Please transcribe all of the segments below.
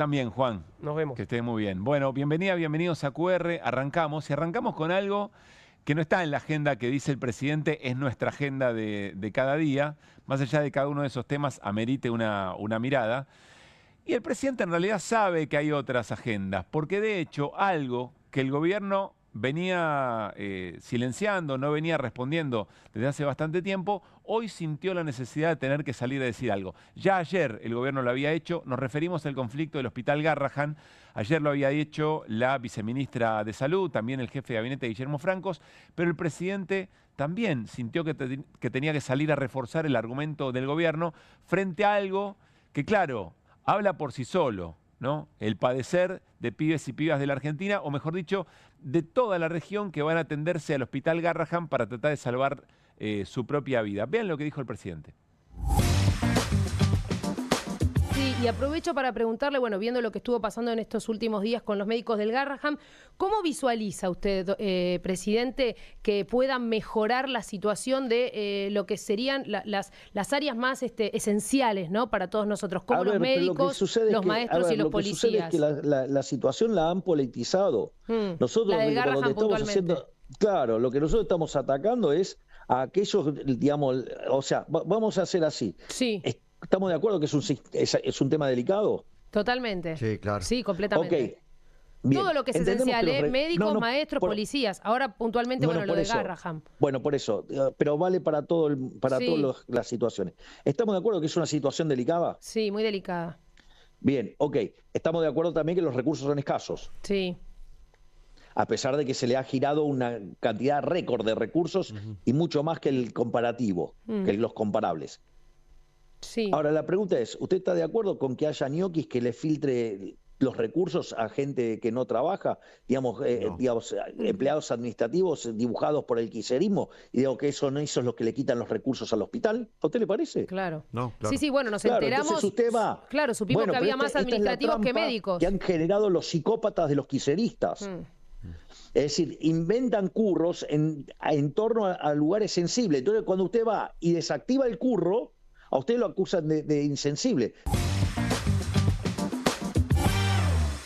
También, Juan. Nos vemos. Que esté muy bien. Bueno, bienvenidos a QR. Arrancamos y arrancamos con algo que no está en la agenda que dice el presidente, es nuestra agenda de cada día. Más allá de cada uno de esos temas, amerite una mirada. Y el presidente en realidad sabe que hay otras agendas, porque de hecho algo que el gobierno venía silenciando, no venía respondiendo desde hace bastante tiempo, hoy sintió la necesidad de tener que salir a decir algo. Ya ayer el gobierno lo había hecho, nos referimos al conflicto del Hospital Garrahan, ayer lo había hecho la viceministra de Salud, también el jefe de gabinete Guillermo Francos, pero el presidente también sintió que tenía que salir a reforzar el argumento del gobierno frente a algo que, claro, habla por sí solo, ¿no? El padecer de pibes y pibas de la Argentina, o mejor dicho, de toda la región que van a atenderse al Hospital Garrahan para tratar de salvar su propia vida. Vean lo que dijo el presidente. Sí, y aprovecho para preguntarle, bueno, viendo lo que estuvo pasando en estos últimos días con los médicos del Garrahan, ¿cómo visualiza usted, presidente, que puedan mejorar la situación de lo que serían las áreas más esenciales, ¿no?, para todos nosotros, como los médicos, los maestros y los policías? Lo que sucede es que la situación la han politizado. Nosotros la del con lo Garrahan que estamos haciendo, claro, lo que nosotros estamos atacando es a aquellos, digamos, o sea, vamos a hacer así. Sí. ¿Estamos de acuerdo que es un tema delicado? Totalmente. Sí, claro. Sí, completamente. Ok. Bien. Todo lo que es esencial, médicos, maestros, policías. Ahora puntualmente, bueno, lo de Garrahan. Bueno, por eso, pero vale para todas las situaciones. ¿Estamos de acuerdo que es una situación delicada? Sí, muy delicada. Bien, ok. Estamos de acuerdo también que los recursos son escasos. Sí. A pesar de que se le ha girado una cantidad récord de recursos y mucho más que el comparativo, que los comparables. Sí. Ahora, la pregunta es, ¿usted está de acuerdo con que haya ñoquis que le filtre los recursos a gente que no trabaja? Digamos, digamos, empleados administrativos dibujados por el kirchnerismo, y digo que eso no es lo que le quitan los recursos al hospital. ¿A usted le parece? Claro. No, claro. Sí, sí, bueno, nos enteramos. Entonces usted va. Claro, supimos que había más administrativos que médicos. Que han generado los psicópatas de los kirchneristas. Es decir, inventan curros en torno a lugares sensibles. Entonces, cuando usted va y desactiva el curro, a usted lo acusan de insensible.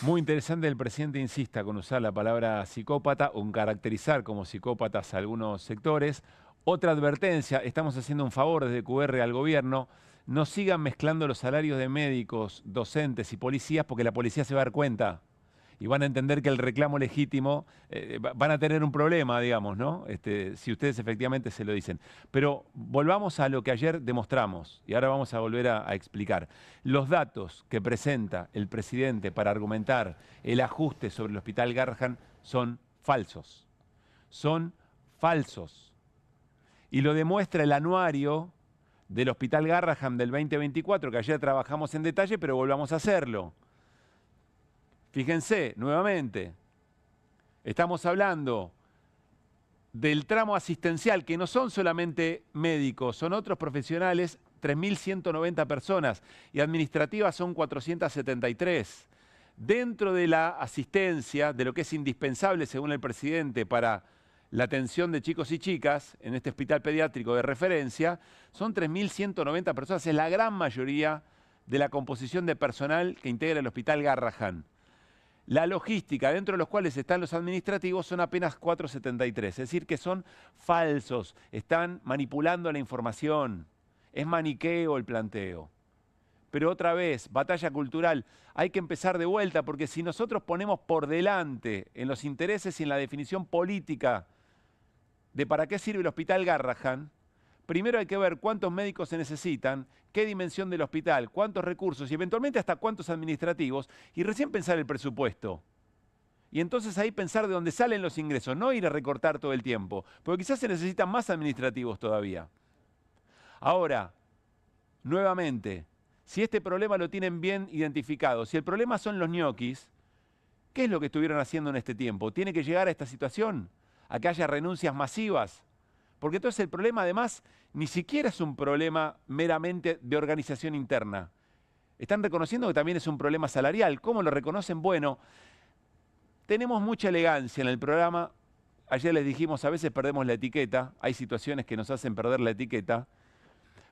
Muy interesante, el presidente insista con usar la palabra psicópata o en caracterizar como psicópatas a algunos sectores. Otra advertencia, estamos haciendo un favor desde QR al gobierno, no sigan mezclando los salarios de médicos, docentes y policías, porque la policía se va a dar cuenta y van a entender que el reclamo legítimo, van a tener un problema, digamos, ¿no? Si ustedes efectivamente se lo dicen. Pero volvamos a lo que ayer demostramos, y ahora vamos a volver a explicar. Los datos que presenta el presidente para argumentar el ajuste sobre el Hospital Garrahan son falsos. Son falsos. Y lo demuestra el anuario del Hospital Garrahan del 2024, que ayer trabajamos en detalle, pero volvamos a hacerlo. Fíjense, nuevamente, estamos hablando del tramo asistencial, que no son solamente médicos, son otros profesionales, 3.190 personas, y administrativas son 473. Dentro de la asistencia, de lo que es indispensable, según el presidente, para la atención de chicos y chicas en este hospital pediátrico de referencia, son 3.190 personas, es la gran mayoría de la composición de personal que integra el Hospital Garrahan. La logística, dentro de los cuales están los administrativos, son apenas 473, es decir, que son falsos, están manipulando la información, es maniqueo el planteo. Pero otra vez, batalla cultural, hay que empezar de vuelta, porque si nosotros ponemos por delante en los intereses y en la definición política de para qué sirve el Hospital Garrahan, primero hay que ver cuántos médicos se necesitan, qué dimensión del hospital, cuántos recursos y eventualmente hasta cuántos administrativos, y recién pensar el presupuesto. Y entonces ahí pensar de dónde salen los ingresos, no ir a recortar todo el tiempo, porque quizás se necesitan más administrativos todavía. Ahora, nuevamente, si este problema lo tienen bien identificado, si el problema son los ñoquis, ¿qué es lo que estuvieron haciendo en este tiempo? ¿Tiene que llegar a esta situación? ¿A que haya renuncias masivas? Porque entonces el problema, además, ni siquiera es un problema meramente de organización interna. Están reconociendo que también es un problema salarial. ¿Cómo lo reconocen? Bueno, tenemos mucha elegancia en el programa. Ayer les dijimos, a veces perdemos la etiqueta. Hay situaciones que nos hacen perder la etiqueta.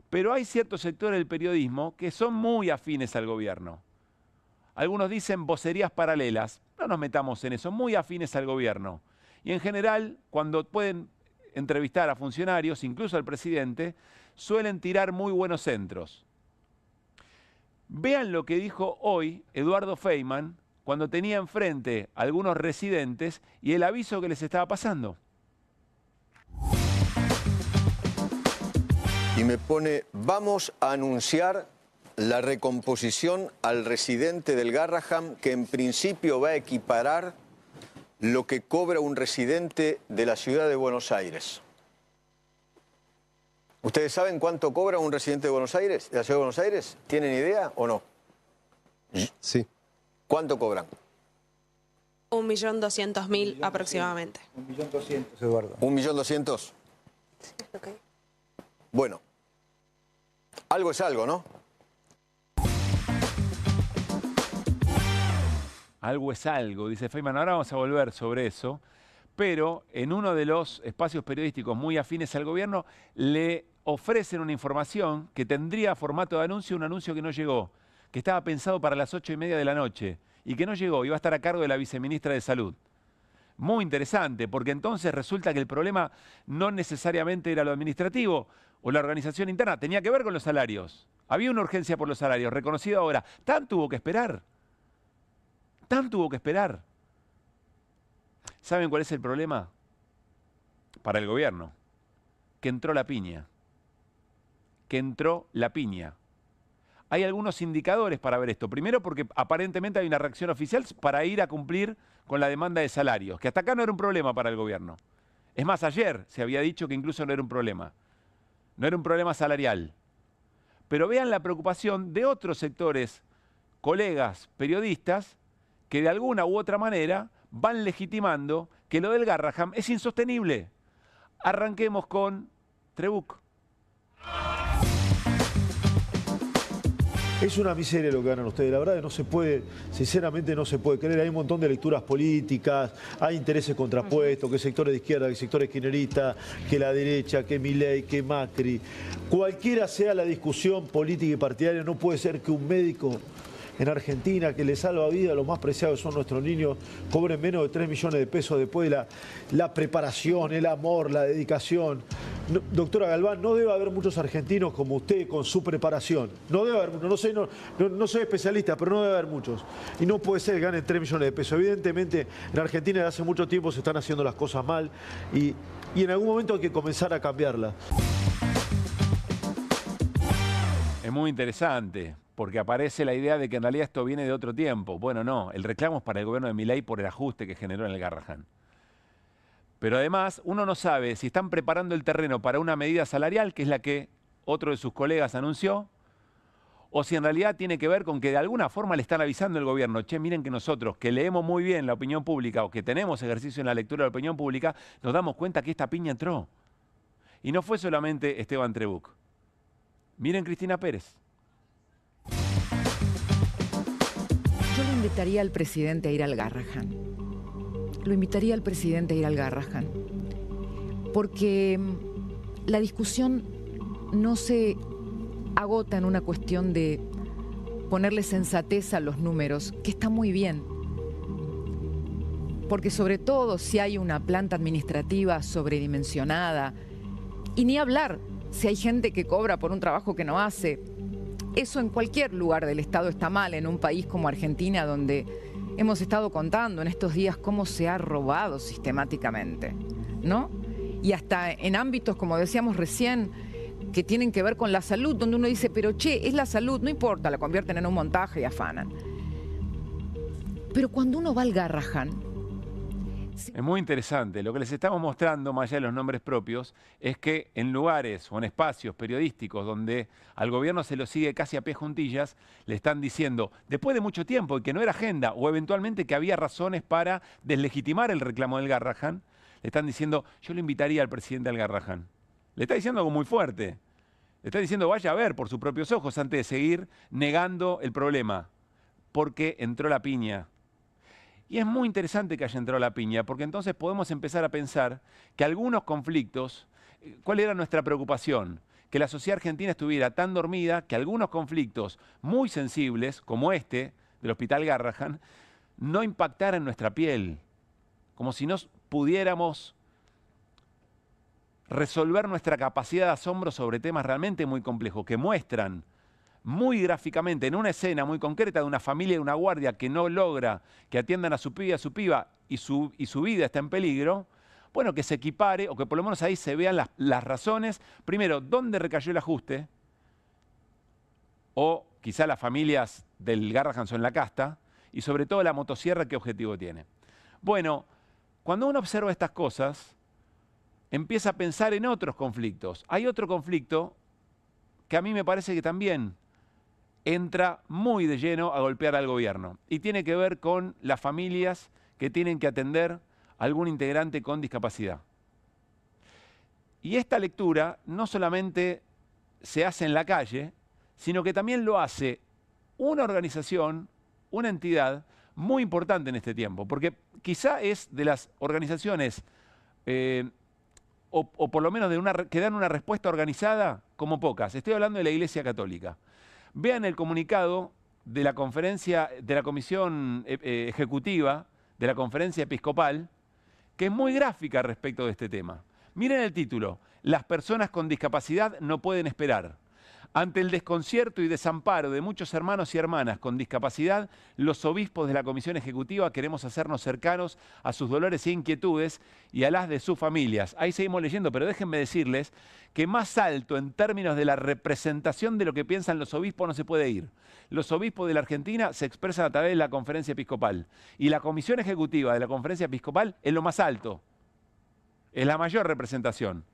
Pero hay ciertos sectores del periodismo que son muy afines al gobierno. Algunos dicen vocerías paralelas. No nos metamos en eso, muy afines al gobierno. Y en general, cuando pueden entrevistar a funcionarios, incluso al presidente, suelen tirar muy buenos centros. Vean lo que dijo hoy Eduardo Feynman cuando tenía enfrente a algunos residentes y el aviso que les estaba pasando. Y me pone, vamos a anunciar la recomposición al residente del Garraham, que en principio va a equiparar lo que cobra un residente de la ciudad de Buenos Aires. ¿Ustedes saben cuánto cobra un residente de Buenos Aires, de la ciudad de Buenos Aires? ¿Tienen idea o no? Sí. ¿Cuánto cobran? 1.200.000 aproximadamente. 1.200.000, Eduardo. 1.200.000. Okay. Bueno, algo es algo, ¿no? Algo es algo, dice Feynman. Ahora vamos a volver sobre eso. Pero en uno de los espacios periodísticos muy afines al gobierno le ofrecen una información que tendría formato de anuncio, un anuncio que no llegó, que estaba pensado para las 8:30 de la noche y que no llegó, iba a estar a cargo de la viceministra de Salud. Muy interesante, porque entonces resulta que el problema no necesariamente era lo administrativo o la organización interna, tenía que ver con los salarios. Había una urgencia por los salarios, reconocido ahora. Tan tuvo que esperar. Tan tuvo que esperar. ¿Saben cuál es el problema? Para el gobierno. Que entró la piña. Que entró la piña. Hay algunos indicadores para ver esto. Primero porque aparentemente hay una reacción oficial para ir a cumplir con la demanda de salarios, que hasta acá no era un problema para el gobierno. Es más, ayer se había dicho que incluso no era un problema. No era un problema salarial. Pero vean la preocupación de otros sectores, colegas, periodistas, que de alguna u otra manera van legitimando que lo del Garraham es insostenible. Arranquemos con Trebuch. Es una miseria lo que ganan ustedes, la verdad que no se puede, sinceramente no se puede creer, hay un montón de lecturas políticas, hay intereses contrapuestos, que sectores de izquierda, que sectores kirchneristas, que la derecha, que Milei, que Macri. Cualquiera sea la discusión política y partidaria, no puede ser que un médico en Argentina, que le salva vida, los más preciados son nuestros niños, cobren menos de 3 millones de pesos después de la preparación, el amor, la dedicación. No, doctora Galván, no debe haber muchos argentinos como usted con su preparación. No debe haber muchos, no soy especialista, pero no debe haber muchos. Y no puede ser que ganen 3 millones de pesos. Evidentemente, en Argentina desde hace mucho tiempo se están haciendo las cosas mal y en algún momento hay que comenzar a cambiarlas. Es muy interesante, porque aparece la idea de que en realidad esto viene de otro tiempo. Bueno, no, el reclamo es para el gobierno de Milei por el ajuste que generó en el Garraham. Pero además, uno no sabe si están preparando el terreno para una medida salarial, que es la que otro de sus colegas anunció, o si en realidad tiene que ver con que de alguna forma le están avisando el gobierno, che, miren que nosotros, que leemos muy bien la opinión pública o que tenemos ejercicio en la lectura de la opinión pública, nos damos cuenta que esta piña entró. Y no fue solamente Esteban Trebuch. Miren Cristina Pérez. Yo le invitaría al presidente a ir al Garraham. Lo invitaría al presidente a ir al Garraham. Porque la discusión no se agota en una cuestión de ponerle sensatez a los números, que está muy bien. Porque sobre todo si hay una planta administrativa sobredimensionada, y ni hablar si hay gente que cobra por un trabajo que no hace. Eso en cualquier lugar del Estado está mal, en un país como Argentina, donde hemos estado contando en estos días cómo se ha robado sistemáticamente, ¿no? Y hasta en ámbitos, como decíamos recién, que tienen que ver con la salud, donde uno dice, pero che, es la salud, no importa, la convierten en un montaje y afanan. Pero cuando uno va al Garraham... Es muy interesante. Lo que les estamos mostrando, más allá de los nombres propios, es que en lugares o en espacios periodísticos donde al gobierno se lo sigue casi a pie juntillas, le están diciendo, después de mucho tiempo, y que no era agenda, o eventualmente que había razones para deslegitimar el reclamo del Garraham, le están diciendo, yo le invitaría al presidente al Garraham. Le está diciendo algo muy fuerte. Le está diciendo, vaya a ver por sus propios ojos antes de seguir negando el problema, porque entró la piña. Y es muy interesante que haya entrado la piña, porque entonces podemos empezar a pensar que algunos conflictos, ¿cuál era nuestra preocupación? Que la sociedad argentina estuviera tan dormida que algunos conflictos muy sensibles, como este, del Hospital Garrahan no impactara en nuestra piel, como si no pudiéramos resolver nuestra capacidad de asombro sobre temas realmente muy complejos, que muestran muy gráficamente, en una escena muy concreta de una familia y una guardia que no logra que atiendan a su piba y a su piba y su vida está en peligro, bueno, que se equipare o que por lo menos ahí se vean las razones. Primero, ¿dónde recayó el ajuste? O quizá las familias del Garrahan son la casta, y sobre todo la motosierra, ¿qué objetivo tiene? Bueno, cuando uno observa estas cosas, empieza a pensar en otros conflictos. Hay otro conflicto que a mí me parece que también entra muy de lleno a golpear al gobierno, y tiene que ver con las familias que tienen que atender a algún integrante con discapacidad. Y esta lectura no solamente se hace en la calle, sino que también lo hace una organización, una entidad muy importante en este tiempo, porque quizá es de las organizaciones, o por lo menos que dan una respuesta organizada como pocas. Estoy hablando de la Iglesia Católica. Vean el comunicado de la conferencia, de la comisión ejecutiva, de la conferencia episcopal, que es muy gráfica respecto de este tema. Miren el título: las personas con discapacidad no pueden esperar. Ante el desconcierto y desamparo de muchos hermanos y hermanas con discapacidad, los obispos de la Comisión Ejecutiva queremos hacernos cercanos a sus dolores e inquietudes y a las de sus familias. Ahí seguimos leyendo, pero déjenme decirles que más alto en términos de la representación de lo que piensan los obispos no se puede ir. Los obispos de la Argentina se expresan a través de la Conferencia Episcopal y la Comisión Ejecutiva de la Conferencia Episcopal es lo más alto, es la mayor representación.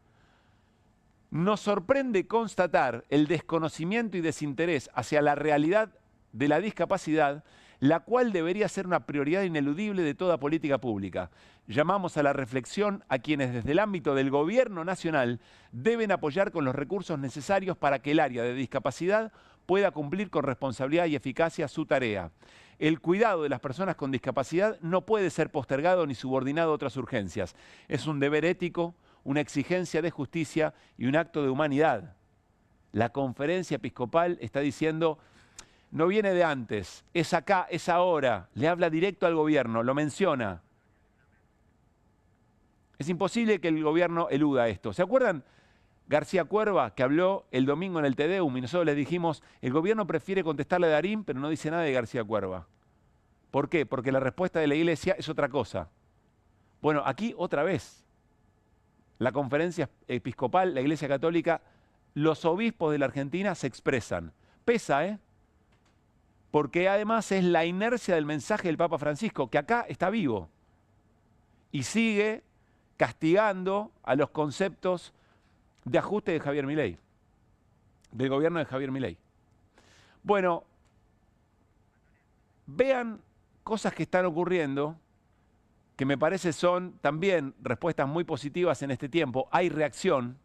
Nos sorprende constatar el desconocimiento y desinterés hacia la realidad de la discapacidad, la cual debería ser una prioridad ineludible de toda política pública. Llamamos a la reflexión a quienes desde el ámbito del gobierno nacional deben apoyar con los recursos necesarios para que el área de discapacidad pueda cumplir con responsabilidad y eficacia su tarea. El cuidado de las personas con discapacidad no puede ser postergado ni subordinado a otras urgencias. Es un deber ético, una exigencia de justicia y un acto de humanidad. La Conferencia Episcopal está diciendo, no viene de antes, es acá, es ahora, le habla directo al gobierno, lo menciona. Es imposible que el gobierno eluda esto. ¿Se acuerdan García Cuerva, que habló el domingo en el Te Deum, y nosotros les dijimos, el gobierno prefiere contestarle a Darín, pero no dice nada de García Cuerva? ¿Por qué? Porque la respuesta de la Iglesia es otra cosa. Bueno, aquí otra vez. La Conferencia Episcopal, la Iglesia Católica, los obispos de la Argentina se expresan. Pesa, ¿eh? Porque además es la inercia del mensaje del Papa Francisco, que acá está vivo y sigue castigando a los conceptos de ajuste de Javier Milei, del gobierno de Javier Milei. Bueno, vean cosas que están ocurriendo que me parece son también respuestas muy positivas en este tiempo. Hay reacción.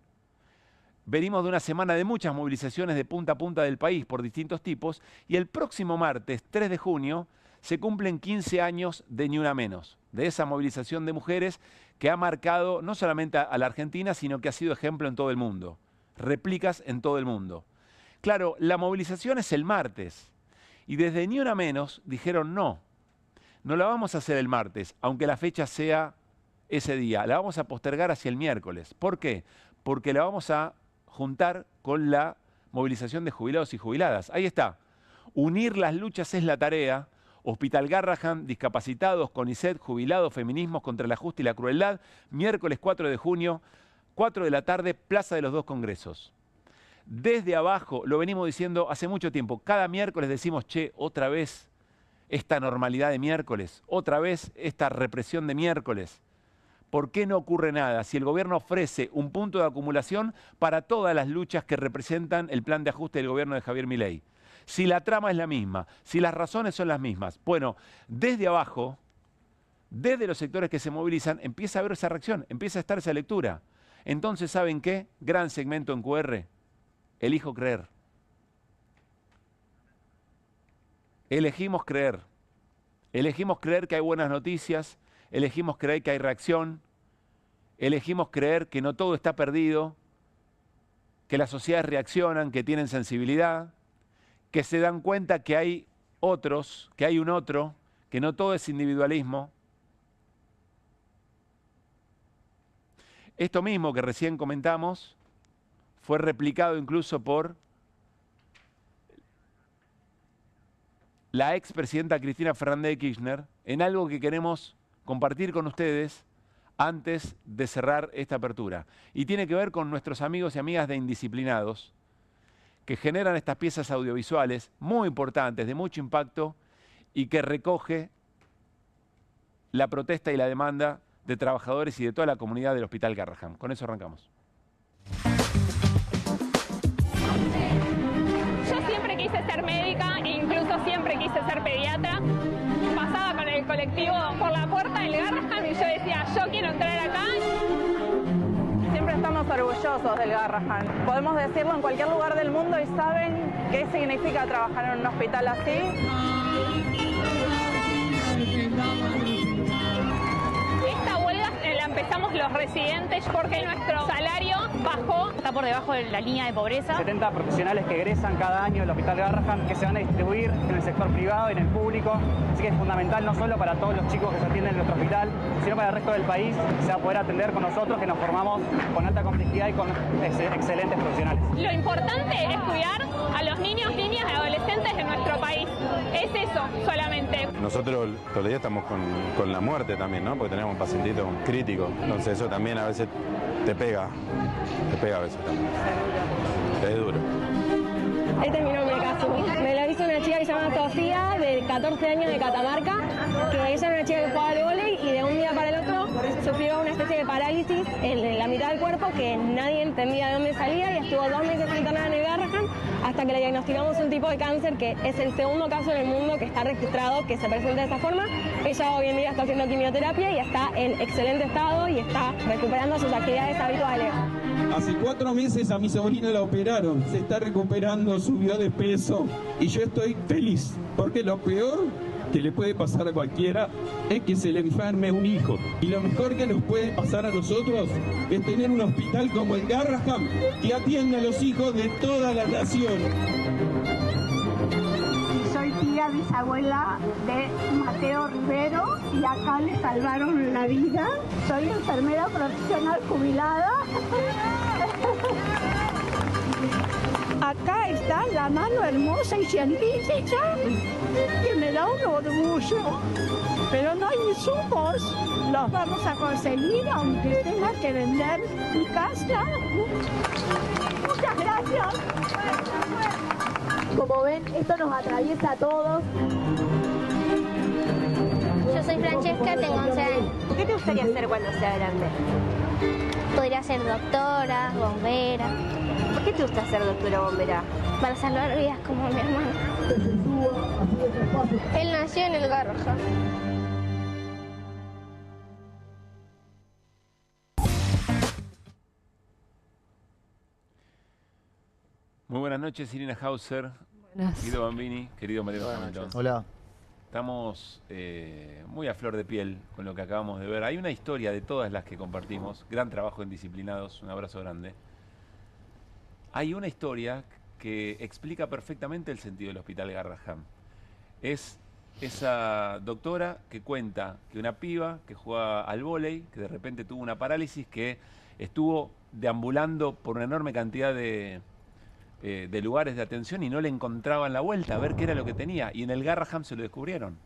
Venimos de una semana de muchas movilizaciones de punta a punta del país por distintos tipos, y el próximo martes, 3 de junio, se cumplen 15 años de Ni Una Menos, de esa movilización de mujeres que ha marcado no solamente a la Argentina, sino que ha sido ejemplo en todo el mundo, réplicas en todo el mundo. Claro, la movilización es el martes, y desde Ni Una Menos dijeron no la vamos a hacer el martes, aunque la fecha sea ese día, la vamos a postergar hacia el miércoles. ¿Por qué? Porque la vamos a juntar con la movilización de jubilados y jubiladas. Ahí está. Unir las luchas es la tarea. Hospital Garrahan, discapacitados, CONICET, jubilados, feminismos contra el ajuste y la crueldad. Miércoles 4 de junio, 4 de la tarde, Plaza de los Dos Congresos. Desde abajo, lo venimos diciendo hace mucho tiempo, cada miércoles decimos, che, otra vez esta normalidad de miércoles, otra vez esta represión de miércoles. ¿Por qué no ocurre nada si el gobierno ofrece un punto de acumulación para todas las luchas que representan el plan de ajuste del gobierno de Javier Milei? Si la trama es la misma, si las razones son las mismas. Bueno, desde abajo, desde los sectores que se movilizan, empieza a haber esa reacción, empieza a estar esa lectura. Entonces, ¿saben qué? Gran segmento en QR. Elijo creer. Elegimos creer. Elegimos creer que hay buenas noticias. Elegimos creer que hay reacción. Elegimos creer que no todo está perdido. Que las sociedades reaccionan, que tienen sensibilidad. Que se dan cuenta que hay otros, que hay un otro, que no todo es individualismo. Esto mismo que recién comentamos fue replicado incluso por la expresidenta Cristina Fernández de Kirchner en algo que queremos compartir con ustedes antes de cerrar esta apertura. Y tiene que ver con nuestros amigos y amigas de Indisciplinados, que generan estas piezas audiovisuales muy importantes, de mucho impacto, y que recoge la protesta y la demanda de trabajadores y de toda la comunidad del Hospital Garrahan. Con eso arrancamos. Yo siempre quise ser médica, incluso siempre quise ser pediatra. Pasaba con el colectivo por la puerta del Garrahan y yo decía, yo quiero entrar acá. Siempre estamos orgullosos del Garrahan. Podemos decirlo en cualquier lugar del mundo y saben qué significa trabajar en un hospital así. Esta huelga la empezamos los residentes porque nuestro salario bajó. Está por debajo de la línea de pobreza. 70 profesionales que egresan cada año del Hospital Garrahan, que se van a distribuir en el sector privado y en el público. Así que es fundamental no solo para todos los chicos que se atienden en nuestro hospital, sino para el resto del país, que se va a poder atender con nosotros, que nos formamos con alta complejidad y con excelentes profesionales. Lo importante es cuidar a los niños, niñas y adolescentes de nuestro país. Es eso solamente. Nosotros todos los días estamos con la muerte también, ¿no? Porque tenemos un pacientito crítico. Entonces eso también a veces te pega a veces también. Es duro. Este es mi nombre, Casu. Me lo hizo una chica que se llama Sofía, de 14 años, de Catamarca, que ella era una chica que jugaba al vóley y de un día para el otro sufrió una especie de parálisis en la mitad del cuerpo que nadie entendía de dónde salía y estuvo 2 meses internada en el Garrahan hasta que le diagnosticamos un tipo de cáncer que es el segundo caso en el mundo que está registrado que se presenta de esa forma. Ella hoy en día está haciendo quimioterapia y está en excelente estado y está recuperando sus actividades habituales. Hace 4 meses a mi sobrina la operaron, se está recuperando, subió de peso y yo estoy feliz, porque lo peor que le puede pasar a cualquiera es que se le enferme un hijo. Y lo mejor que nos puede pasar a nosotros es tener un hospital como el Garrahan que atiende a los hijos de toda la nación. Soy tía bisabuela de Mateo Rivero y acá le salvaron la vida. Soy enfermera profesional jubilada. Acá está la mano hermosa y científica que me da un orgullo. Pero no hay insumos. Los vamos a conseguir aunque tenga que vender mi casa. Muchas gracias. Como ven, esto nos atraviesa a todos. Yo soy Francesca, tengo 11 años. ¿Qué te gustaría hacer cuando sea grande? Podría ser doctora, bombera. ¿Por qué te gusta ser doctora o bombera? Para salvar vidas como mi hermano. Él nació en el Garrahan. Muy buenas noches, Irina Hauser, Guido Bambini, querido Mariano Hamilton. Hola. Estamos muy a flor de piel con lo que acabamos de ver. Hay una historia de todas las que compartimos. Gran trabajo en Disciplinados, un abrazo grande. Hay una historia que explica perfectamente el sentido del Hospital Garrahan. Es esa doctora que cuenta que una piba que juega al vóley, que de repente tuvo una parálisis, que estuvo deambulando por una enorme cantidad de lugares de atención y no le encontraban la vuelta a ver qué era lo que tenía. Y en el Garrahan se lo descubrieron.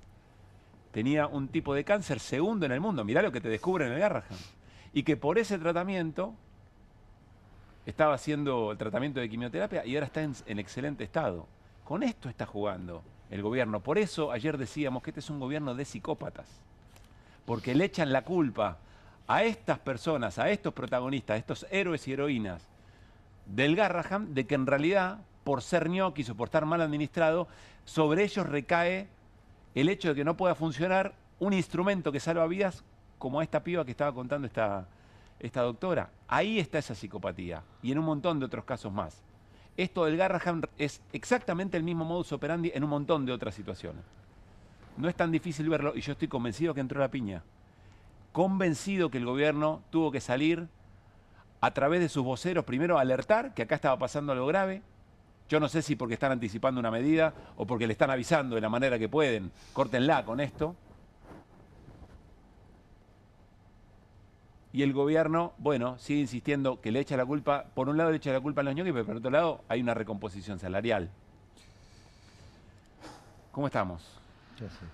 Tenía un tipo de cáncer segundo en el mundo. Mirá lo que te descubren en el Garrahan. Y que por ese tratamiento estaba haciendo el tratamiento de quimioterapia y ahora está en excelente estado. Con esto está jugando el gobierno. Por eso ayer decíamos que este es un gobierno de psicópatas. Porque le echan la culpa a estas personas, a estos protagonistas, a estos héroes y heroínas del Garrahan, de que en realidad, por ser ñoquis o por estar mal administrado, sobre ellos recae el hecho de que no pueda funcionar un instrumento que salva vidas como esta piba que estaba contando esta doctora. Ahí está esa psicopatía y en un montón de otros casos más. Esto del Garrahan es exactamente el mismo modus operandi en un montón de otras situaciones. No es tan difícil verlo y yo estoy convencido que entró la piña. Convencido que el gobierno tuvo que salir a través de sus voceros, primero alertar que acá estaba pasando algo grave, Yo no sé si porque están anticipando una medida o porque le están avisando de la manera que pueden. Córtenla con esto. Y el gobierno, bueno, sigue insistiendo que le echa la culpa, por un lado le echa la culpa a los ñoquis, pero por otro lado hay una recomposición salarial. ¿Cómo estamos? Ya sé.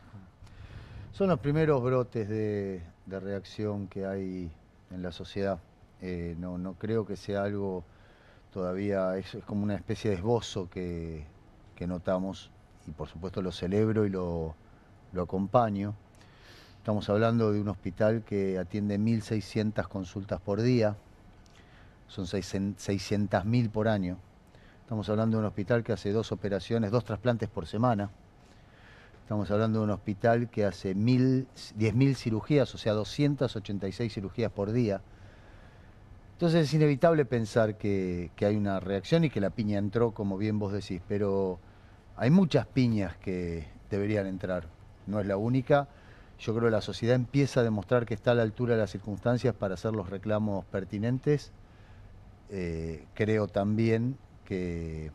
Son los primeros brotes de reacción que hay en la sociedad. No creo que sea algo todavía, es como una especie de esbozo que notamos, y por supuesto lo celebro y lo acompaño. Estamos hablando de un hospital que atiende 1.600 consultas por día, son 600.000 por año. Estamos hablando de un hospital que hace 2 operaciones, 2 trasplantes por semana. Estamos hablando de un hospital que hace 10.000 cirugías, o sea, 286 cirugías por día. Entonces es inevitable pensar que hay una reacción y que la piña entró, como bien vos decís, pero hay muchas piñas que deberían entrar, no es la única. Yo creo que la sociedad empieza a demostrar que está a la altura de las circunstancias para hacer los reclamos pertinentes. Creo también que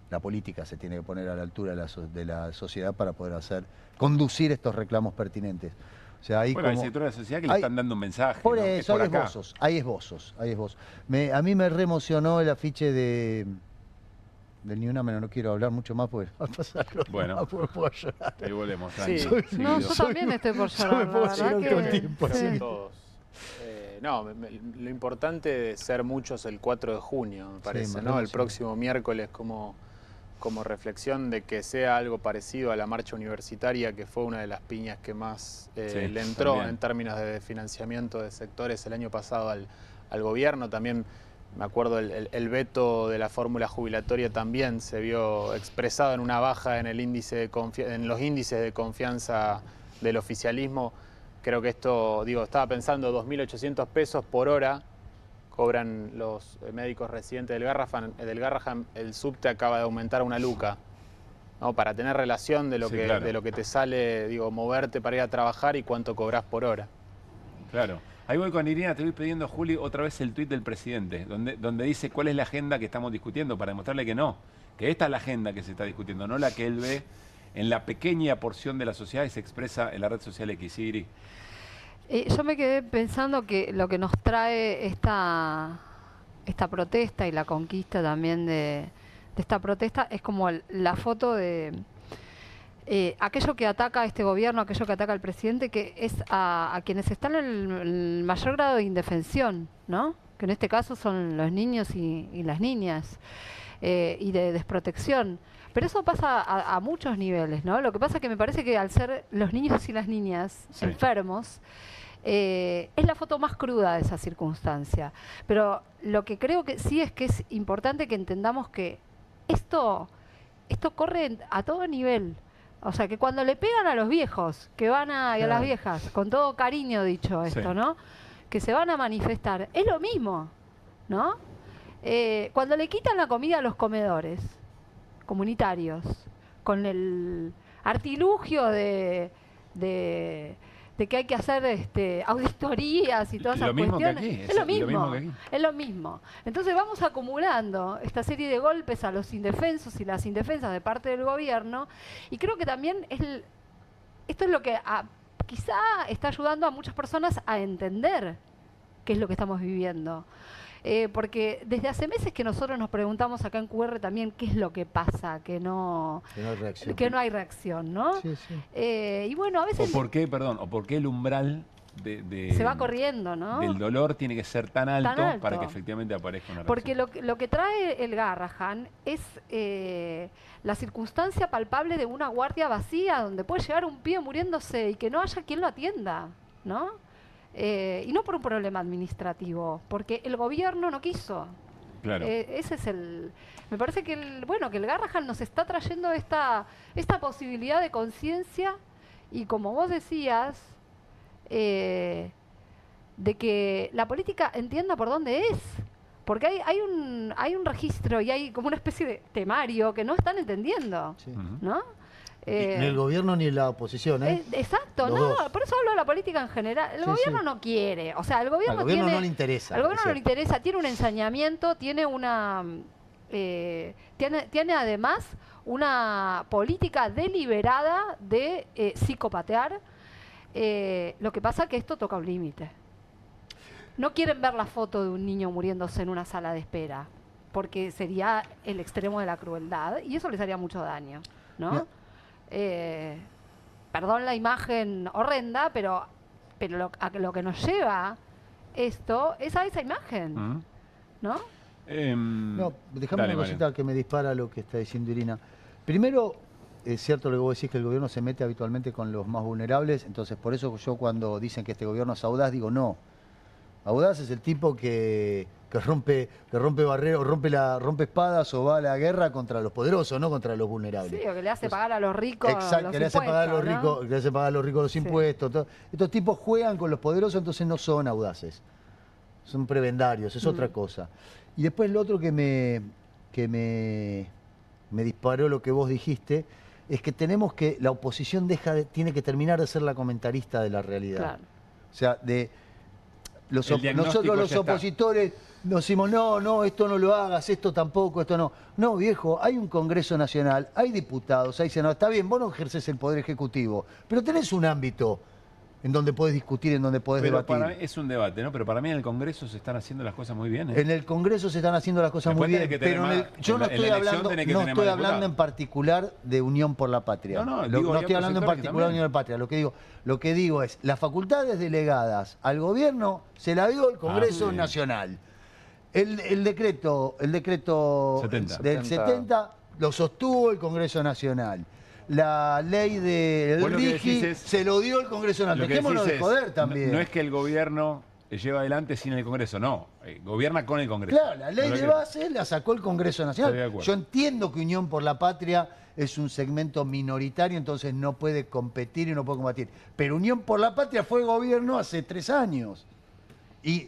la política se tiene que poner a la altura de la sociedad para poder conducir estos reclamos pertinentes. O sea, hay bueno, hay sectores de la sociedad que le están dando un mensaje. Por ¿no? eso, hay esbozos. A mí me reemocionó el afiche del Ni Una Menos. No quiero hablar mucho más porque va a pasar bueno, puedo llorar. Ahí volvemos. Sí. No, yo también estoy por llorar. Yo me puedo llorar todo el tiempo. Sí. Todos. Lo importante es ser muchos el 4 de junio, me parece, ¿no? El próximo miércoles como reflexión de que sea algo parecido a la marcha universitaria, que fue una de las piñas que más le entró también en términos de financiamiento de sectores el año pasado al gobierno. También me acuerdo el veto de la fórmula jubilatoria también se vio expresado en una baja en el índice en los índices de confianza del oficialismo. Creo que esto, estaba pensando 2.800 pesos por hora cobran los médicos residentes del Garrahan. El subte acaba de aumentar a una luca, ¿no? Para tener relación de lo que te sale, moverte para ir a trabajar y cuánto cobrás por hora. Claro. Ahí voy con Irina, te voy pidiendo, Juli, otra vez el tuit del presidente, donde dice cuál es la agenda que estamos discutiendo, para demostrarle que no, que esta es la agenda que se está discutiendo, no la que él ve en la pequeña porción de la sociedad y se expresa en la red social X. ¿Sí, Iri? Yo me quedé pensando que lo que nos trae esta protesta y la conquista también de esta protesta es como la foto de aquello que ataca a este gobierno, aquello que ataca al presidente, que es a quienes están en el mayor grado de indefensión, ¿no? Que en este caso son los niños y las niñas, y de desprotección. Pero eso pasa a muchos niveles, ¿no? Lo que pasa es que me parece que al ser los niños y las niñas enfermos, es la foto más cruda de esa circunstancia. Pero lo que creo que sí es que es importante que entendamos que esto corre a todo nivel. O sea, que cuando le pegan a los viejos, que van y a las viejas, con todo cariño dicho esto, ¿no? Que se van a manifestar, es lo mismo, ¿no? Cuando le quitan la comida a los comedores comunitarios, con el artilugio de que hay que hacer auditorías y todas esas cuestiones. Es lo mismo. Es lo mismo. Entonces vamos acumulando esta serie de golpes a los indefensos y las indefensas de parte del gobierno, y creo que también esto es lo que quizá está ayudando a muchas personas a entender qué es lo que estamos viviendo. Porque desde hace meses que nosotros nos preguntamos acá en QR también qué es lo que pasa, que no hay reacción, ¿no? Sí, sí. Y bueno, a veces... ¿O por qué el umbral se va corriendo, ¿no? del dolor tiene que ser tan alto para que efectivamente aparezca una reacción? Porque lo que trae el Garrahan es la circunstancia palpable de una guardia vacía, donde puede llegar un pibe muriéndose y que no haya quien lo atienda, ¿no? Y no por un problema administrativo, porque el gobierno no quiso. Claro. Ese es me parece que el Garrahan nos está trayendo esta posibilidad de conciencia, y como vos decías, de que la política entienda por dónde es. Porque hay un registro y hay como una especie de temario que no están entendiendo, ¿no? Ni el gobierno ni la oposición, ¿eh? Exacto, por eso hablo de la política en general. El gobierno no quiere, o sea, el gobierno no le interesa. Al gobierno no le interesa, tiene un ensañamiento, tiene tiene además una política deliberada de psicopatear. Lo que pasa es que esto toca un límite. No quieren ver la foto de un niño muriéndose en una sala de espera, porque sería el extremo de la crueldad y eso les haría mucho daño, ¿no? Perdón la imagen horrenda, pero lo que nos lleva esto es a esa imagen, ¿no? No, déjame una cosita que me dispara lo que está diciendo Irina. Primero, es cierto lo que vos decís, que el gobierno se mete habitualmente con los más vulnerables, entonces por eso yo cuando dicen que este gobierno es audaz, digo no. Audaz es el tipo que rompe barreras, rompe espadas o va a la guerra contra los poderosos, no contra los vulnerables. Sí, o que le hace pagar a los ricos exacto, que le hace pagar a los ricos, que le hace pagar a los ricos los impuestos. Todo. Estos tipos juegan con los poderosos, entonces no son audaces. Son prebendarios, es otra cosa. Y después lo otro que me disparó lo que vos dijiste, es que la oposición tiene que terminar de ser la comentarista de la realidad. Claro. O sea, nosotros los opositores nos decimos, no, esto no lo hagas, esto tampoco, esto no. No, viejo, hay un Congreso Nacional, hay diputados, hay senadores. Está bien, vos no ejerces el Poder Ejecutivo, pero tenés un ámbito en donde podés discutir, en donde podés debatir. Para mí es un debate, ¿no? Pero para mí en el Congreso se están haciendo las cosas muy bien. En el Congreso se están haciendo las cosas muy bien, pero yo no estoy hablando en particular de Unión por la Patria. No estoy hablando en particular de Unión por la Patria. Lo que digo es, las facultades delegadas al gobierno se la dio el Congreso Nacional. El decreto 70. Del 70 lo sostuvo el Congreso Nacional. La ley del RIGI se lo dio el Congreso Nacional. Dejémonos de joder también. No es que el gobierno lleva adelante sin el Congreso, no. Gobierna con el Congreso. Claro, la ley de base la sacó el Congreso Nacional. Yo entiendo que Unión por la Patria es un segmento minoritario, entonces no puede competir y no puede combatir. Pero Unión por la Patria fue gobierno hace 3 años. Y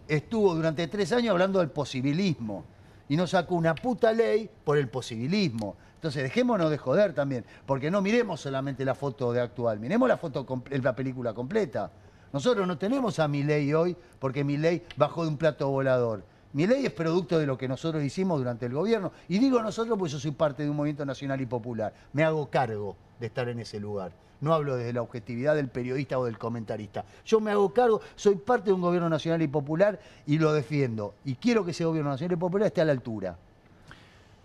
estuvo durante 3 años hablando del posibilismo. Y no sacó una puta ley por el posibilismo. Entonces dejémonos de joder también, porque no miremos solamente la foto de actual, miremos la película completa. Nosotros no tenemos a Milei hoy porque Milei bajó de un plato volador. Milei es producto de lo que nosotros hicimos durante el gobierno. Y digo nosotros porque yo soy parte de un movimiento nacional y popular. Me hago cargo de estar en ese lugar. No hablo desde la objetividad del periodista o del comentarista. Yo me hago cargo, soy parte de un gobierno nacional y popular y lo defiendo. Y quiero que ese gobierno nacional y popular esté a la altura.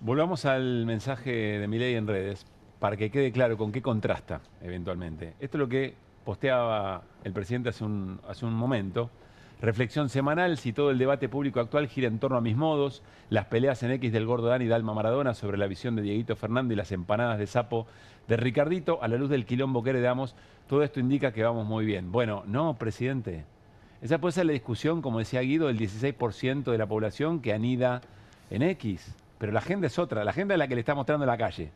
Volvamos al mensaje de Milei en redes, para que quede claro con qué contrasta eventualmente. Esto es lo que posteaba el presidente hace un momento. Reflexión semanal, si todo el debate público actual gira en torno a mis modos, las peleas en X del Gordo Dani y Dalma Maradona sobre la visión de Dieguito Fernández y las empanadas de sapo de Ricardito, a la luz del quilombo que heredamos, todo esto indica que vamos muy bien. Bueno, no, presidente. Esa puede ser la discusión, como decía Guido, del 16% de la población que anida en X. Pero la agenda es otra, la agenda es la que le está mostrando en la calle.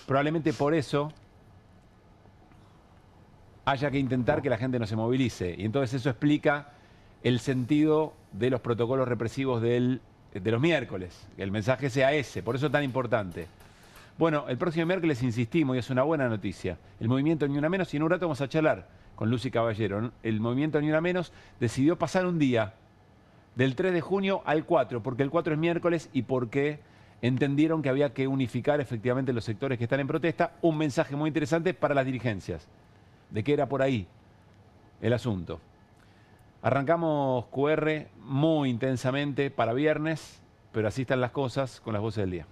Probablemente por eso haya que intentar que la gente no se movilice. Y entonces eso explica el sentido de los protocolos represivos de los miércoles. Que el mensaje sea ese, por eso es tan importante. Bueno, el próximo miércoles insistimos, y es una buena noticia, el movimiento Ni Una Menos, y en un rato vamos a charlar con Lucy Caballero. El movimiento Ni Una Menos decidió pasar un día del 3 de junio al 4, porque el 4 es miércoles y porque entendieron que había que unificar efectivamente los sectores que están en protesta. Un mensaje muy interesante para las dirigencias, de que era por ahí el asunto. Arrancamos QR muy intensamente para viernes, pero así están las cosas con las voces del día.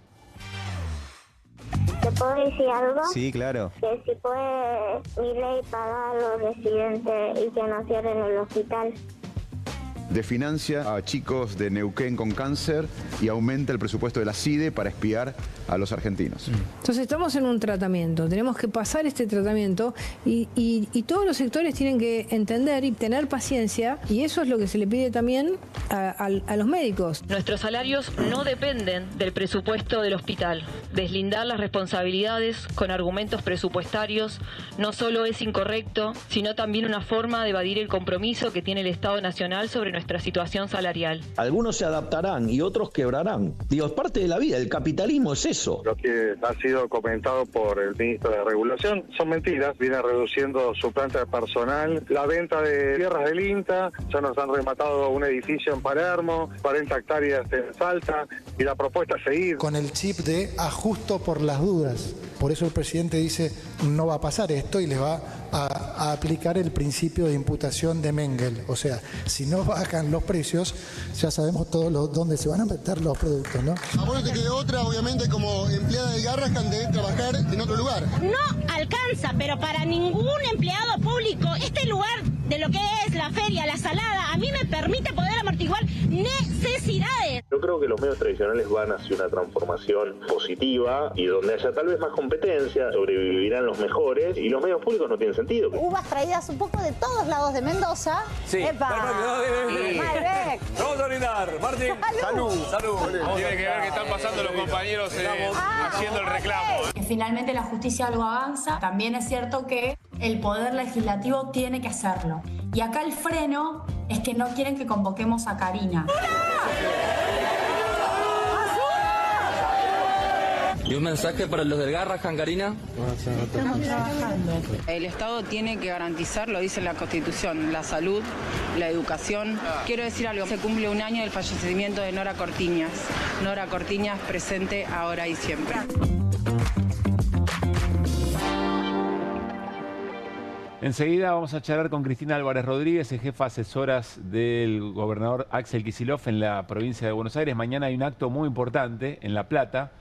¿Te puedo decir algo? Sí, claro. Que si puede Milei pagar a los residentes y que no cierren el hospital. De financia a chicos de Neuquén con cáncer y aumenta el presupuesto de la CIDE para espiar a los argentinos. Entonces estamos en un tratamiento, tenemos que pasar este tratamiento y todos los sectores tienen que entender y tener paciencia, y eso es lo que se le pide también a los médicos. Nuestros salarios no dependen del presupuesto del hospital. Deslindar las responsabilidades con argumentos presupuestarios no solo es incorrecto, sino también una forma de evadir el compromiso que tiene el Estado Nacional sobre nuestra situación salarial. Algunos se adaptarán y otros quebrarán. Digo, es parte de la vida, el capitalismo es eso. Lo que ha sido comentado por el ministro de Regulación son mentiras, viene reduciendo su planta de personal, la venta de tierras del INTA, ya nos han rematado un edificio en Palermo, 40 hectáreas en Salta, y la propuesta es seguir. Con el chip de ajusto por las dudas. Por eso el presidente dice, no va a pasar esto y les va a aplicar el principio de imputación de Mengel. O sea, si no bajan los precios, ya sabemos todos dónde se van a meter los productos, ¿no? A vos no te quedó otra, obviamente, como empleada del Garrahan, de trabajar en otro lugar. No alcanza, pero para ningún empleado público, este lugar de lo que es la feria, la salada, a mí me permite poder amortiguar necesidades. Yo creo que los medios tradicionales van hacia una transformación positiva y donde haya tal vez más competencia, sobrevivirán los mejores y los medios públicos no tienen sentido. Uvas traídas un poco de todos lados de Mendoza. Sí. ¡Epa! Malbec. Vamos a brindar, Martín. Salud. Salud. Tiene que ver que están pasando los compañeros haciendo el reclamo. Que finalmente la justicia algo avanza. También es cierto que el poder legislativo tiene que hacerlo. Y acá el freno es que no quieren que convoquemos a Karina. ¿Y un mensaje para los del Garrahan, Karina? Estamos trabajando. El Estado tiene que garantizar, lo dice la Constitución, la salud, la educación. Quiero decir algo, se cumple un año del fallecimiento de Nora Cortiñas. Nora Cortiñas presente ahora y siempre. Enseguida vamos a charlar con Cristina Álvarez Rodríguez, jefa asesoras del gobernador Axel Kicillof en la provincia de Buenos Aires. Mañana hay un acto muy importante en La Plata,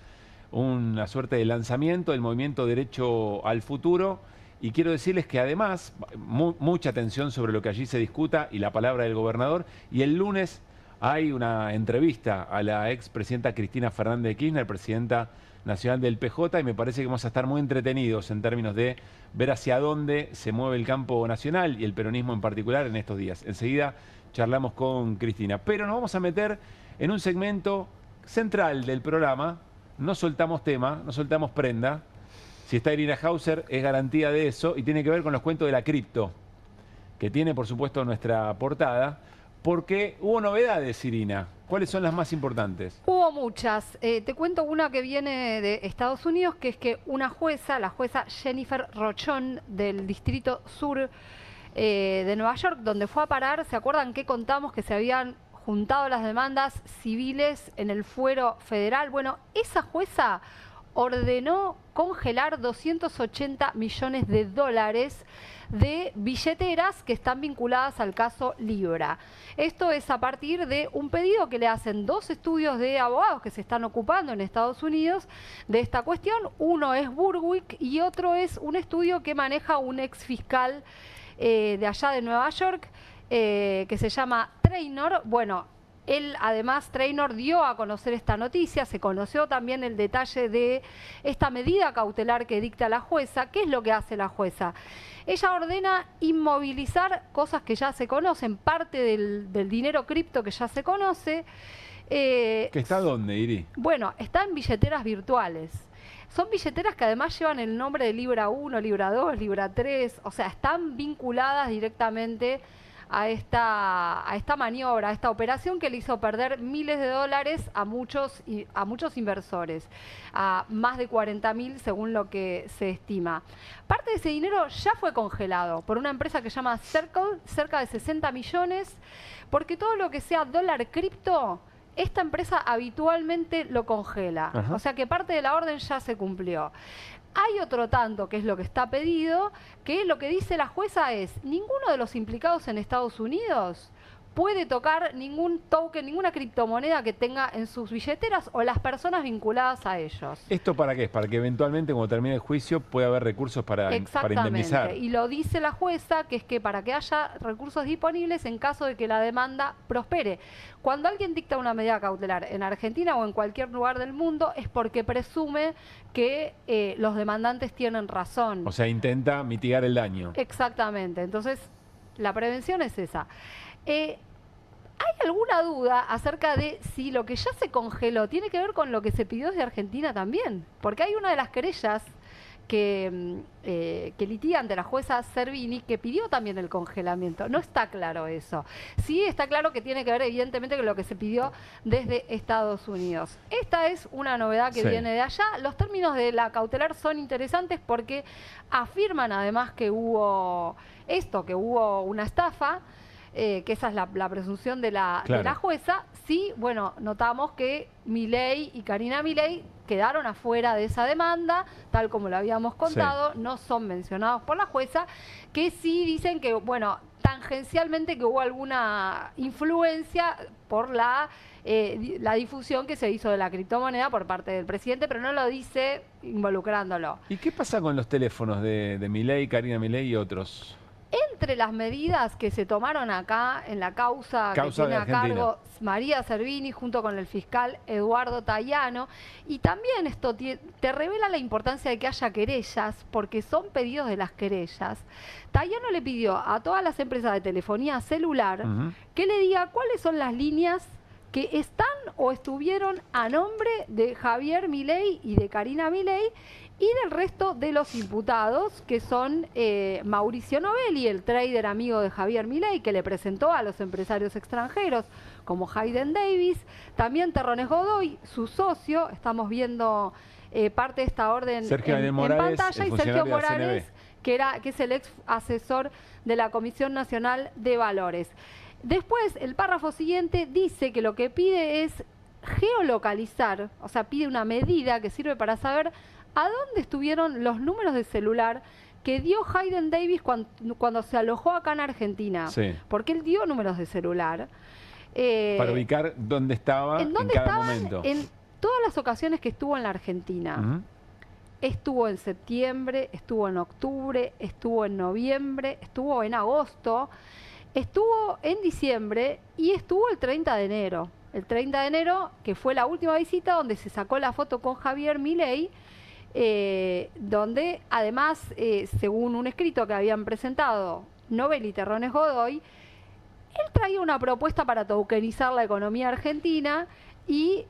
una suerte de lanzamiento del movimiento Derecho al Futuro. Y quiero decirles que además, mucha atención sobre lo que allí se discuta y la palabra del gobernador. Y el lunes hay una entrevista a la expresidenta Cristina Fernández de Kirchner, presidenta nacional del PJ, y me parece que vamos a estar muy entretenidos en términos de ver hacia dónde se mueve el campo nacional y el peronismo en particular en estos días. Enseguida charlamos con Cristina, pero nos vamos a meter en un segmento central del programa. No soltamos tema, no soltamos prenda. Si está Irina Hauser es garantía de eso y tiene que ver con los cuentos de la cripto, que tiene por supuesto nuestra portada, porque hubo novedades, Irina. ¿Cuáles son las más importantes? Hubo muchas. Te cuento una que viene de Estados Unidos, que es que una jueza, la jueza Jennifer Rochon del Distrito Sur de Nueva York, donde fue a parar, ¿se acuerdan que contamos que se habían juntado las demandas civiles en el fuero federal? Bueno, esa jueza ordenó congelar 280 millones de dólares de billeteras que están vinculadas al caso Libra. Esto es a partir de un pedido que le hacen dos estudios de abogados que se están ocupando en Estados Unidos de esta cuestión. Uno es Burwick y otro es un estudio que maneja un ex fiscal de allá de Nueva York que se llama Traynor. Bueno, él, además, Traynor dio a conocer esta noticia, se conoció también el detalle de esta medida cautelar que dicta la jueza. ¿Qué es lo que hace la jueza? Ella ordena inmovilizar cosas que ya se conocen, parte del dinero cripto que ya se conoce. ¿Que está dónde, Iri? Bueno, está en billeteras virtuales. Son billeteras que además llevan el nombre de Libra 1, Libra 2, Libra 3, o sea, están vinculadas directamente a esta maniobra, a esta operación que le hizo perder miles de dólares a muchos inversores, a más de 40.000 según lo que se estima. Parte de ese dinero ya fue congelado por una empresa que se llama Circle, cerca de 60 millones, porque todo lo que sea dólar cripto, esta empresa habitualmente lo congela. Ajá. O sea que parte de la orden ya se cumplió. Hay otro tanto, que es lo que está pedido, que lo que dice la jueza es: ninguno de los implicados en Estados Unidos puede tocar ningún token, ninguna criptomoneda que tenga en sus billeteras o las personas vinculadas a ellos. ¿Esto para qué es? Para que eventualmente, cuando termine el juicio, pueda haber recursos para indemnizar. Y lo dice la jueza, que es que para que haya recursos disponibles en caso de que la demanda prospere. Cuando alguien dicta una medida cautelar en Argentina o en cualquier lugar del mundo es porque presume que los demandantes tienen razón. O sea, intenta mitigar el daño. Exactamente. Entonces, la prevención es esa. ¿Hay alguna duda acerca de si lo que ya se congeló tiene que ver con lo que se pidió desde Argentina también? Porque hay una de las querellas que litiga ante la jueza Servini, que pidió también el congelamiento. No está claro eso. Sí está claro que tiene que ver evidentemente con lo que se pidió desde Estados Unidos. Esta es una novedad que viene de allá. Los términos de la cautelar son interesantes porque afirman además que hubo una estafa, que esa es la presunción de la jueza. Sí, bueno, notamos que Milei y Karina Milei quedaron afuera de esa demanda, tal como lo habíamos contado, no son mencionados por la jueza, que sí dicen que, bueno, tangencialmente que hubo alguna influencia por la difusión que se hizo de la criptomoneda por parte del presidente, pero no lo dice involucrándolo. ¿Y qué pasa con los teléfonos de Milei, Karina Milei y otros? Entre las medidas que se tomaron acá en la causa que tiene a cargo María Servini junto con el fiscal Eduardo Tayano, y también esto te revela la importancia de que haya querellas, porque son pedidos de las querellas. Tayano le pidió a todas las empresas de telefonía celular que le diga cuáles son las líneas que están o estuvieron a nombre de Javier Milei y de Karina Milei, y del resto de los imputados, que son Mauricio Novelli, el trader amigo de Javier Milei, que le presentó a los empresarios extranjeros, como Hayden Davis, también Terrones Godoy, su socio, estamos viendo parte de esta orden en pantalla, y Sergio Morales, que es el ex asesor de la Comisión Nacional de Valores. Después, el párrafo siguiente dice que lo que pide es geolocalizar, o sea, pide una medida que sirve para saber a dónde estuvieron los números de celular que dio Hayden Davis cuando se alojó acá en Argentina. Porque él dio números de celular. Para ubicar dónde estaba en cada momento. En todas las ocasiones que estuvo en la Argentina. Estuvo en septiembre, estuvo en octubre, estuvo en noviembre, estuvo en agosto, estuvo en diciembre y estuvo el 30 de enero. El 30 de enero, que fue la última visita donde se sacó la foto con Javier Milei, donde además, según un escrito que habían presentado Novelli y Terrones Godoy, él traía una propuesta para tokenizar la economía argentina y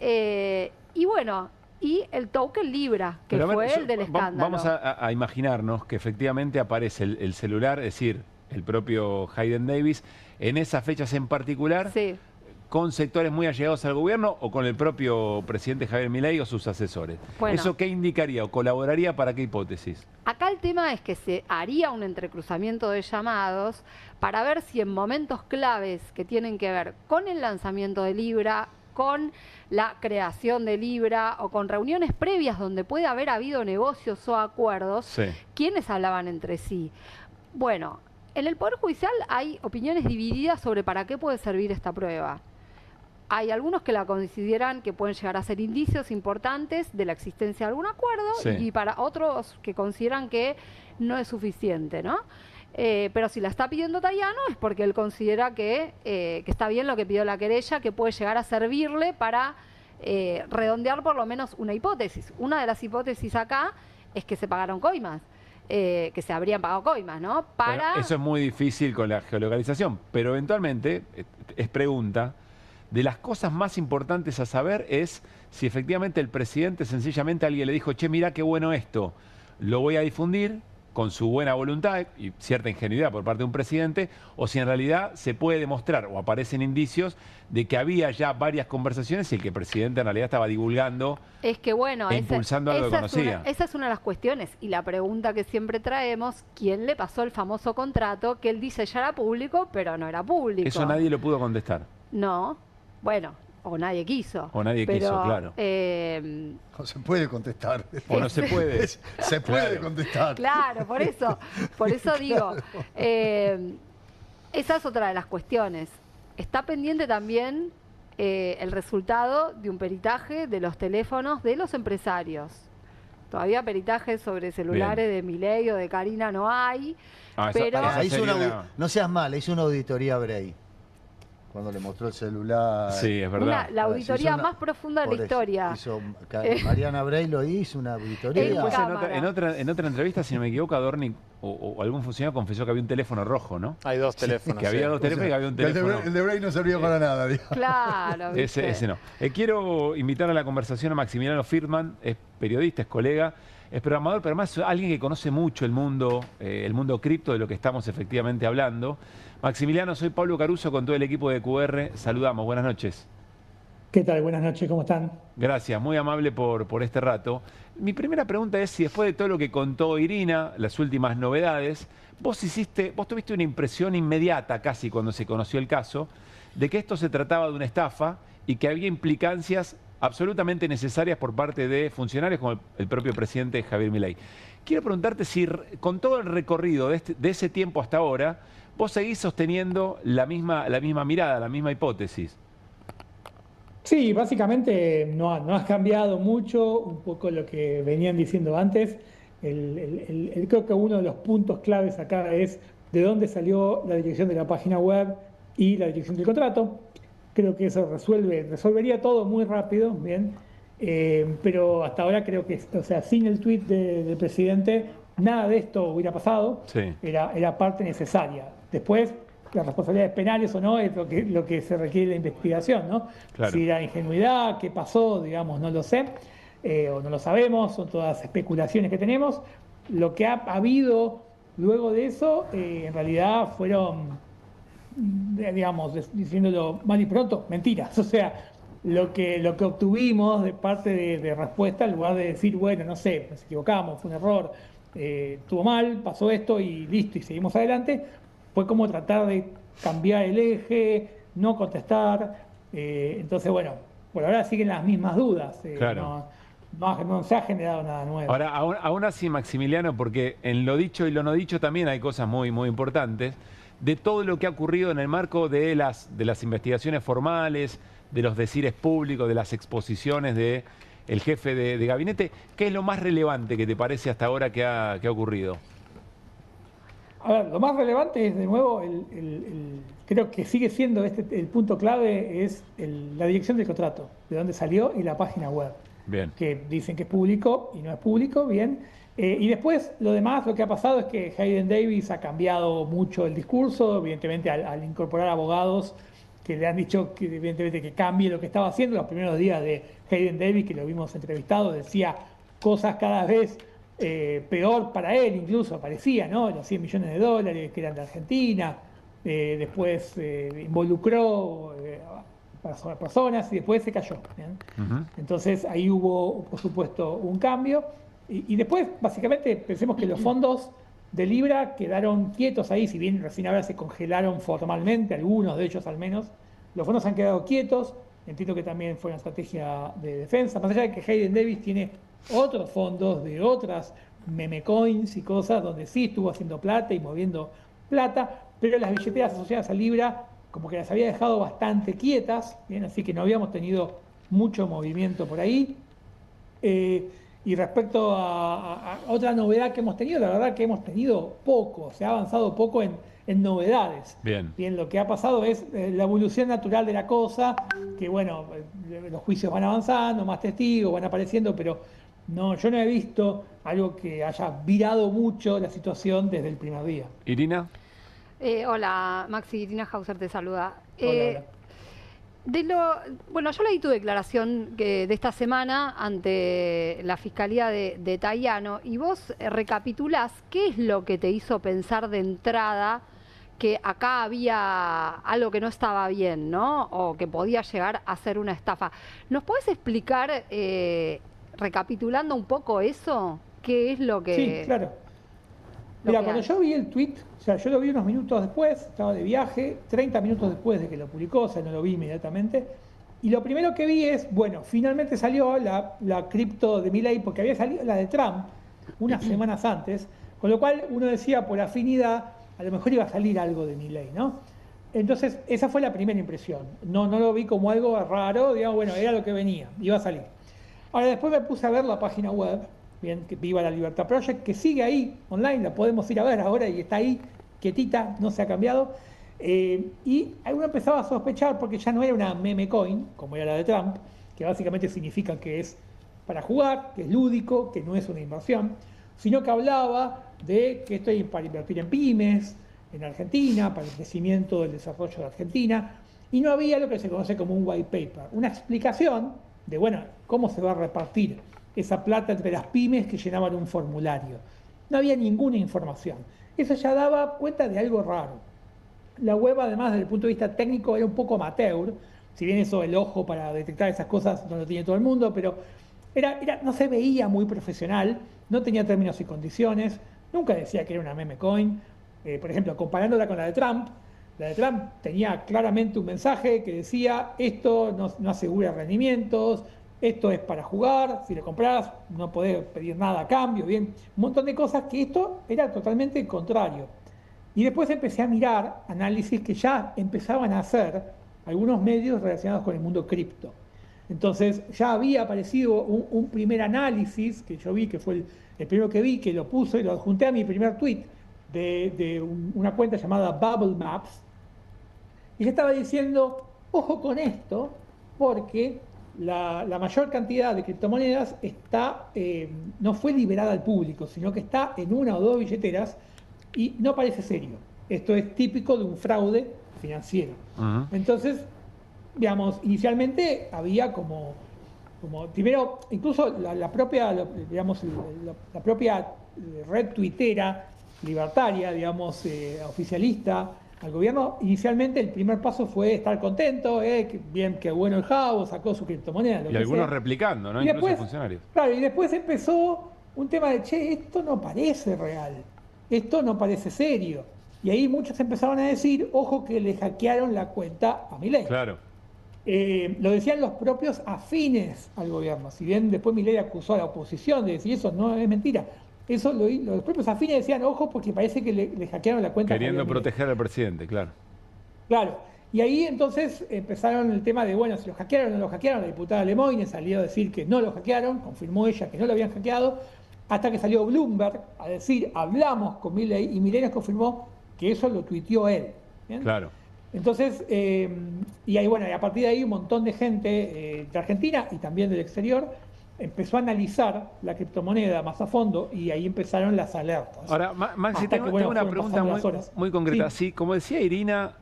bueno, y el token Libra, que fue el del escándalo. Vamos a imaginarnos que efectivamente aparece el celular, es decir, el propio Hayden Davis, en esas fechas en particular, con sectores muy allegados al gobierno o con el propio presidente Javier Milei o sus asesores. Bueno, ¿eso qué indicaría o colaboraría para qué hipótesis? Acá el tema es que se haría un entrecruzamiento de llamados para ver si en momentos claves que tienen que ver con el lanzamiento de Libra, con la creación de Libra o con reuniones previas donde puede haber habido negocios o acuerdos, ¿quiénes hablaban entre sí? Bueno, en el Poder Judicial hay opiniones divididas sobre para qué puede servir esta prueba. Hay algunos que la consideran que pueden llegar a ser indicios importantes de la existencia de algún acuerdo y para otros que consideran que no es suficiente, ¿no? Pero si la está pidiendo Tayano es porque él considera que está bien lo que pidió la querella, que puede llegar a servirle para redondear por lo menos una hipótesis. Una de las hipótesis acá es que se pagaron coimas. Que se habrían pagado coimas, ¿no? Para... Bueno, eso es muy difícil con la geolocalización, pero eventualmente, es pregunta, de las cosas más importantes a saber es si efectivamente el presidente sencillamente a alguien le dijo, che, mira qué bueno esto, lo voy a difundir con su buena voluntad y cierta ingenuidad por parte de un presidente, o si en realidad se puede demostrar o aparecen indicios de que había ya varias conversaciones y el que el presidente en realidad estaba divulgando e impulsando algo que conocía. Esa es una de las cuestiones y la pregunta que siempre traemos, ¿quién le pasó el famoso contrato que él dice ya era público, pero no era público? Eso nadie lo pudo contestar. No, bueno, o nadie quiso. O nadie quiso, claro. No se puede contestar. O no se puede. Se puede contestar. Claro, por eso digo. Esa es otra de las cuestiones. Está pendiente también el resultado de un peritaje de los teléfonos de los empresarios. Todavía peritajes sobre celulares de Milei o de Karina no hay. Pero no seas mal, hizo una auditoría Bray. Cuando le mostró el celular. Sí, es verdad. La auditoría más profunda de la historia. Mariana Bray lo hizo, una auditoría. Después en otra entrevista, si no me equivoco, Adorni o algún funcionario confesó que había un teléfono rojo, ¿no? Hay dos teléfonos. Que había dos teléfonos y que había un teléfono. El de Bray no servía para nada, digamos. Claro. Ese no. Quiero invitar a la conversación a Maximiliano Friedman, es periodista, es colega. es programador, pero además alguien que conoce mucho el mundo cripto, de lo que estamos efectivamente hablando. Maximiliano, soy Pablo Caruso con todo el equipo de QR. Saludamos, buenas noches. ¿Qué tal? Buenas noches, ¿cómo están? Gracias, muy amable por este rato. Mi primera pregunta es si después de todo lo que contó Irina, las últimas novedades, vos tuviste una impresión inmediata casi cuando se conoció el caso, de que esto se trataba de una estafa y que había implicancias absolutamente necesarias por parte de funcionarios como el propio presidente Javier Milei. Quiero preguntarte si con todo el recorrido de ese tiempo hasta ahora, vos seguís sosteniendo la misma mirada, la misma hipótesis. Sí, básicamente no ha cambiado mucho, un poco lo que venían diciendo antes. Creo que uno de los puntos claves acá es de dónde salió la dirección de la página web y la dirección del contrato. Creo que eso resolvería todo muy rápido, bien. Pero hasta ahora creo que, o sea, sin el tuit del presidente, nada de esto hubiera pasado. Sí. Era parte necesaria. Después, las responsabilidades penales o no es lo que se requiere de la investigación, ¿no? Claro. Si era ingenuidad, qué pasó, digamos, no lo sé, o no lo sabemos, son todas especulaciones que tenemos. Lo que ha habido luego de eso, en realidad fueron, digamos, diciéndolo mal y pronto, mentiras. O sea, lo que obtuvimos de parte de respuesta, en lugar de decir, bueno, no sé, nos equivocamos, fue un error, estuvo mal, pasó esto y listo, y seguimos adelante, fue como tratar de cambiar el eje, no contestar. Entonces, bueno, por ahora siguen las mismas dudas. Claro. No se ha generado nada nuevo. Ahora, aún así, Maximiliano, porque en lo dicho y lo no dicho también hay cosas muy, muy importantes, de todo lo que ha ocurrido en el marco de las investigaciones formales, de los decires públicos, de las exposiciones del jefe de gabinete, ¿qué es lo más relevante que te parece hasta ahora que ha ocurrido? A ver, lo más relevante es, de nuevo, creo que sigue siendo el punto clave, es la dirección del contrato, de dónde salió y la página web. Bien. Que dicen que es público y no es público, bien. Y después, lo demás, lo que ha pasado es que Hayden Davis ha cambiado mucho el discurso, evidentemente al incorporar abogados que le han dicho que evidentemente que cambie lo que estaba haciendo. Los primeros días de Hayden Davis, que lo vimos entrevistado, decía cosas cada vez peor para él, incluso parecía, ¿no? Los $100 millones que eran de Argentina, después involucró a personas y después se cayó. Entonces ahí hubo, por supuesto, un cambio. Y después, básicamente, pensemos que los fondos de Libra quedaron quietos ahí, si bien recién ahora se congelaron formalmente, algunos de ellos al menos, los fondos han quedado quietos. Entiendo que también fue una estrategia de defensa, más allá de que Hayden Davis tiene otros fondos de otras meme coins y cosas donde sí estuvo haciendo plata y moviendo plata, pero las billeteras asociadas a Libra como que las había dejado bastante quietas, ¿bien? Así que no habíamos tenido mucho movimiento por ahí. Y respecto a otra novedad que hemos tenido, la verdad que hemos tenido poco, se ha avanzado poco en novedades. Bien, lo que ha pasado es la evolución natural de la cosa, que bueno, los juicios van avanzando, más testigos van apareciendo, pero yo no he visto algo que haya virado mucho la situación desde el primer día. Irina. Hola, Maxi, Irina Hauser te saluda. Hola. Bueno, yo leí tu declaración de esta semana ante la Fiscalía de Taiano y vos recapitulás qué es lo que te hizo pensar de entrada que acá había algo que no estaba bien, ¿no? O que podía llegar a ser una estafa. ¿Nos podés explicar, recapitulando un poco eso, qué es lo que... Sí, claro. Mira, cuando yo vi el tweet, o sea, yo lo vi unos minutos después, estaba de viaje, 30 minutos después de que lo publicó, o sea, no lo vi inmediatamente. Y lo primero que vi es, bueno, finalmente salió la cripto de Milei, porque había salido la de Trump unas semanas antes, con lo cual uno decía, por afinidad, a lo mejor iba a salir algo de Milei, ¿no? Entonces, esa fue la primera impresión. No lo vi como algo raro, digamos, bueno, era lo que venía, iba a salir. Ahora, después me puse a ver la página web, bien, que Viva la Libertad Project, que sigue ahí, online, la podemos ir a ver ahora y está ahí, quietita, no se ha cambiado. Y uno empezaba a sospechar, porque ya no era una meme coin, como era la de Trump, que básicamente significa que es para jugar, que es lúdico, que no es una inversión, sino que hablaba de que esto es para invertir en pymes, en Argentina, para el crecimiento del desarrollo de Argentina, y no había lo que se conoce como un white paper, una explicación de, bueno, cómo se va a repartir esa plata entre las pymes que llenaban un formulario. No había ninguna información. Eso ya daba cuenta de algo raro. La web, además, desde el punto de vista técnico, era un poco amateur. Si bien eso, el ojo para detectar esas cosas no lo tiene todo el mundo, pero no se veía muy profesional, no tenía términos y condiciones, nunca decía que era una meme coin. Por ejemplo, comparándola con la de Trump tenía claramente un mensaje que decía: esto no asegura rendimientos, esto es para jugar, si lo compras no podés pedir nada a cambio, bien, un montón de cosas que esto era totalmente contrario. Y después empecé a mirar análisis que ya empezaban a hacer algunos medios relacionados con el mundo cripto. Entonces ya había aparecido un primer análisis que yo vi, que fue el primero que vi, que lo puse y lo adjunté a mi primer tweet de una cuenta llamada Bubble Maps, y le estaba diciendo: ojo con esto, porque la mayor cantidad de criptomonedas no fue liberada al público, sino que está en una o dos billeteras y no parece serio. Esto es típico de un fraude financiero. Entonces, digamos, inicialmente había como primero, incluso la propia red tuitera libertaria, digamos, oficialista al gobierno, inicialmente el primer paso fue estar contento, qué bueno el Jabo, sacó su criptomoneda. Y algunos replicando, ¿no? Y Incluso después, funcionarios. Claro, y después empezó un tema de: che, esto no parece real, esto no parece serio. Y ahí muchos empezaron a decir: ojo que le hackearon la cuenta a Milei. Claro. Lo decían los propios afines al gobierno. Si bien después Milei acusó a la oposición de decir eso no es mentira, eso los propios afines decían: ojo, porque parece que le hackearon la cuenta. Queriendo proteger al presidente, claro. Claro. Y ahí entonces empezaron el tema de: bueno, si lo hackearon o no lo hackearon. La diputada Lemoyne salió a decir que no lo hackearon, confirmó ella que no lo habían hackeado, hasta que salió Bloomberg a decir: hablamos con Milei, y Milei nos confirmó que eso lo tuiteó él. ¿Bien? Claro. Entonces, y ahí, bueno, y a partir de ahí un montón de gente de Argentina y también del exterior empezó a analizar la criptomoneda más a fondo, y ahí empezaron las alertas. Ahora, Maxi, tengo una pregunta muy concreta. Sí, como decía Irina,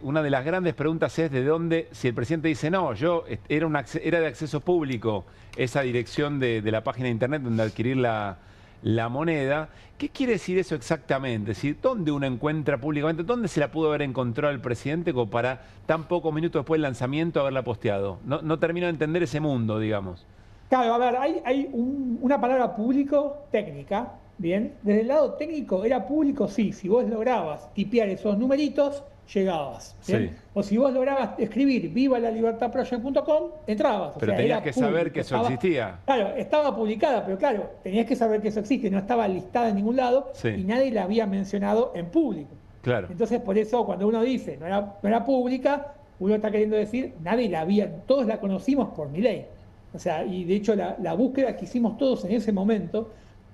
una de las grandes preguntas es de dónde, si el presidente dice: no, era de acceso público esa dirección de la página de internet donde adquirir la moneda. ¿Qué quiere decir eso exactamente? Es decir, ¿dónde uno encuentra públicamente? ¿Dónde se la pudo haber encontrado el presidente como para tan pocos minutos después del lanzamiento haberla posteado? No termino de entender ese mundo, digamos. Claro, a ver, hay una palabra público técnica, ¿bien? Desde el lado técnico era público, sí, si vos lograbas tipear esos numeritos, llegabas, ¿bien? Sí. O si vos lograbas escribir vivalalibertadproject.com, entrabas. Pero tenías que saber que eso existía. Claro, estaba publicada, pero claro, tenías que saber que eso existe, no estaba listada en ningún lado, sí, y nadie la había mencionado en público. Claro. Entonces, por eso, cuando uno dice no era pública, uno está queriendo decir: nadie la había, todos la conocimos por Milei. O sea, y de hecho la búsqueda que hicimos todos en ese momento,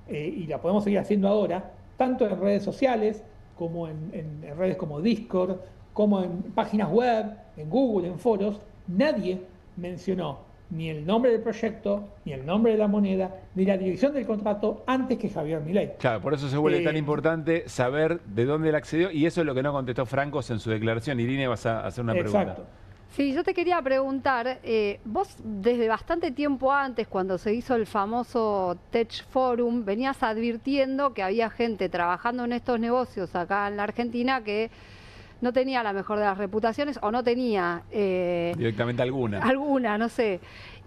y la podemos seguir haciendo ahora, tanto en redes sociales, como en redes como Discord, como en páginas web, en Google, en foros, nadie mencionó ni el nombre del proyecto, ni el nombre de la moneda, ni la dirección del contrato antes que Javier Milei. Claro, por eso se vuelve tan importante saber de dónde él accedió, y eso es lo que no contestó Francos en su declaración. Irene, vas a hacer una pregunta. Exacto. Sí, yo te quería preguntar, vos desde bastante tiempo antes, cuando se hizo el famoso Tech Forum, venías advirtiendo que había gente trabajando en estos negocios acá en la Argentina que no tenía la mejor de las reputaciones, o no tenía... directamente alguna. Alguna, no sé.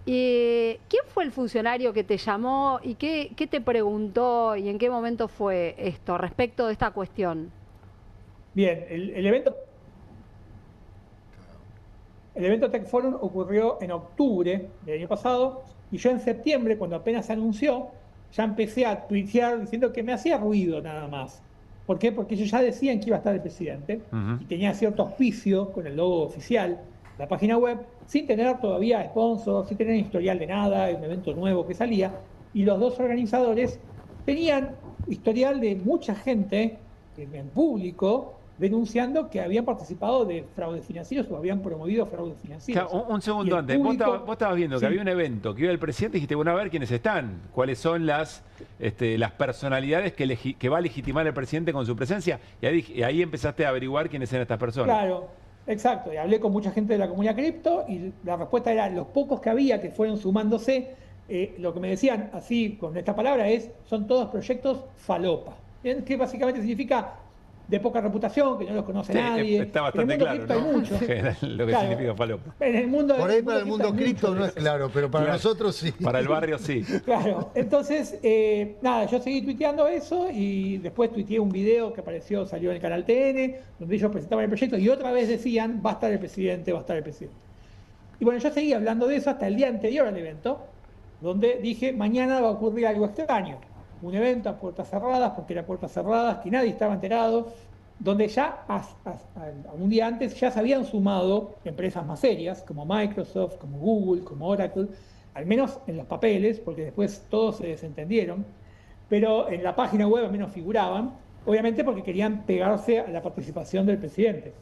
¿Quién fue el funcionario que te llamó y qué te preguntó y en qué momento fue esto respecto de esta cuestión? Bien, el evento Tech Forum ocurrió en octubre del año pasado, y yo en septiembre, cuando apenas se anunció, ya empecé a tuitear diciendo que me hacía ruido nada más. ¿Por qué? Porque ellos ya decían que iba a estar el presidente, y tenía cierto auspicio con el logo oficial, la página web, sin tener todavía sponsor, sin tener historial de nada, un evento nuevo que salía, y los dos organizadores tenían historial de mucha gente en público denunciando que habían participado de fraudes financieros o habían promovido fraudes financieros. Claro, un segundo antes, público, vos estabas viendo que había un evento, que iba el presidente, y dijiste: bueno, a ver quiénes están, cuáles son las personalidades que va a legitimar el presidente con su presencia, y ahí empezaste a averiguar quiénes eran estas personas. Claro, exacto, y hablé con mucha gente de la comunidad cripto, y la respuesta era: los pocos que había que fueron sumándose lo que me decían así con esta palabra son todos proyectos falopa, ¿bien? Que básicamente significa de poca reputación, que no los conoce nadie. Está bastante claro, ¿no? Hay mucho. Lo que significa falopa. En el mundo, por ahí para el mundo cripto no es claro, pero para nosotros sí. Para el barrio sí. Claro, entonces, nada, yo seguí tuiteando eso y después tuiteé un video que salió en el canal TN, donde ellos presentaban el proyecto y otra vez decían, va a estar el presidente, va a estar el presidente. Y bueno, yo seguí hablando de eso hasta el día anterior al evento, donde dije, mañana va a ocurrir algo extraño. Un evento a puertas cerradas, porque era puertas cerradas, que nadie estaba enterado, donde ya un día antes ya se habían sumado empresas más serias, como Microsoft, como Google, como Oracle, al menos en los papeles, porque después todos se desentendieron, pero en la página web al menos figuraban, obviamente porque querían pegarse a la participación del presidente.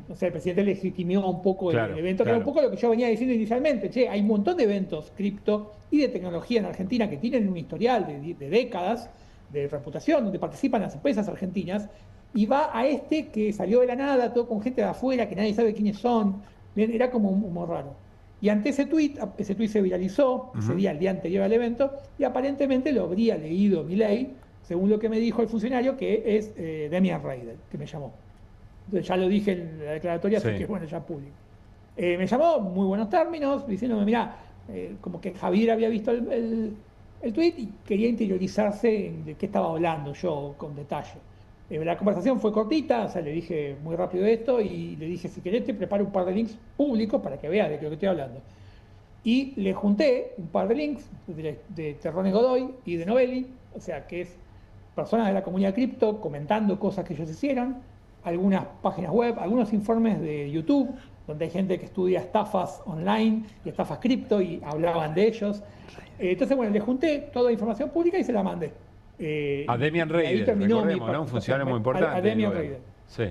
O sea, el presidente legitimó un poco el evento, que era un poco lo que yo venía diciendo inicialmente. Che, hay un montón de eventos cripto y de tecnología en Argentina que tienen un historial de décadas de reputación, donde participan las empresas argentinas, y va a este que salió de la nada, todo con gente de afuera, que nadie sabe quiénes son. Bien, era como un humor raro. Y ante ese tuit se viralizó, ese día, el día anterior al evento, y aparentemente lo habría leído Milei, según lo que me dijo el funcionario, que es Demian Reidel, que me llamó. Entonces ya lo dije en la declaratoria, así que bueno, ya público. Me llamó muy buenos términos, diciéndome, mirá, como que Javier había visto el tuit y quería interiorizarse de qué estaba hablando yo con detalle. La conversación fue cortita, o sea, le dije muy rápido esto y le dije, si querés te preparo un par de links públicos para que veas de lo que estoy hablando. Y le junté un par de links de Terrones Godoy y de Novelli, o sea, que es personas de la comunidad cripto comentando cosas que ellos hicieron, algunas páginas web, algunos informes de YouTube, donde hay gente que estudia estafas online y estafas cripto y hablaban de ellos. Entonces, bueno, le junté toda la información pública y se la mandé. A Demian Reidel, recordemos, ¿no? Un funcionario muy importante. A Demian Reidel. Sí.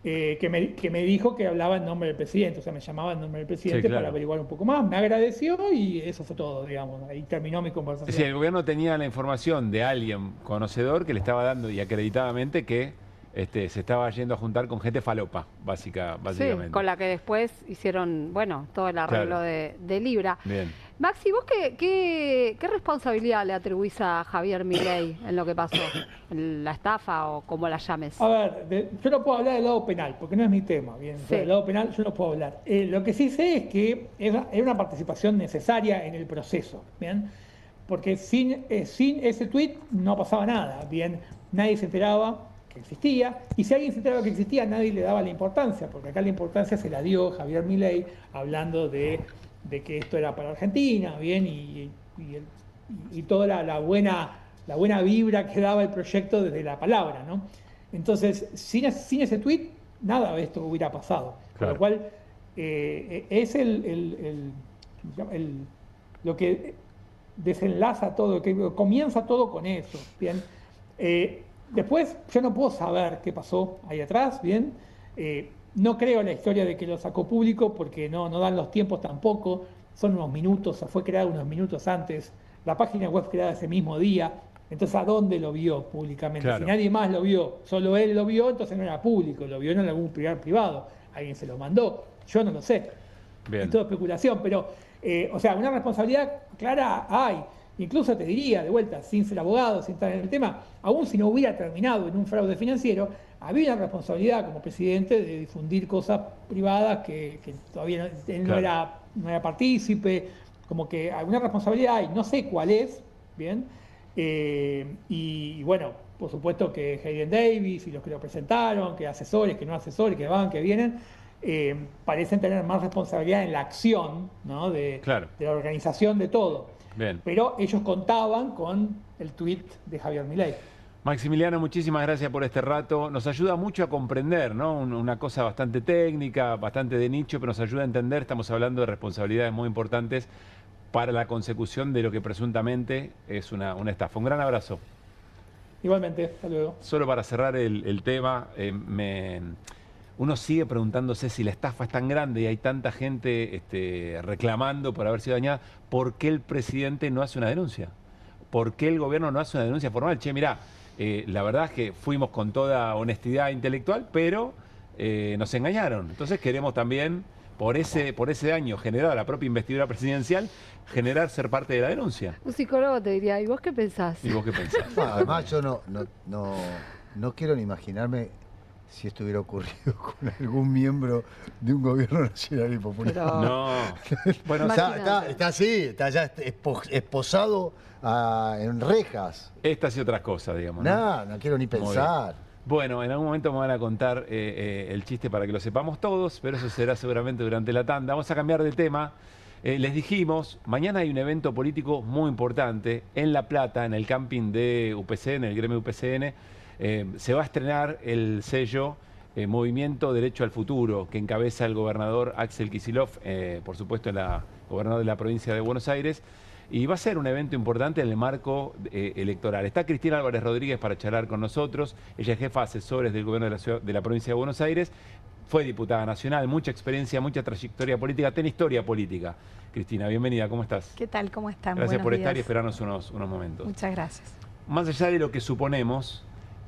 Que me dijo que hablaba en nombre del presidente, o sea, me llamaba en nombre del presidente para averiguar un poco más, me agradeció y eso fue todo, digamos, ahí terminó mi conversación. Sí, el gobierno tenía la información de alguien conocedor que le estaba dando y acreditadamente que se estaba yendo a juntar con gente falopa, básicamente. Sí, con la que después hicieron, bueno, todo el arreglo de Libra. Bien. Maxi, ¿vos qué responsabilidad le atribuís a Javier Milei en lo que pasó? ¿La estafa o como la llames? A ver, yo no puedo hablar del lado penal, porque no es mi tema, bien. Sí. Del lado penal yo no puedo hablar. Lo que sí sé es que era una participación necesaria en el proceso, bien. Porque sin ese tuit no pasaba nada, bien. Nadie se enteraba que existía, y si alguien se enteraba que existía, nadie le daba la importancia, porque acá la importancia se la dio Javier Milei hablando de que esto era para Argentina, bien, y toda la buena vibra que daba el proyecto desde la palabra, ¿no? Entonces, sin ese tuit, nada de esto hubiera pasado. Claro. Con lo cual, es lo que desenlaza todo, que comienza todo con eso, bien. Después, yo no puedo saber qué pasó ahí atrás, bien. No creo en la historia de que lo sacó público porque no dan los tiempos tampoco. Son unos minutos, fue creado unos minutos antes. La página web creada ese mismo día. Entonces, ¿a dónde lo vio públicamente? Claro. Si nadie más lo vio, solo él lo vio, entonces no era público. Lo vio en algún privado. Alguien se lo mandó. Yo no lo sé. Bien. Es todo especulación. Pero, o sea, una responsabilidad clara hay. Incluso te diría, de vuelta, sin ser abogado, sin estar en el tema, aún si no hubiera terminado en un fraude financiero, había una responsabilidad como presidente de difundir cosas privadas que todavía él no era partícipe, como que alguna responsabilidad hay, no sé cuál es, ¿bien? Y bueno, por supuesto que Hayden Davis y los que lo presentaron, que asesores, que no asesores, que van, que vienen, parecen tener más responsabilidad en la acción, ¿no? de la organización de todo. Bien. Pero ellos contaban con el tuit de Javier Milei. Maximiliano, muchísimas gracias por este rato. Nos ayuda mucho a comprender, ¿no? Una cosa bastante técnica, bastante de nicho, pero nos ayuda a entender. Estamos hablando de responsabilidades muy importantes para la consecución de lo que presuntamente es una estafa. Un gran abrazo. Igualmente, hasta luego. Solo para cerrar el tema, uno sigue preguntándose si la estafa es tan grande y hay tanta gente reclamando por haber sido dañada, ¿por qué el presidente no hace una denuncia? ¿Por qué el gobierno no hace una denuncia formal? Che, mirá, la verdad es que fuimos con toda honestidad intelectual, pero nos engañaron. Entonces queremos también por ese daño generado a la propia investidura presidencial, generar ser parte de la denuncia. Un psicólogo te diría, ¿y vos qué pensás? ¿Y vos qué pensás? No, además yo no quiero ni imaginarme si esto hubiera ocurrido con algún miembro de un gobierno nacional y popular. Pero... No. Bueno, está así, está ya esposado en rejas. Estas y otras cosas, digamos. No quiero ni pensar. Bueno, en algún momento me van a contar el chiste para que lo sepamos todos, pero eso será seguramente durante la tanda. Vamos a cambiar de tema. Les dijimos, mañana hay un evento político muy importante en La Plata, en el camping de UPCN, el gremio UPCN. Se va a estrenar el sello Movimiento Derecho al Futuro, que encabeza el gobernador Axel Kicillof, por supuesto el gobernador de la provincia de Buenos Aires, y va a ser un evento importante en el marco electoral. Está Cristina Álvarez Rodríguez para charlar con nosotros, ella es jefa de asesores del gobierno de la provincia de Buenos Aires, fue diputada nacional, mucha experiencia, mucha trayectoria política, tiene historia política. Cristina, bienvenida, ¿cómo estás? ¿Qué tal? ¿Cómo están? Gracias Buenos por estar días. y esperarnos unos momentos. Muchas gracias. Más allá de lo que suponemos,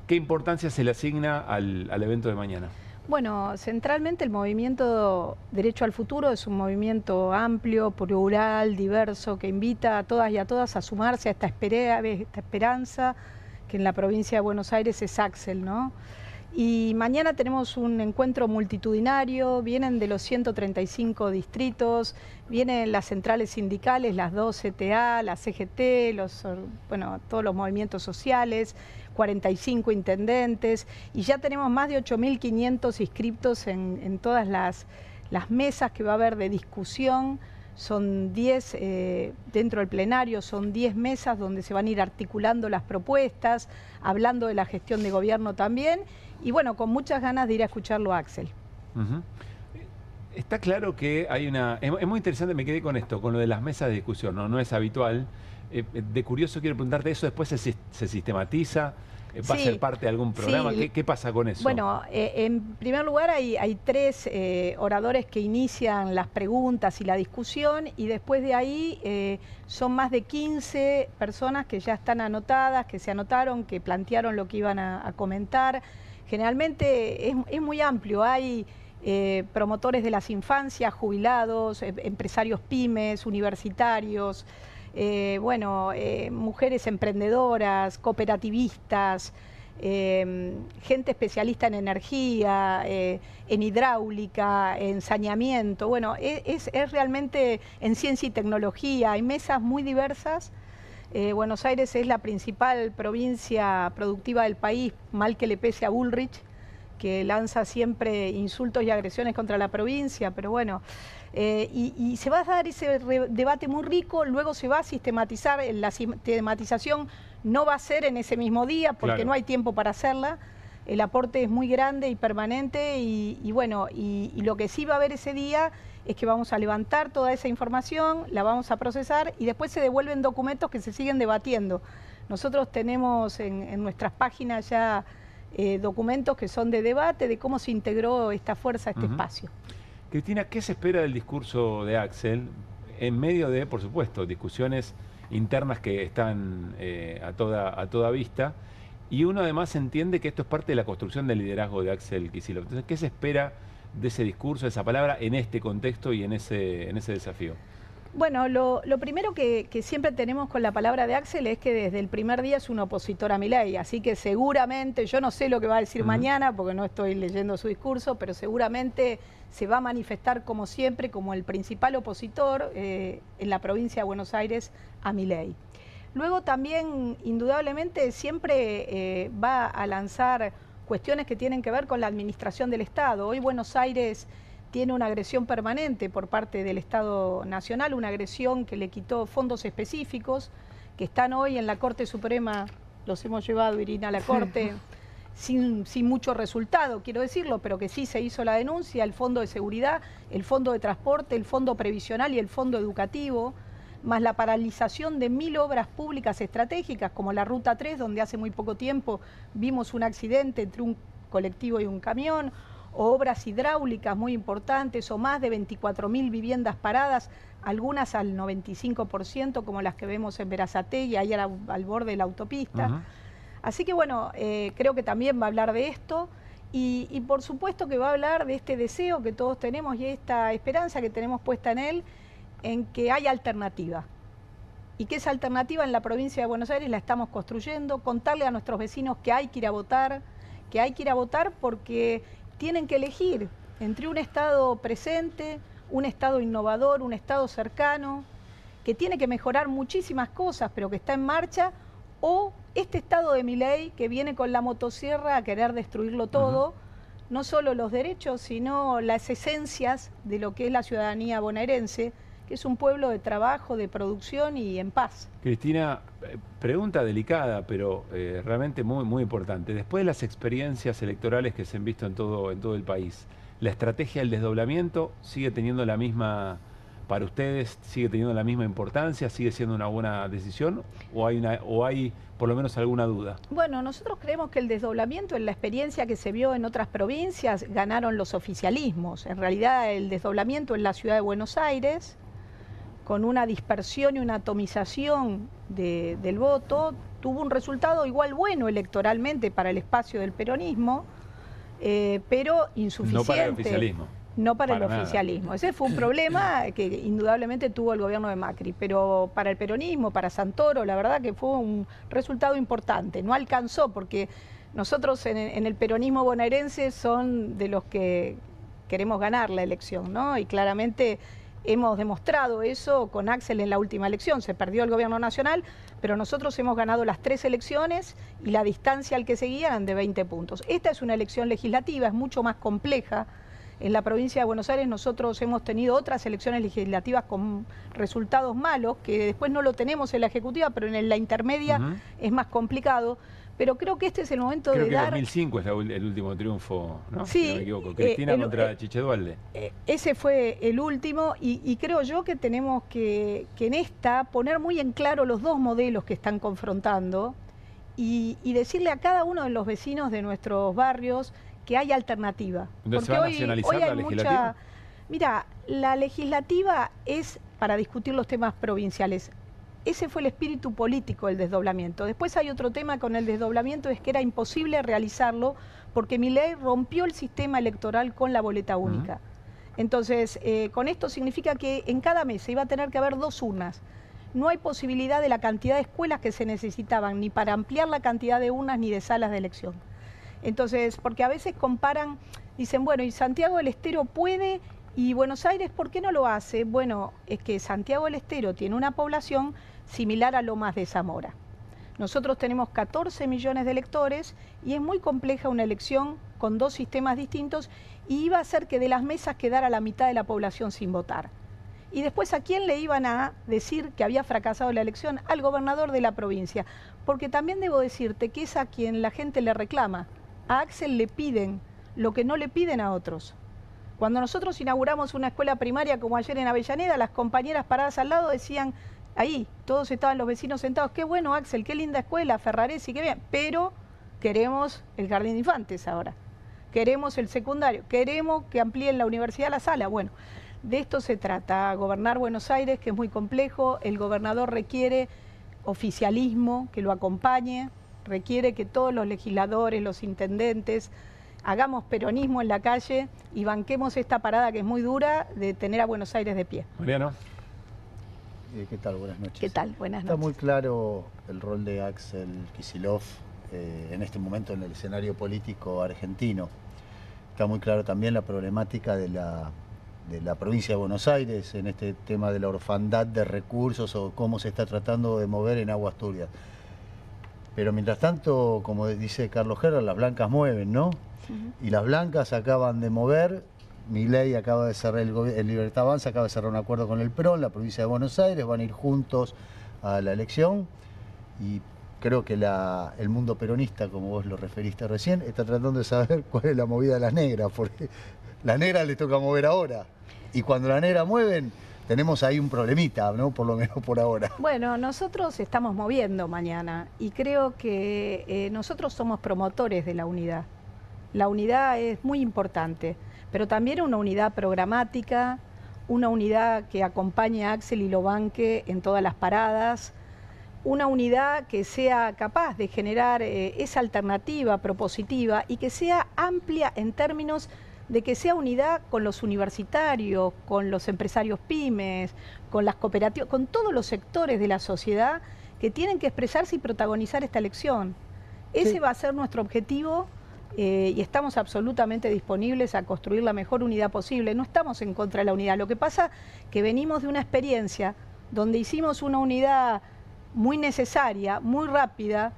¿qué importancia se le asigna al evento de mañana? Bueno, centralmente el movimiento Derecho al Futuro es un movimiento amplio, plural, diverso, que invita a todas y a todas a sumarse a esta esperanza que en la provincia de Buenos Aires es Axel, ¿no? Y mañana tenemos un encuentro multitudinario, vienen de los 135 distritos, vienen las centrales sindicales, las 2 CTA, la CGT, todos los movimientos sociales, 45 intendentes, y ya tenemos más de 8.500 inscriptos en todas las mesas que va a haber de discusión. Son 10, dentro del plenario, son 10 mesas donde se van a ir articulando las propuestas, hablando de la gestión de gobierno también, y bueno, con muchas ganas de ir a escucharlo a Axel. Está claro que hay es muy interesante, me quedé con esto, con lo de las mesas de discusión, no es habitual. De curioso quiero preguntarte, ¿eso después se sistematiza? ¿Va a ser parte de algún programa? Sí. ¿Qué pasa con eso? Bueno, en primer lugar hay 3 oradores que inician las preguntas y la discusión, y después de ahí son más de 15 personas que ya están anotadas, que se anotaron, que plantearon lo que iban a comentar. Generalmente es muy amplio, hay promotores de las infancias, jubilados, empresarios pymes, universitarios, mujeres emprendedoras, cooperativistas, gente especialista en energía, en hidráulica, en saneamiento. Bueno, es realmente en ciencia y tecnología, hay mesas muy diversas. Buenos Aires es la principal provincia productiva del país, mal que le pese a Bullrich, que lanza siempre insultos y agresiones contra la provincia, pero bueno, y se va a dar ese debate muy rico, luego se va a sistematizar, la sistematización no va a ser en ese mismo día, porque claro, no hay tiempo para hacerla, el aporte es muy grande y permanente, y lo que sí va a haber ese día es que vamos a levantar toda esa información, la vamos a procesar, y después se devuelven documentos que se siguen debatiendo. Nosotros tenemos en nuestras páginas ya documentos que son de debate, de cómo se integró esta fuerza a este espacio. Cristina, ¿qué se espera del discurso de Axel en medio de, por supuesto, discusiones internas que están a toda vista? Y uno además entiende que esto es parte de la construcción del liderazgo de Axel Kicillof. Entonces, ¿qué se espera de ese discurso, de esa palabra, en este contexto y en ese desafío? Bueno, lo primero que siempre tenemos con la palabra de Axel es que desde el primer día es un opositor a Milei, así que seguramente, yo no sé lo que va a decir mañana porque no estoy leyendo su discurso, pero seguramente se va a manifestar como siempre, como el principal opositor en la provincia de Buenos Aires a Milei. Luego también, indudablemente, siempre va a lanzar cuestiones que tienen que ver con la administración del Estado. Hoy Buenos Aires tiene una agresión permanente por parte del Estado Nacional, una agresión que le quitó fondos específicos, que están hoy en la Corte Suprema, los hemos llevado, Irina, a la Corte, sin mucho resultado, quiero decirlo, pero que sí se hizo la denuncia, el Fondo de Seguridad, el Fondo de Transporte, el Fondo Previsional y el Fondo Educativo, más la paralización de 1000 obras públicas estratégicas, como la Ruta 3, donde hace muy poco tiempo vimos un accidente entre un colectivo y un camión, o obras hidráulicas muy importantes, o más de 24.000 viviendas paradas, algunas al 95%, como las que vemos en Berazategui, ahí al borde de la autopista. Así que bueno, creo que también va a hablar de esto, Y por supuesto que va a hablar de este deseo que todos tenemos y esta esperanza que tenemos puesta en él, en que hay alternativa. Y que esa alternativa en la provincia de Buenos Aires la estamos construyendo, contarle a nuestros vecinos que hay que ir a votar, porque tienen que elegir entre un Estado presente, un Estado innovador, un Estado cercano, que tiene que mejorar muchísimas cosas, pero que está en marcha, o este Estado de Milei que viene con la motosierra a querer destruirlo todo, no solo los derechos, sino las esencias de lo que es la ciudadanía bonaerense, que es un pueblo de trabajo, de producción y en paz. Cristina, pregunta delicada, pero realmente muy, muy importante. Después de las experiencias electorales que se han visto en todo el país, ¿la estrategia del desdoblamiento sigue teniendo la misma, para ustedes, sigue teniendo la misma importancia? ¿Sigue siendo una buena decisión? ¿O hay por lo menos alguna duda? Bueno, nosotros creemos que el desdoblamiento, en la experiencia que se vio en otras provincias, ganaron los oficialismos. En realidad, el desdoblamiento en la ciudad de Buenos Aires, con una dispersión y una atomización del voto, tuvo un resultado igual bueno electoralmente para el espacio del peronismo, pero insuficiente. No para el oficialismo. No para el oficialismo. Ese fue un problema que indudablemente tuvo el gobierno de Macri, pero para el peronismo, para Santoro, la verdad que fue un resultado importante. No alcanzó porque nosotros en el peronismo bonaerense son de los que queremos ganar la elección, ¿no? Y claramente hemos demostrado eso con Axel en la última elección. Se perdió el gobierno nacional, pero nosotros hemos ganado las 3 elecciones y la distancia al que seguía eran de 20 puntos. Esta es una elección legislativa, es mucho más compleja. En la provincia de Buenos Aires nosotros hemos tenido otras elecciones legislativas con resultados malos, que después no lo tenemos en la ejecutiva, pero en la intermedia es más complicado. Pero creo que este es el momento de dar... Creo que 2005 es el último triunfo, ¿no? Sí, si no me equivoco. Cristina contra Chiche Duhalde. Ese fue el último y creo yo que tenemos que en esta poner muy en claro los dos modelos que están confrontando y decirle a cada uno de los vecinos de nuestros barrios que hay alternativa. Entonces, ¿se va a nacionalizar la legislativa? Mira, la legislativa es para discutir los temas provinciales. Ese fue el espíritu político del desdoblamiento. Después hay otro tema con el desdoblamiento, es que era imposible realizarlo porque Milei rompió el sistema electoral con la boleta única. Entonces, con esto significa que en cada mesa iba a tener que haber 2 urnas. No hay posibilidad de la cantidad de escuelas que se necesitaban, ni para ampliar la cantidad de urnas ni de salas de elección. Entonces, porque a veces comparan, dicen, bueno, y Santiago del Estero puede, y Buenos Aires, ¿por qué no lo hace? Bueno, es que Santiago del Estero tiene una población similar a Lomas de Zamora. Nosotros tenemos 14 millones de electores y es muy compleja una elección con 2 sistemas distintos y iba a hacer que de las mesas quedara la mitad de la población sin votar. Y después, ¿a quién le iban a decir que había fracasado la elección? Al gobernador de la provincia. Porque también debo decirte que es a quien la gente le reclama. A Axel le piden lo que no le piden a otros. Cuando nosotros inauguramos una escuela primaria como ayer en Avellaneda, las compañeras paradas al lado decían, ahí, todos estaban los vecinos sentados, qué bueno Axel, qué linda escuela, Ferraresi, qué bien, pero queremos el jardín de infantes ahora, queremos el secundario, queremos que amplíen la universidad La Sala. Bueno, de esto se trata, gobernar Buenos Aires, que es muy complejo, el gobernador requiere oficialismo que lo acompañe, requiere que todos los legisladores, los intendentes, hagamos peronismo en la calle y banquemos esta parada que es muy dura de tener a Buenos Aires de pie. Mariano. ¿Qué tal? Buenas noches. ¿Qué tal? Buenas noches. Está muy claro el rol de Axel Kicillof en este momento en el escenario político argentino. Está muy claro también la problemática de la provincia de Buenos Aires en este tema de la orfandad de recursos o cómo se está tratando de mover en Aguas Turbias. Pero mientras tanto, como dice Carlos Herrera, las blancas mueven, ¿no? Y las blancas acaban de mover, Milei acaba de cerrar, el Libertad Avanza acaba de cerrar un acuerdo con el PRO en la provincia de Buenos Aires, van a ir juntos a la elección y creo que el mundo peronista, como vos lo referiste recién, está tratando de saber cuál es la movida de las negras, porque las negras les toca mover ahora y cuando las negras mueven tenemos ahí un problemita, ¿no? Por lo menos por ahora. Bueno, nosotros estamos moviendo mañana y creo que nosotros somos promotores de la unidad. La unidad es muy importante, pero también una unidad programática, una unidad que acompañe a Axel y lo banque en todas las paradas, una unidad que sea capaz de generar esa alternativa propositiva y que sea amplia en términos de que sea unidad con los universitarios, con los empresarios pymes, con las cooperativas, con todos los sectores de la sociedad que tienen que expresarse y protagonizar esta elección. Ese va a ser nuestro objetivo y estamos absolutamente disponibles a construir la mejor unidad posible. No estamos en contra de la unidad. Lo que pasa es que venimos de una experiencia donde hicimos una unidad muy necesaria, muy rápida,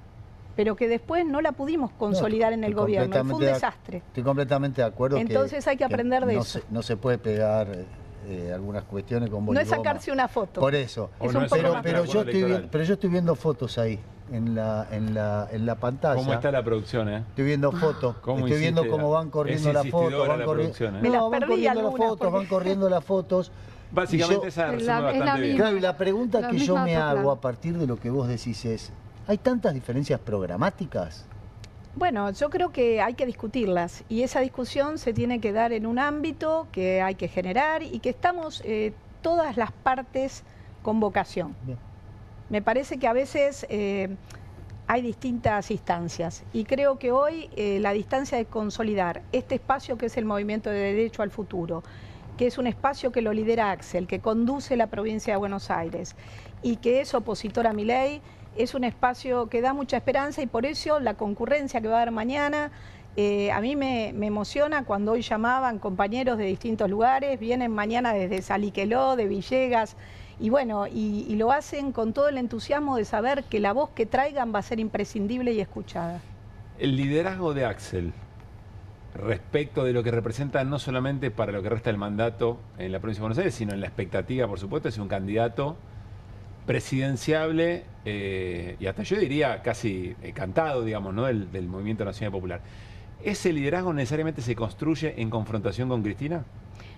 pero que después no la pudimos consolidar en el gobierno. Fue un desastre. Estoy completamente de acuerdo. Entonces hay que aprender de eso. No se puede pegar algunas cuestiones con boli No es sacarse una foto. Por eso. Pero yo estoy viendo fotos ahí. En la pantalla. ¿Cómo está la producción, Estoy viendo fotos. Estoy viendo cómo van corriendo las fotos. Van corriendo las fotos. Básicamente esa resume bastante bien. Claro, y la pregunta que yo me hago a partir de lo que vos decís es, ¿hay tantas diferencias programáticas? Bueno, yo creo que hay que discutirlas y esa discusión se tiene que dar en un ámbito que hay que generar y que estamos todas las partes con vocación. Bien. Me parece que a veces hay distintas instancias y creo que hoy la distancia de consolidar este espacio que es el Movimiento de Derecho al Futuro, que es un espacio que lo lidera Axel, que conduce la provincia de Buenos Aires y que es opositor a Milei, es un espacio que da mucha esperanza y por eso la concurrencia que va a haber mañana, a mí me emociona cuando hoy llamaban compañeros de distintos lugares, vienen mañana desde Saliqueló, de Villegas, y bueno, y lo hacen con todo el entusiasmo de saber que la voz que traigan va a ser imprescindible y escuchada. El liderazgo de Axel respecto de lo que representa no solamente para lo que resta del mandato en la provincia de Buenos Aires, sino en la expectativa, por supuesto, es un candidato presidenciable y hasta yo diría casi cantado, digamos, ¿no? del Movimiento Nacional Popular. ¿Ese liderazgo necesariamente se construye en confrontación con Cristina?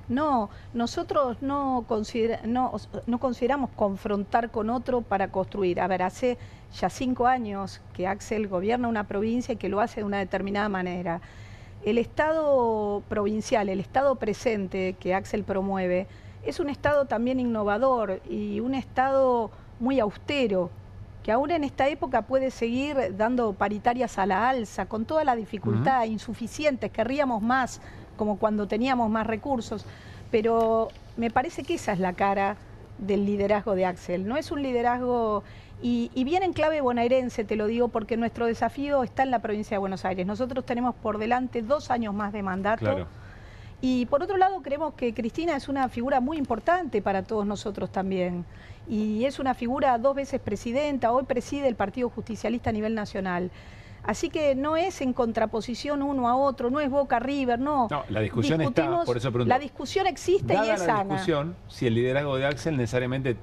No, nosotros no consideramos confrontar con otro para construir. A ver, hace ya 5 años que Axel gobierna una provincia y que lo hace de una determinada manera. El Estado provincial, el Estado presente que Axel promueve, es un Estado también innovador y un Estado muy austero, que aún en esta época puede seguir dando paritarias a la alza, con toda la dificultad, insuficientes, querríamos más, como cuando teníamos más recursos, pero me parece que esa es la cara del liderazgo de Axel. No es un liderazgo, y bien en clave bonaerense te lo digo, porque nuestro desafío está en la provincia de Buenos Aires. Nosotros tenemos por delante 2 años más de mandato. Claro. Y por otro lado creemos que Cristina es una figura muy importante para todos nosotros también. Y es una figura 2 veces presidenta, hoy preside el Partido Justicialista a nivel nacional. Así que no es en contraposición uno a otro, no es Boca River, no. No, la discusión está, por eso pregunto. La discusión existe y es sana. La discusión, si el liderazgo de Axel necesariamente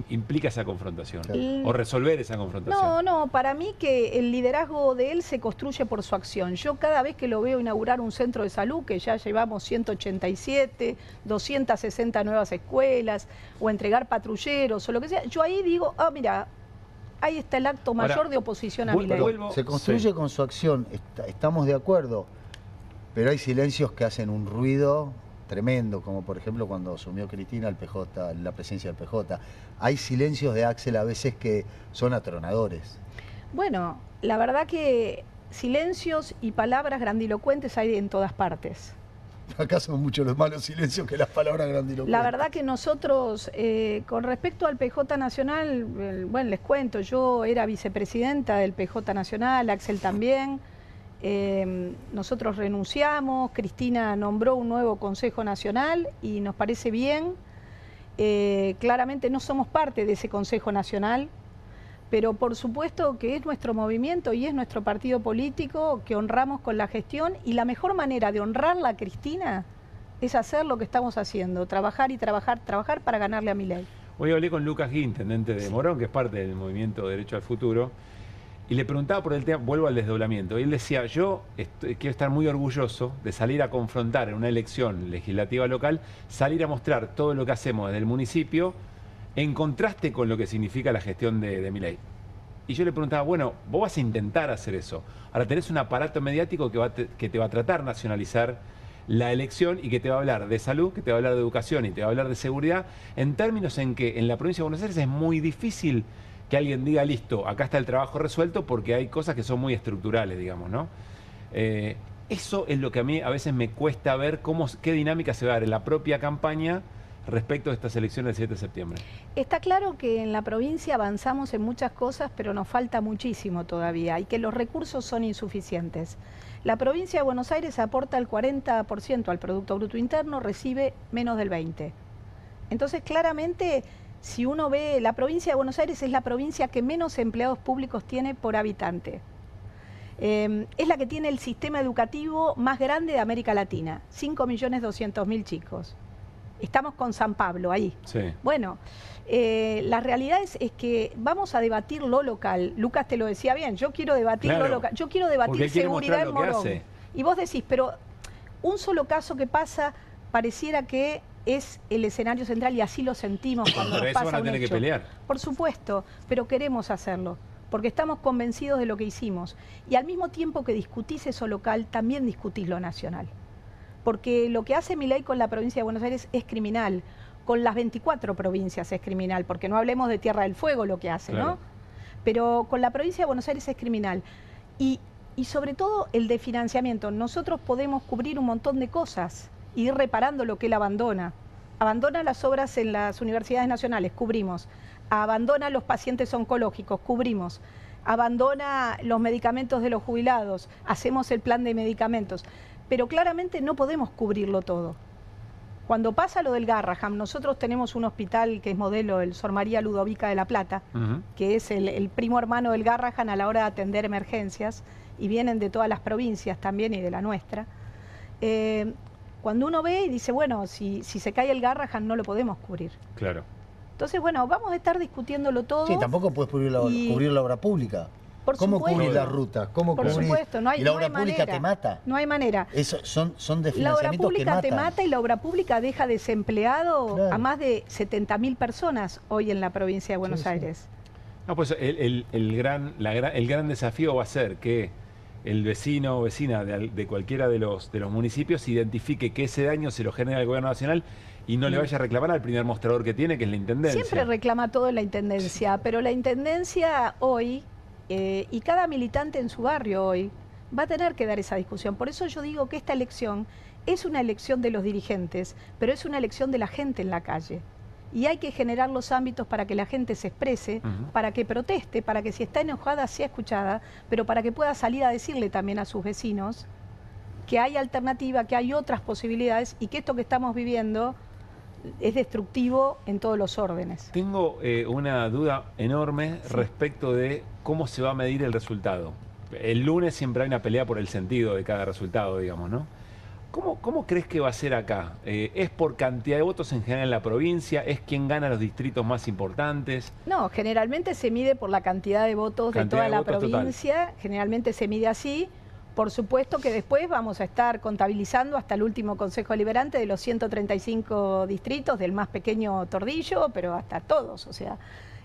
implica esa confrontación o resolver esa confrontación. No, para mí que el liderazgo de él se construye por su acción. Yo cada vez que lo veo inaugurar un centro de salud, que ya llevamos 187, 260 nuevas escuelas, o entregar patrulleros o lo que sea, yo ahí digo, mira, ahí está el acto mayor de oposición a Milei. Se construye con su acción, estamos de acuerdo, pero hay silencios que hacen un ruido tremendo, como por ejemplo cuando asumió Cristina el PJ, la presencia del PJ. Hay silencios de Axel a veces que son atronadores. Bueno, la verdad que silencios y palabras grandilocuentes hay en todas partes. Acá son muchos los malos silencios que las palabras grandilocuentes. La verdad que nosotros, con respecto al PJ Nacional, bueno, les cuento, yo era vicepresidenta del PJ Nacional, Axel también. Nosotros renunciamos, Cristina nombró un nuevo Consejo Nacional y nos parece bien. Claramente no somos parte de ese Consejo Nacional, pero por supuesto que es nuestro movimiento y es nuestro partido político que honramos con la gestión, y la mejor manera de honrarla a Cristina es hacer lo que estamos haciendo, trabajar y trabajar para ganarle a Milei. Hoy hablé con Lucas Gui, intendente de Morón, que es parte del Movimiento Derecho al Futuro, y le preguntaba por el tema, vuelvo al desdoblamiento, y él decía, yo quiero estar muy orgulloso de salir a confrontar en una elección legislativa local, salir a mostrar todo lo que hacemos desde el municipio en contraste con lo que significa la gestión de Milei. Y yo le preguntaba, bueno, vos vas a intentar hacer eso. Ahora tenés un aparato mediático que te va a tratar de nacionalizar la elección y que te va a hablar de salud, que te va a hablar de educación y te va a hablar de seguridad, en términos en que en la provincia de Buenos Aires es muy difícil que alguien diga, listo, acá está el trabajo resuelto, porque hay cosas que son muy estructurales, digamos, ¿no? Eso es lo que a mí a veces me cuesta ver qué dinámica se va a dar en la propia campaña respecto a estas elecciones del 7 de septiembre. Está claro que en la provincia avanzamos en muchas cosas, pero nos falta muchísimo todavía y que los recursos son insuficientes. La provincia de Buenos Aires aporta el 40% al Producto Bruto Interno, recibe menos del 20%. Entonces, claramente, si uno ve, la provincia de Buenos Aires es la provincia que menos empleados públicos tiene por habitante. Es la que tiene el sistema educativo más grande de América Latina, 5.200.000 chicos. Estamos con San Pablo ahí. Sí. Bueno, la realidad es que vamos a debatir lo local. Lucas te lo decía bien, yo quiero debatir lo local. Yo quiero debatir seguridad en Morón. Y vos decís, pero un solo caso que pasa pareciera que es el escenario central y así lo sentimos cuando nos pasa un hecho. Que pelear. Por supuesto, pero queremos hacerlo, porque estamos convencidos de lo que hicimos. Y al mismo tiempo que discutís eso local, también discutís lo nacional. Porque lo que hace Milei con la provincia de Buenos Aires es criminal, con las 24 provincias es criminal, porque no hablemos de Tierra del Fuego lo que hace, claro, ¿no? Pero con la provincia de Buenos Aires es criminal. Y sobre todo el de financiamiento. Nosotros podemos cubrir un montón de cosas, ir reparando lo que él abandona. Abandona las obras en las universidades nacionales, cubrimos. Abandona los pacientes oncológicos, cubrimos. Abandona los medicamentos de los jubilados, hacemos el plan de medicamentos. Pero claramente no podemos cubrirlo todo. Cuando pasa lo del Garrahan, nosotros tenemos un hospital que es modelo, el Sor María Ludovica de La Plata, que es el primo hermano del Garrahan a la hora de atender emergencias, y vienen de todas las provincias también y de la nuestra. Cuando uno ve y dice, bueno, si se cae el Garrahan no lo podemos cubrir. Claro. Entonces, bueno, vamos a estar discutiéndolo todo. Sí, tampoco puedes cubrir la obra pública. ¿Cómo cubrir la ruta? ¿Cómo por cubrir? Supuesto, no hay, y la obra no hay pública manera. Te mata. No hay manera. Eso son de la obra financiamientos pública que te mata y la obra pública deja desempleado a más de 70.000 personas hoy en la provincia de Buenos Aires. No, pues el gran desafío va a ser que el vecino o vecina de cualquiera de los municipios identifique que ese daño se lo genera el gobierno nacional y no le vaya a reclamar al primer mostrador que tiene, que es la Intendencia. Siempre reclama todo en la Intendencia, pero la Intendencia hoy, y cada militante en su barrio hoy, va a tener que dar esa discusión. Por eso yo digo que esta elección es una elección de los dirigentes, pero es una elección de la gente en la calle. Y hay que generar los ámbitos para que la gente se exprese, para que proteste, para que si está enojada sea escuchada, pero para que pueda salir a decirle también a sus vecinos que hay alternativa, que hay otras posibilidades y que esto que estamos viviendo es destructivo en todos los órdenes. Tengo una duda enorme respecto de cómo se va a medir el resultado. El lunes siempre hay una pelea por el sentido de cada resultado, digamos, ¿no? ¿Cómo crees que va a ser acá? ¿Es por cantidad de votos en general en la provincia? ¿Es quién gana los distritos más importantes? No, generalmente se mide por la cantidad de votos de toda la provincia. Total. Generalmente se mide así. Por supuesto que después vamos a estar contabilizando hasta el último Consejo Deliberante de los 135 distritos, del más pequeño Tordillo, pero hasta todos. O sea,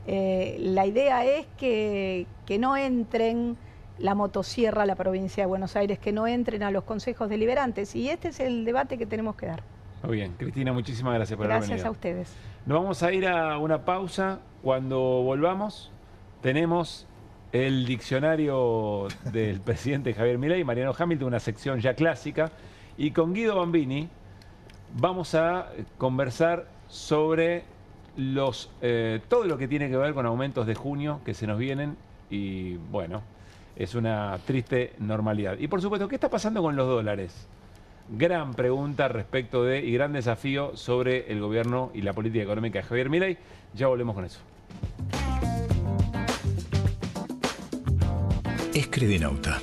la idea es que no entren la motosierra a la provincia de Buenos Aires, que no entren a los consejos deliberantes. Y este es el debate que tenemos que dar. Muy bien, Cristina, muchísimas gracias por haber venido. Gracias a ustedes. Nos vamos a ir a una pausa. Cuando volvamos, tenemos el diccionario del presidente Javier Milei, Mariano Hamilton, una sección ya clásica. Y con Guido Bambini vamos a conversar sobre todo lo que tiene que ver con aumentos de junio que se nos vienen. Y bueno, es una triste normalidad. Y por supuesto, ¿qué está pasando con los dólares? Gran pregunta respecto y gran desafío sobre el gobierno y la política económica de Javier Milei. Ya volvemos con eso. Escredinauta.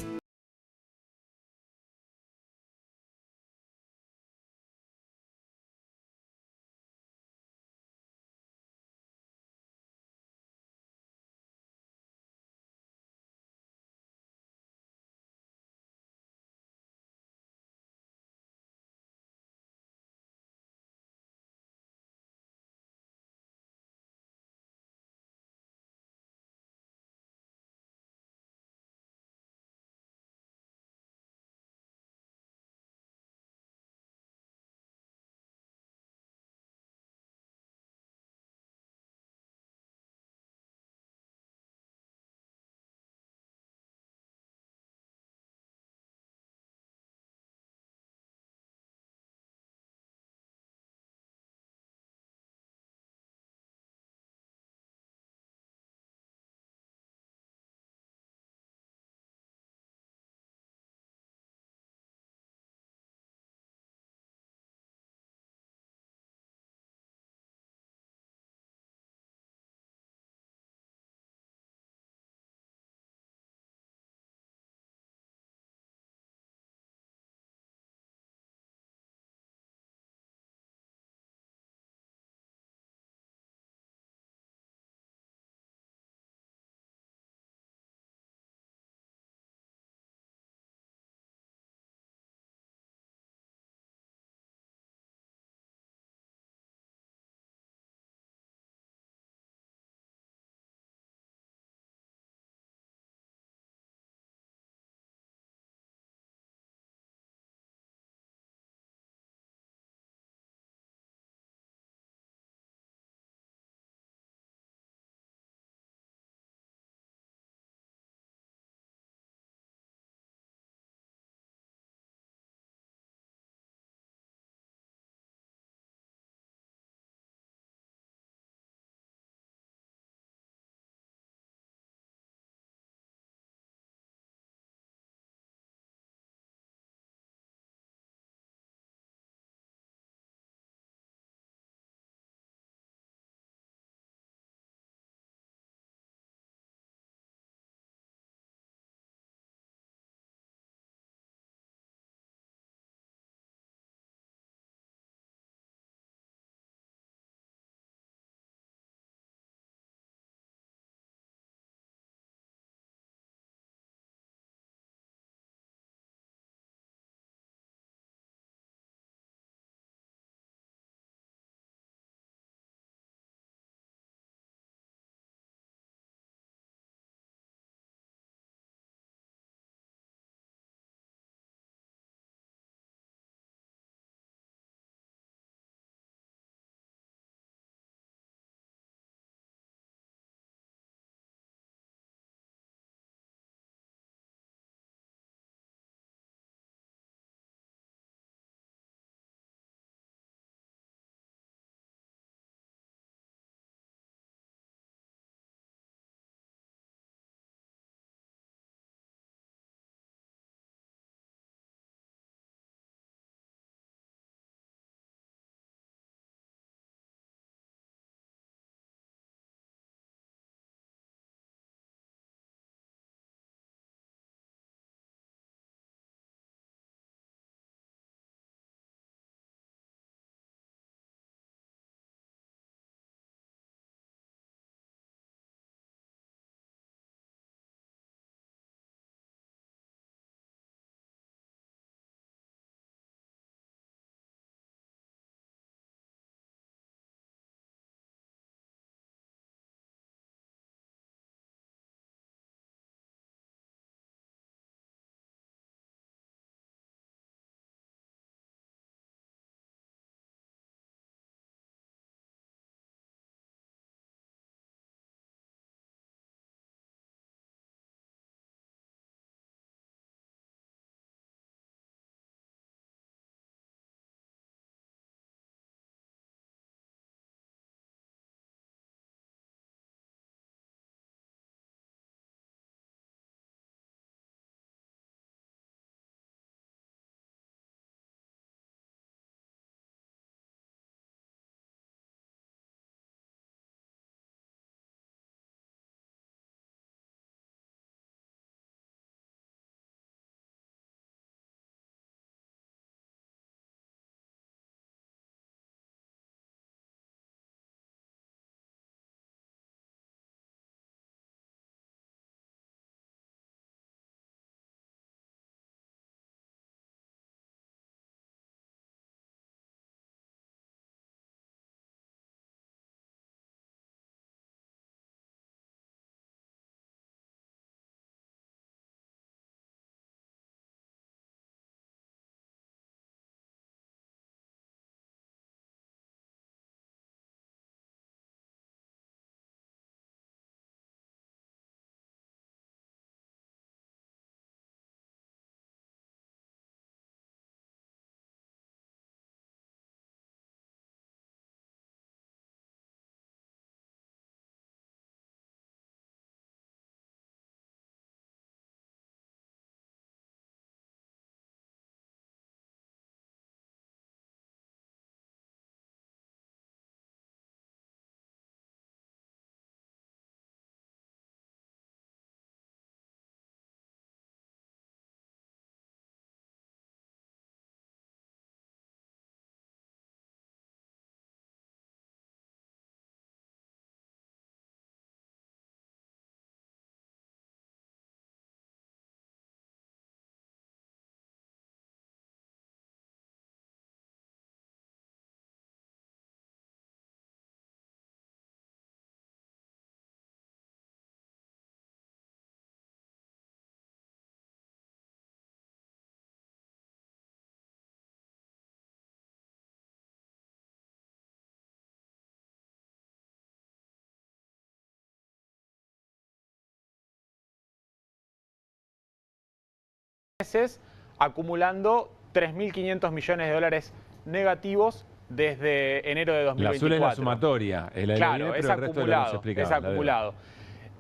meses, acumulando 3.500 millones de dólares negativos desde enero de 2024. La azul es la sumatoria, claro, es acumulado, es acumulado.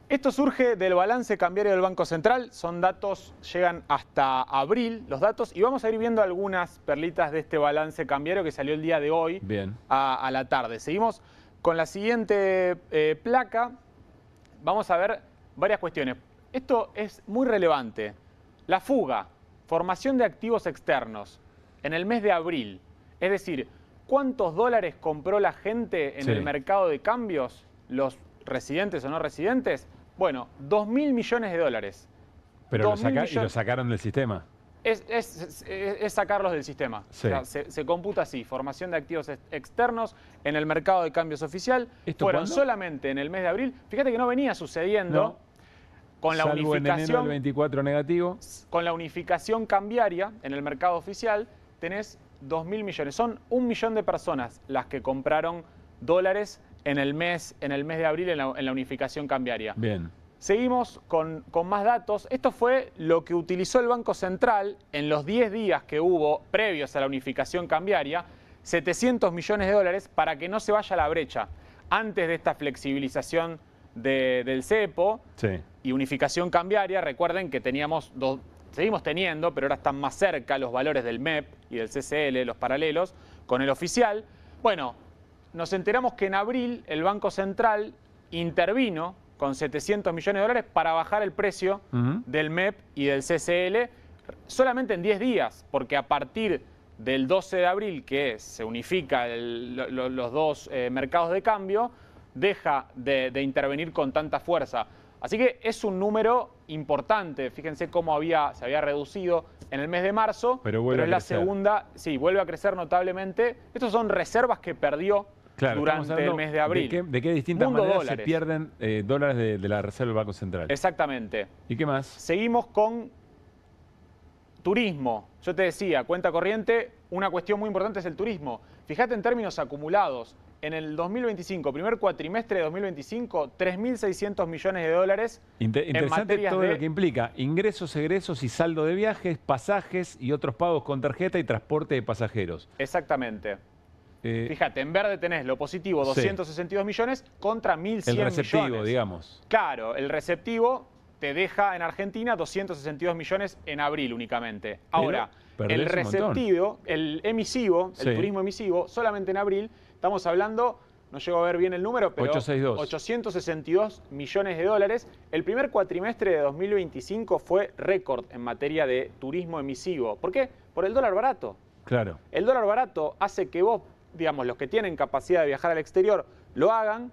Esto surge del balance cambiario del Banco Central, son datos, llegan hasta abril los datos, y vamos a ir viendo algunas perlitas de este balance cambiario que salió el día de hoy a la tarde. Seguimos con la siguiente placa, vamos a ver varias cuestiones. Esto es muy relevante. La fuga, formación de activos externos en el mes de abril, es decir, ¿cuántos dólares compró la gente en el mercado de cambios, los residentes o no residentes? Bueno, 2.000 millones de dólares. Pero lo sacaron del sistema. Es sacarlos del sistema. Sí. O sea, se computa así, formación de activos externos en el mercado de cambios oficial. Fueron solamente en el mes de abril. Fíjate que no venía sucediendo con la unificación. En enero del 24 negativo. Con la unificación cambiaria en el mercado oficial tenés 2.000 millones. Son 1 millón de personas las que compraron dólares en el mes de abril en la unificación cambiaria. Bien. Seguimos con más datos. Esto fue lo que utilizó el Banco Central en los 10 días que hubo previos a la unificación cambiaria, 700 millones de dólares para que no se vaya a la brecha. Antes de esta flexibilización del cepo y unificación cambiaria, recuerden que seguimos teniendo, pero ahora están más cerca los valores del MEP y del CCL, los paralelos, con el oficial. Bueno, nos enteramos que en abril el Banco Central intervino con 700 millones de dólares para bajar el precio del MEP y del CCL solamente en 10 días, porque a partir del 12 de abril, que se unifica los dos mercados de cambio, deja de intervenir con tanta fuerza. Así que es un número importante. Fíjense cómo se había reducido en el mes de marzo, pero es la segunda, vuelve a crecer notablemente. Estas son reservas que perdió durante el mes de abril. ¿De qué distintas maneras se pierden dólares de la Reserva del Banco Central? Exactamente. ¿Y qué más? Seguimos con turismo. Yo te decía, cuenta corriente, una cuestión muy importante es el turismo. Fíjate en términos acumulados. En el 2025, primer cuatrimestre de 2025, 3.600 millones de dólares Interesante en materias todo lo que implica ingresos, egresos y saldo de viajes, pasajes y otros pagos con tarjeta y transporte de pasajeros. Exactamente. Fíjate, en verde tenés lo positivo, 262 millones contra 1.100 millones. El receptivo, digamos. Claro, el receptivo te deja en Argentina 262 millones en abril únicamente. Ahora, el receptivo, el emisivo, el turismo emisivo, solamente en abril, estamos hablando, no llego a ver bien el número, pero 862 millones de dólares. El primer cuatrimestre de 2025 fue récord en materia de turismo emisivo. ¿Por qué? Por el dólar barato. Claro. El dólar barato hace que vos, digamos, los que tienen capacidad de viajar al exterior, lo hagan.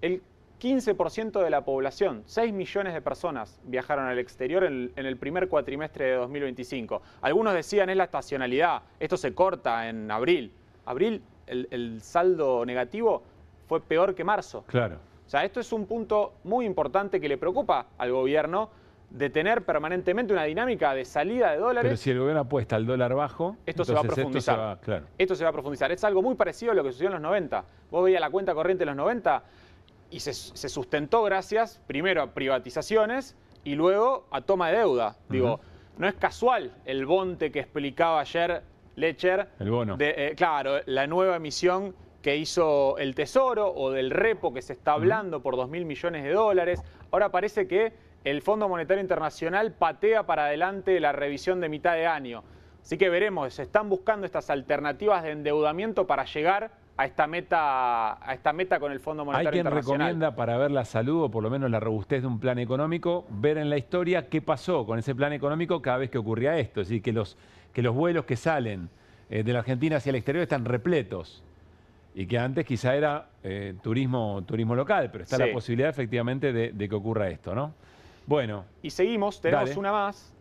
El 15% de la población, 6 millones de personas viajaron al exterior en el primer cuatrimestre de 2025. Algunos decían es la estacionalidad, esto se corta en abril. Abril, el saldo negativo fue peor que marzo. Claro. O sea, esto es un punto muy importante que le preocupa al gobierno, de tener permanentemente una dinámica de salida de dólares. Pero si el gobierno apuesta al dólar bajo, esto se va a profundizar. Esto se va a profundizar. Es algo muy parecido a lo que sucedió en los 90. Vos veías la cuenta corriente en los 90 y se sustentó gracias, primero, a privatizaciones y luego a toma de deuda. Digo, no es casual el bonte que explicaba ayer Lecher. El bono. Claro, la nueva emisión que hizo el Tesoro o del repo que se está hablando por 2.000 millones de dólares. Ahora parece que el Fondo Monetario Internacional patea para adelante la revisión de mitad de año. Así que veremos, se están buscando estas alternativas de endeudamiento para llegar a esta meta con el Fondo Monetario Internacional. Hay quien recomienda, para ver la salud o por lo menos la robustez de un plan económico, ver en la historia qué pasó con ese plan económico cada vez que ocurría esto. Es decir, que los vuelos que salen de la Argentina hacia el exterior están repletos. Y que antes quizá era turismo local, pero está la posibilidad efectivamente de que ocurra esto, ¿no? Bueno. Y seguimos, tenemos una más.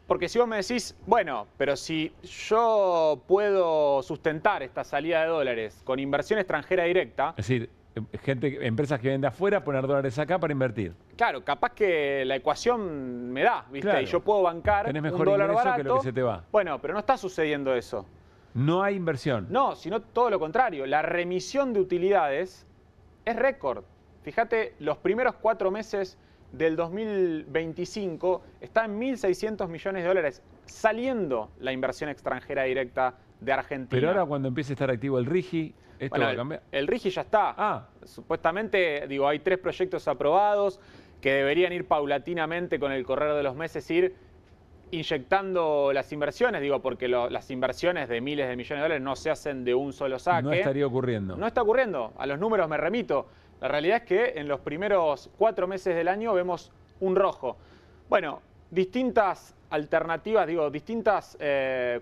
Porque si vos me decís, bueno, pero si yo puedo sustentar esta salida de dólares con inversión extranjera directa... Es decir, empresas que venden afuera, poner dólares acá para invertir. Claro, capaz que la ecuación me da, ¿viste? Claro. Y yo puedo bancar un dólar barato. Que lo que se te va. Bueno, pero no está sucediendo eso. No hay inversión. No, sino todo lo contrario. La remisión de utilidades es récord. Fíjate, los primeros 4 meses del 2025 está en 1.600 millones de dólares, saliendo la inversión extranjera directa de Argentina. Pero ahora cuando empiece a estar activo el RIGI, ¿esto va a cambiar? El RIGI ya está. Supuestamente, digo, hay 3 proyectos aprobados que deberían ir paulatinamente con el correr de los meses, ir inyectando las inversiones, digo, porque las inversiones de miles de millones de dólares no se hacen de un solo saque. No estaría ocurriendo. No está ocurriendo. A los números me remito. La realidad es que en los primeros 4 meses del año vemos un rojo. Bueno, distintas alternativas, digo, distintas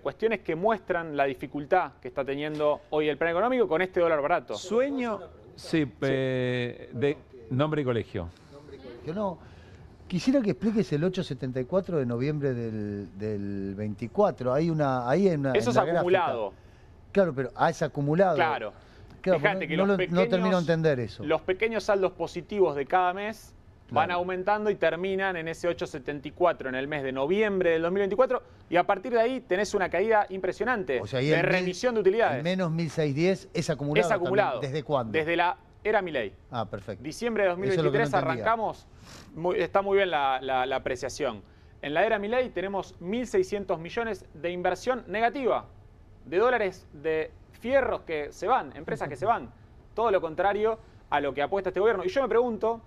cuestiones que muestran la dificultad que está teniendo hoy el plan económico con este dólar barato. Sueño, sí, de nombre y colegio. Yo no. Quisiera que expliques el 874 de noviembre del 24. Hay una, eso es acumulado. Gráfica. Claro, pero es acumulado. Claro. Fíjate que no termino de entender eso. Los pequeños saldos positivos de cada mes van aumentando y terminan en ese 874 en el mes de noviembre del 2024 y a partir de ahí tenés una caída impresionante de remisión de utilidades. El menos 1610 es acumulado. Es acumulado. También. ¿Desde cuándo? Desde la era Milei. Ah, perfecto. Diciembre de 2023 arrancamos, está muy bien la apreciación. En la era Milei tenemos 1.600 millones de inversión negativa, de dólares de fierros que se van, empresas que se van. Todo lo contrario a lo que apuesta este gobierno. Y yo me pregunto,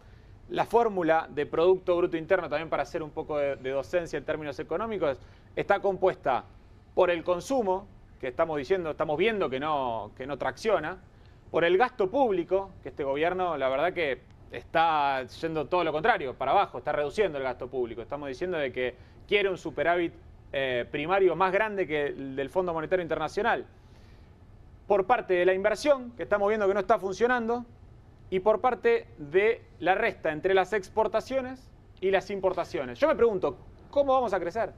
la fórmula de Producto Bruto Interno, también para hacer un poco de docencia en términos económicos, está compuesta por el consumo, que estamos viendo que no tracciona, por el gasto público, que este gobierno, la verdad que está yendo todo lo contrario, para abajo, está reduciendo el gasto público. Estamos diciendo de que quiere un superávit primario más grande que el del Fondo Monetario Internacional. Por parte de la inversión, que estamos viendo que no está funcionando, y por parte de la resta entre las exportaciones y las importaciones. Yo me pregunto, ¿cómo vamos a crecer?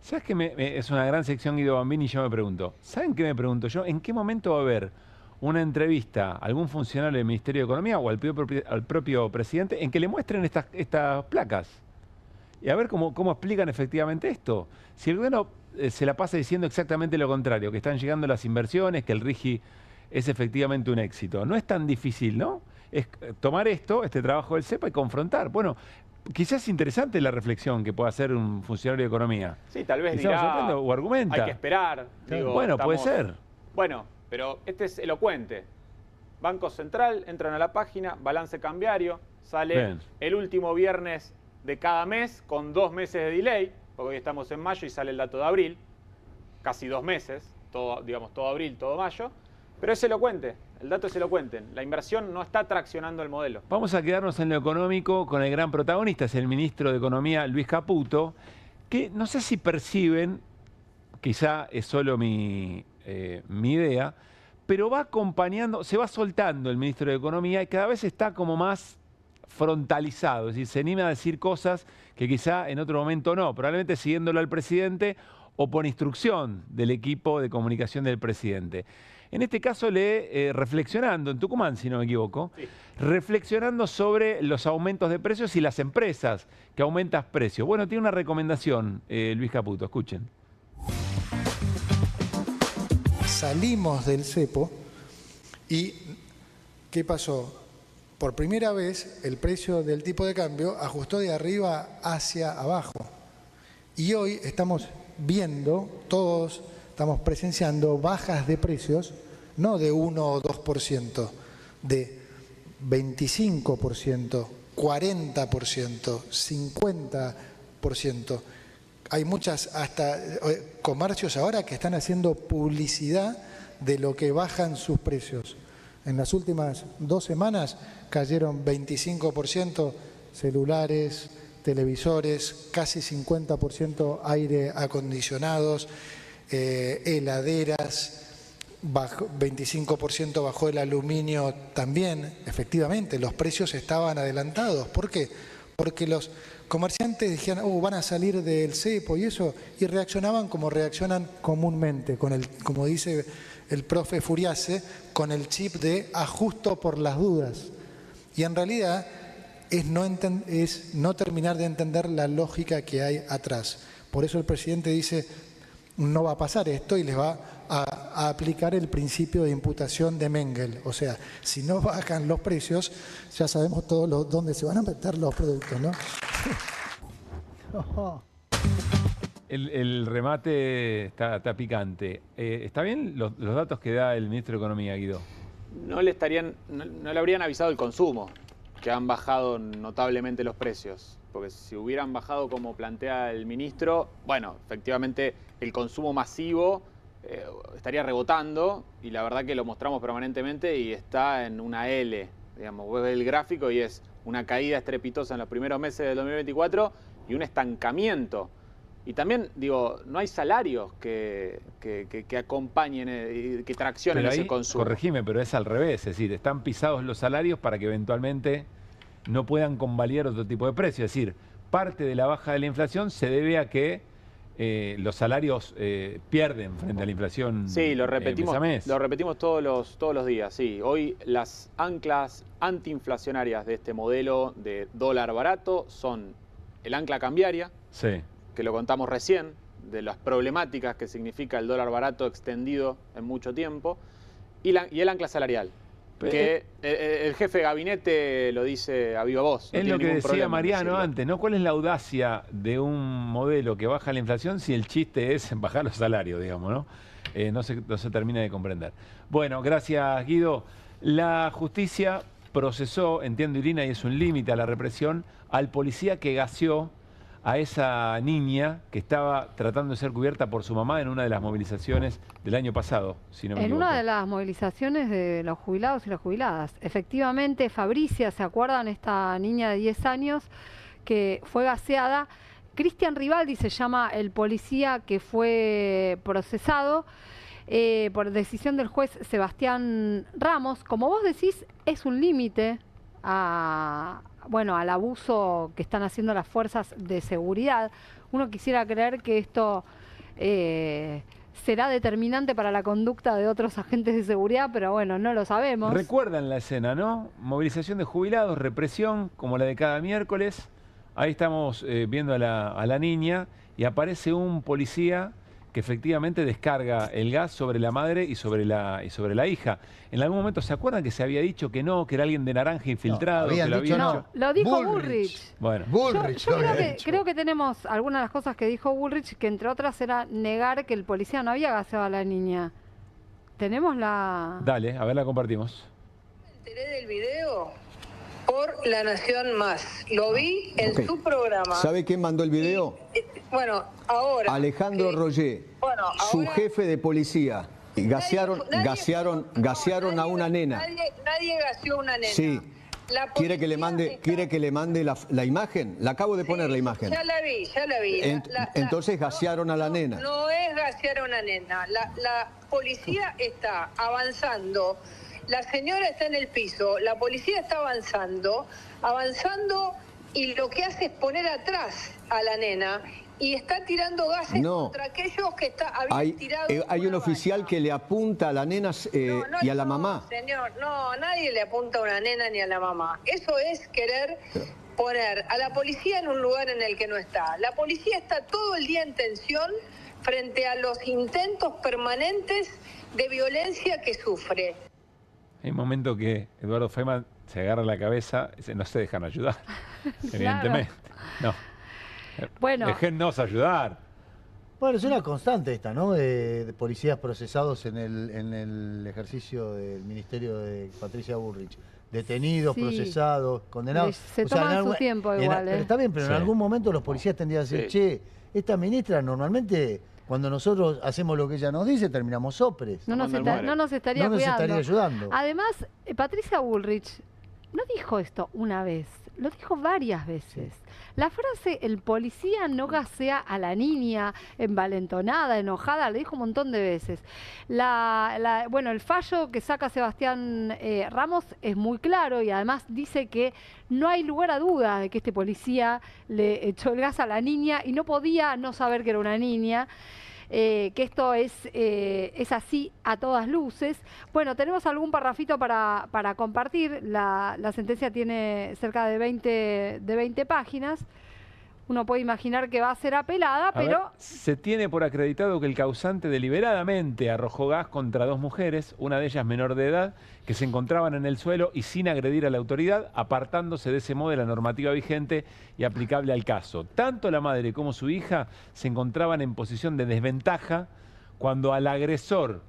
¿Sabes qué? Es una gran sección, Guido Bambini, y yo me pregunto. ¿Saben qué me pregunto yo? ¿En qué momento va a haber una entrevista a algún funcionario del Ministerio de Economía o al propio presidente en que le muestren estas placas? Y a ver cómo explican efectivamente esto. Si el gobierno se la pasa diciendo exactamente lo contrario, que están llegando las inversiones, que el RIGI es efectivamente un éxito. No es tan difícil, ¿no? Es tomar este trabajo del CEPA y confrontar. Bueno, quizás es interesante la reflexión que pueda hacer un funcionario de economía. Sí, tal vez dirá, o argumenta. hay que esperar. Digo, bueno, puede ser. Bueno, pero este es elocuente. Banco Central, entran a la página, balance cambiario, sale el último viernes de cada mes con 2 meses de delay, porque hoy estamos en mayo y sale el dato de abril, casi 2 meses, todo abril, todo mayo. Pero es elocuente, el dato es elocuente. La inversión no está traccionando el modelo. Vamos a quedarnos en lo económico con el gran protagonista, es el ministro de Economía, Luis Caputo, que no sé si perciben, quizá es solo mi idea, pero va acompañando, se va soltando el ministro de Economía y cada vez está como más frontalizado, es decir, se anima a decir cosas que quizá en otro momento no, probablemente siguiéndolo al presidente o por instrucción del equipo de comunicación del presidente. En este caso, reflexionando, en Tucumán, si no me equivoco, reflexionando sobre los aumentos de precios y las empresas que aumentan precios. Bueno, tiene una recomendación, Luis Caputo, escuchen. Salimos del cepo y ¿qué pasó? Por primera vez el precio del tipo de cambio ajustó de arriba hacia abajo. Y hoy estamos viendo, todos estamos presenciando bajas de precios, no de 1 o 2%, de 25%, 40%, 50%. Hay muchas, hasta comercios ahora que están haciendo publicidad de lo que bajan sus precios. En las últimas 2 semanas cayeron 25% celulares, televisores, casi 50% aire acondicionados, heladeras, 25% bajó el aluminio también. Efectivamente, los precios estaban adelantados. ¿Por qué? Porque los comerciantes dijeron, van a salir del cepo y eso, y reaccionaban como reaccionan comúnmente, como dice el profe Furiase, con el chip de ajusto por las dudas. Y en realidad es no terminar de entender la lógica que hay atrás. Por eso el presidente dice, no va a pasar esto y les va a aplicar el principio de imputación de Mengel. O sea, si no bajan los precios, ya sabemos todos dónde se van a meter los productos, ¿no? El remate está picante. ¿Está bien los datos que da el ministro de Economía, Guido? No le habrían avisado el consumo, que han bajado notablemente los precios. Porque si hubieran bajado como plantea el ministro, bueno, efectivamente el consumo masivo estaría rebotando, y la verdad que lo mostramos permanentemente y está en una L. Digamos, vos ves el gráfico y es una caída estrepitosa en los primeros meses del 2024 y un estancamiento. Y también, digo, no hay salarios que acompañen, que traccionen ese consumo. Corregime, pero es al revés. Es decir, están pisados los salarios para que eventualmente no puedan convalidar otro tipo de precio. Es decir, parte de la baja de la inflación se debe a que los salarios pierden frente a la inflación. Sí, lo repetimos, mes a mes. Lo repetimos todos los días. Sí, hoy las anclas antiinflacionarias de este modelo de dólar barato son el ancla cambiaria, sí, que lo contamos recién, de las problemáticas que significa el dólar barato extendido en mucho tiempo, y el ancla salarial, que el jefe de gabinete lo dice a viva voz. Es lo que decía Mariano antes, ¿no? ¿Cuál es la audacia de un modelo que baja la inflación si el chiste es bajar los salarios, digamos, ¿no? No se termina de comprender. Bueno, gracias, Guido. La justicia procesó, entiendo, Irina, y es un límite a la represión, al policía que gaseó a esa niña que estaba tratando de ser cubierta por su mamá en una de las movilizaciones del año pasado, si no me equivoco. En una de las movilizaciones de los jubilados y las jubiladas. Efectivamente, Fabricia, ¿se acuerdan? Esta niña de 10 años que fue gaseada. Cristian Rivaldi se llama el policía que fue procesado por decisión del juez Sebastián Ramos. Como vos decís, es un límite al abuso que están haciendo las fuerzas de seguridad. Uno quisiera creer que esto será determinante para la conducta de otros agentes de seguridad, pero bueno, no lo sabemos. Recuerdan la escena, ¿no? Movilización de jubilados, represión, como la de cada miércoles. Ahí estamos viendo a la niña y aparece un policía que efectivamente descarga el gas sobre la madre y sobre la hija. En algún momento, ¿se acuerdan que se había dicho que no, que era alguien de naranja infiltrado? No, lo dijo Bullrich. Bueno. Yo creo que tenemos algunas de las cosas que dijo Bullrich, que entre otras era negar que el policía no había gaseado a la niña. ¿Tenemos la...? Dale, a ver, la compartimos. Me enteré del video por La Nación Más. Lo vi en su programa. ¿Sabe quién mandó el video? Bueno, ahora... Alejandro Roger, su jefe de policía. Gasearon a una nena. Nadie gaseó a una nena. Sí. ¿Quiere que le mande la imagen? La acabo de poner la imagen. Ya la vi. Entonces gasearon a la nena. No es gasear a una nena. La policía está avanzando. La señora está en el piso. La policía está avanzando y lo que hace es poner atrás a la nena. Y está tirando gases contra aquellos que habían tirado. Hay un oficial que le apunta a la nena y a la mamá. Señor, no, nadie le apunta a una nena ni a la mamá. Eso es querer poner a la policía en un lugar en el que no está. La policía está todo el día en tensión frente a los intentos permanentes de violencia que sufre. Hay un momento que Eduardo Feynman se agarra la cabeza y dice, no se dejan ayudar, evidentemente. No. Bueno. Déjennos ayudar. Bueno, es una constante esta, ¿no? De policías procesados en el ejercicio del ministerio de Patricia Bullrich. Detenidos, procesados, condenados. Se toman su tiempo igual. Pero está bien, pero en algún momento los policías tendrían a decir, che, esta ministra normalmente, cuando nosotros hacemos lo que ella nos dice, terminamos sopres. No nos estaría ayudando. Además, Patricia Bullrich no dijo esto una vez, lo dijo varias veces. La frase, el policía no gasea a la niña, envalentonada, enojada, le dijo un montón de veces. Bueno, el fallo que saca Sebastián Ramos es muy claro y además dice que no hay lugar a duda de que este policía le echó el gas a la niña y no podía no saber que era una niña. Que esto es así a todas luces. Bueno, tenemos algún parrafito para compartir. La sentencia tiene cerca de 20 páginas. uno puede imaginar que va a ser apelada, pero... Se tiene por acreditado que el causante deliberadamente arrojó gas contra 2 mujeres, una de ellas menor de edad, que se encontraban en el suelo y sin agredir a la autoridad, apartándose de ese modo de la normativa vigente y aplicable al caso. Tanto la madre como su hija se encontraban en posición de desventaja cuando al agresor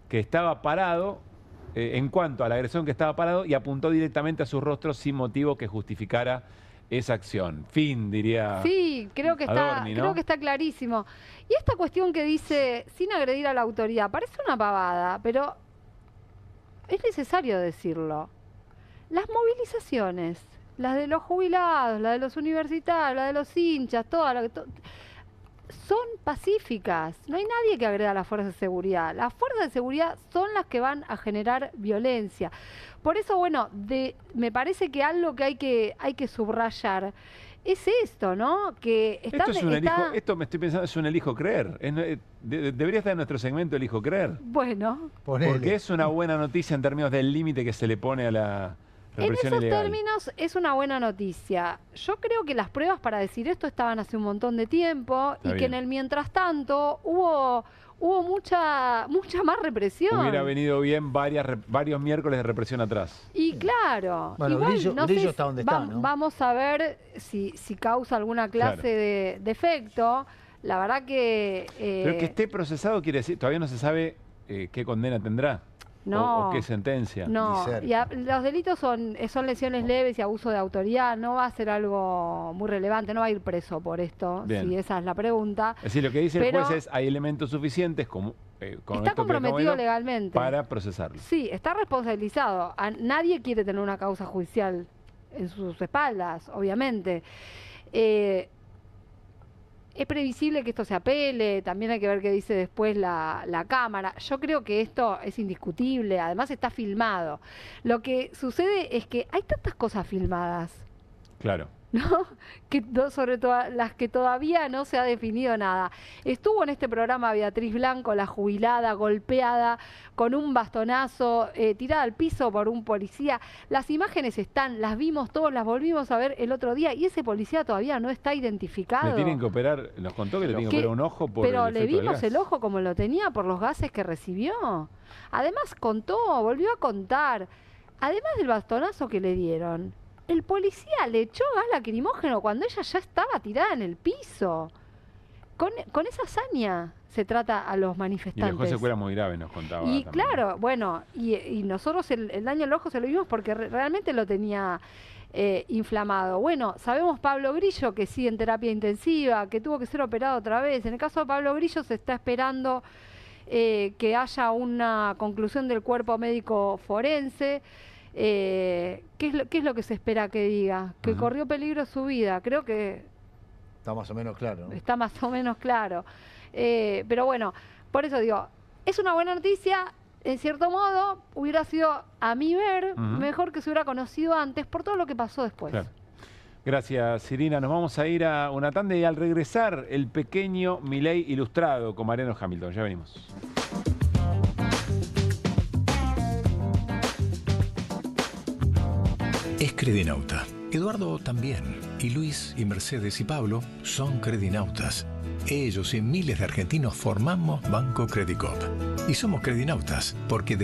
que estaba parado, en cuanto al agresor que estaba parado y apuntó directamente a su rostro sin motivo que justificara esa acción. Fin, diría. Sí, creo que Adorni, ¿no? creo que está clarísimo. Y esta cuestión que dice, sin agredir a la autoridad, parece una pavada, pero es necesario decirlo. Las movilizaciones, las de los jubilados, las de los universitarios, las de los hinchas, todas, son pacíficas. No hay nadie que agreda a las fuerzas de seguridad. Las fuerzas de seguridad son las que van a generar violencia. Por eso, bueno, me parece que algo que hay que subrayar es esto, ¿no? Que esto me estoy pensando, es un elijo creer. Debería estar en nuestro segmento elijo creer. Bueno. Porque es una buena noticia en términos del límite que se le pone a la represión en esos ilegal. términos es una buena noticia. Yo creo que las pruebas para decir esto estaban hace un montón de tiempo y que en el mientras tanto hubo mucha más represión. Hubiera venido bien varios miércoles de represión atrás. Y claro, bueno, igual, Grillo está donde está, ¿no? Vamos a ver si causa alguna clase de efecto. La verdad que... Pero que esté procesado quiere decir, todavía no se sabe qué condena tendrá. No, o qué sentencia. No, los delitos son lesiones leves y abuso de autoridad. No va a ser algo muy relevante, no va a ir preso por esto, si esa es la pregunta. Es decir, lo que dice el juez es hay elementos suficientes como está comprometido legalmente para procesarlo. Sí, está responsabilizado. Nadie quiere tener una causa judicial en sus espaldas, obviamente. Es previsible que esto se apele, también hay que ver qué dice después la Cámara. Yo creo que esto es indiscutible, además está filmado. Lo que sucede es que hay tantas cosas filmadas. Claro. ¿No? Sobre todo las que todavía no se ha definido nada. Estuvo en este programa Beatriz Blanco, la jubilada, golpeada, con un bastonazo, tirada al piso por un policía. Las imágenes están, las vimos todos, las volvimos a ver el otro día y ese policía todavía no está identificado. Le tienen que operar, nos contó que le tienen que operar un ojo por pero el le efecto del vimos gas. el ojo como lo tenía por los gases que recibió. Además volvió a contar, además del bastonazo que le dieron, el policía le echó gas lacrimógeno cuando ella ya estaba tirada en el piso. Con esa hazaña se trata a los manifestantes. Y dejó secuelas muy graves, nos contaba. Y también. claro, bueno, y nosotros el daño al ojo se lo vimos porque realmente lo tenía inflamado. Bueno, sabemos Pablo Grillo que sigue en terapia intensiva, que tuvo que ser operado otra vez. En el caso de Pablo Grillo se está esperando que haya una conclusión del cuerpo médico forense. ¿Qué es lo que se espera que diga? Que corrió peligro su vida. Creo que está más o menos claro, ¿no? Está más o menos claro. Pero bueno, por eso digo, es una buena noticia. En cierto modo, hubiera sido, a mi ver, mejor que se hubiera conocido antes por todo lo que pasó después. Claro. Gracias, Irina. Nos vamos a ir a una tanda y al regresar, el pequeño Milei ilustrado con Mariano Hamilton. Ya venimos. Es credinauta. Eduardo también. Y Luis y Mercedes y Pablo son credinautas. Ellos y miles de argentinos formamos Banco Credicop. Y somos credinautas porque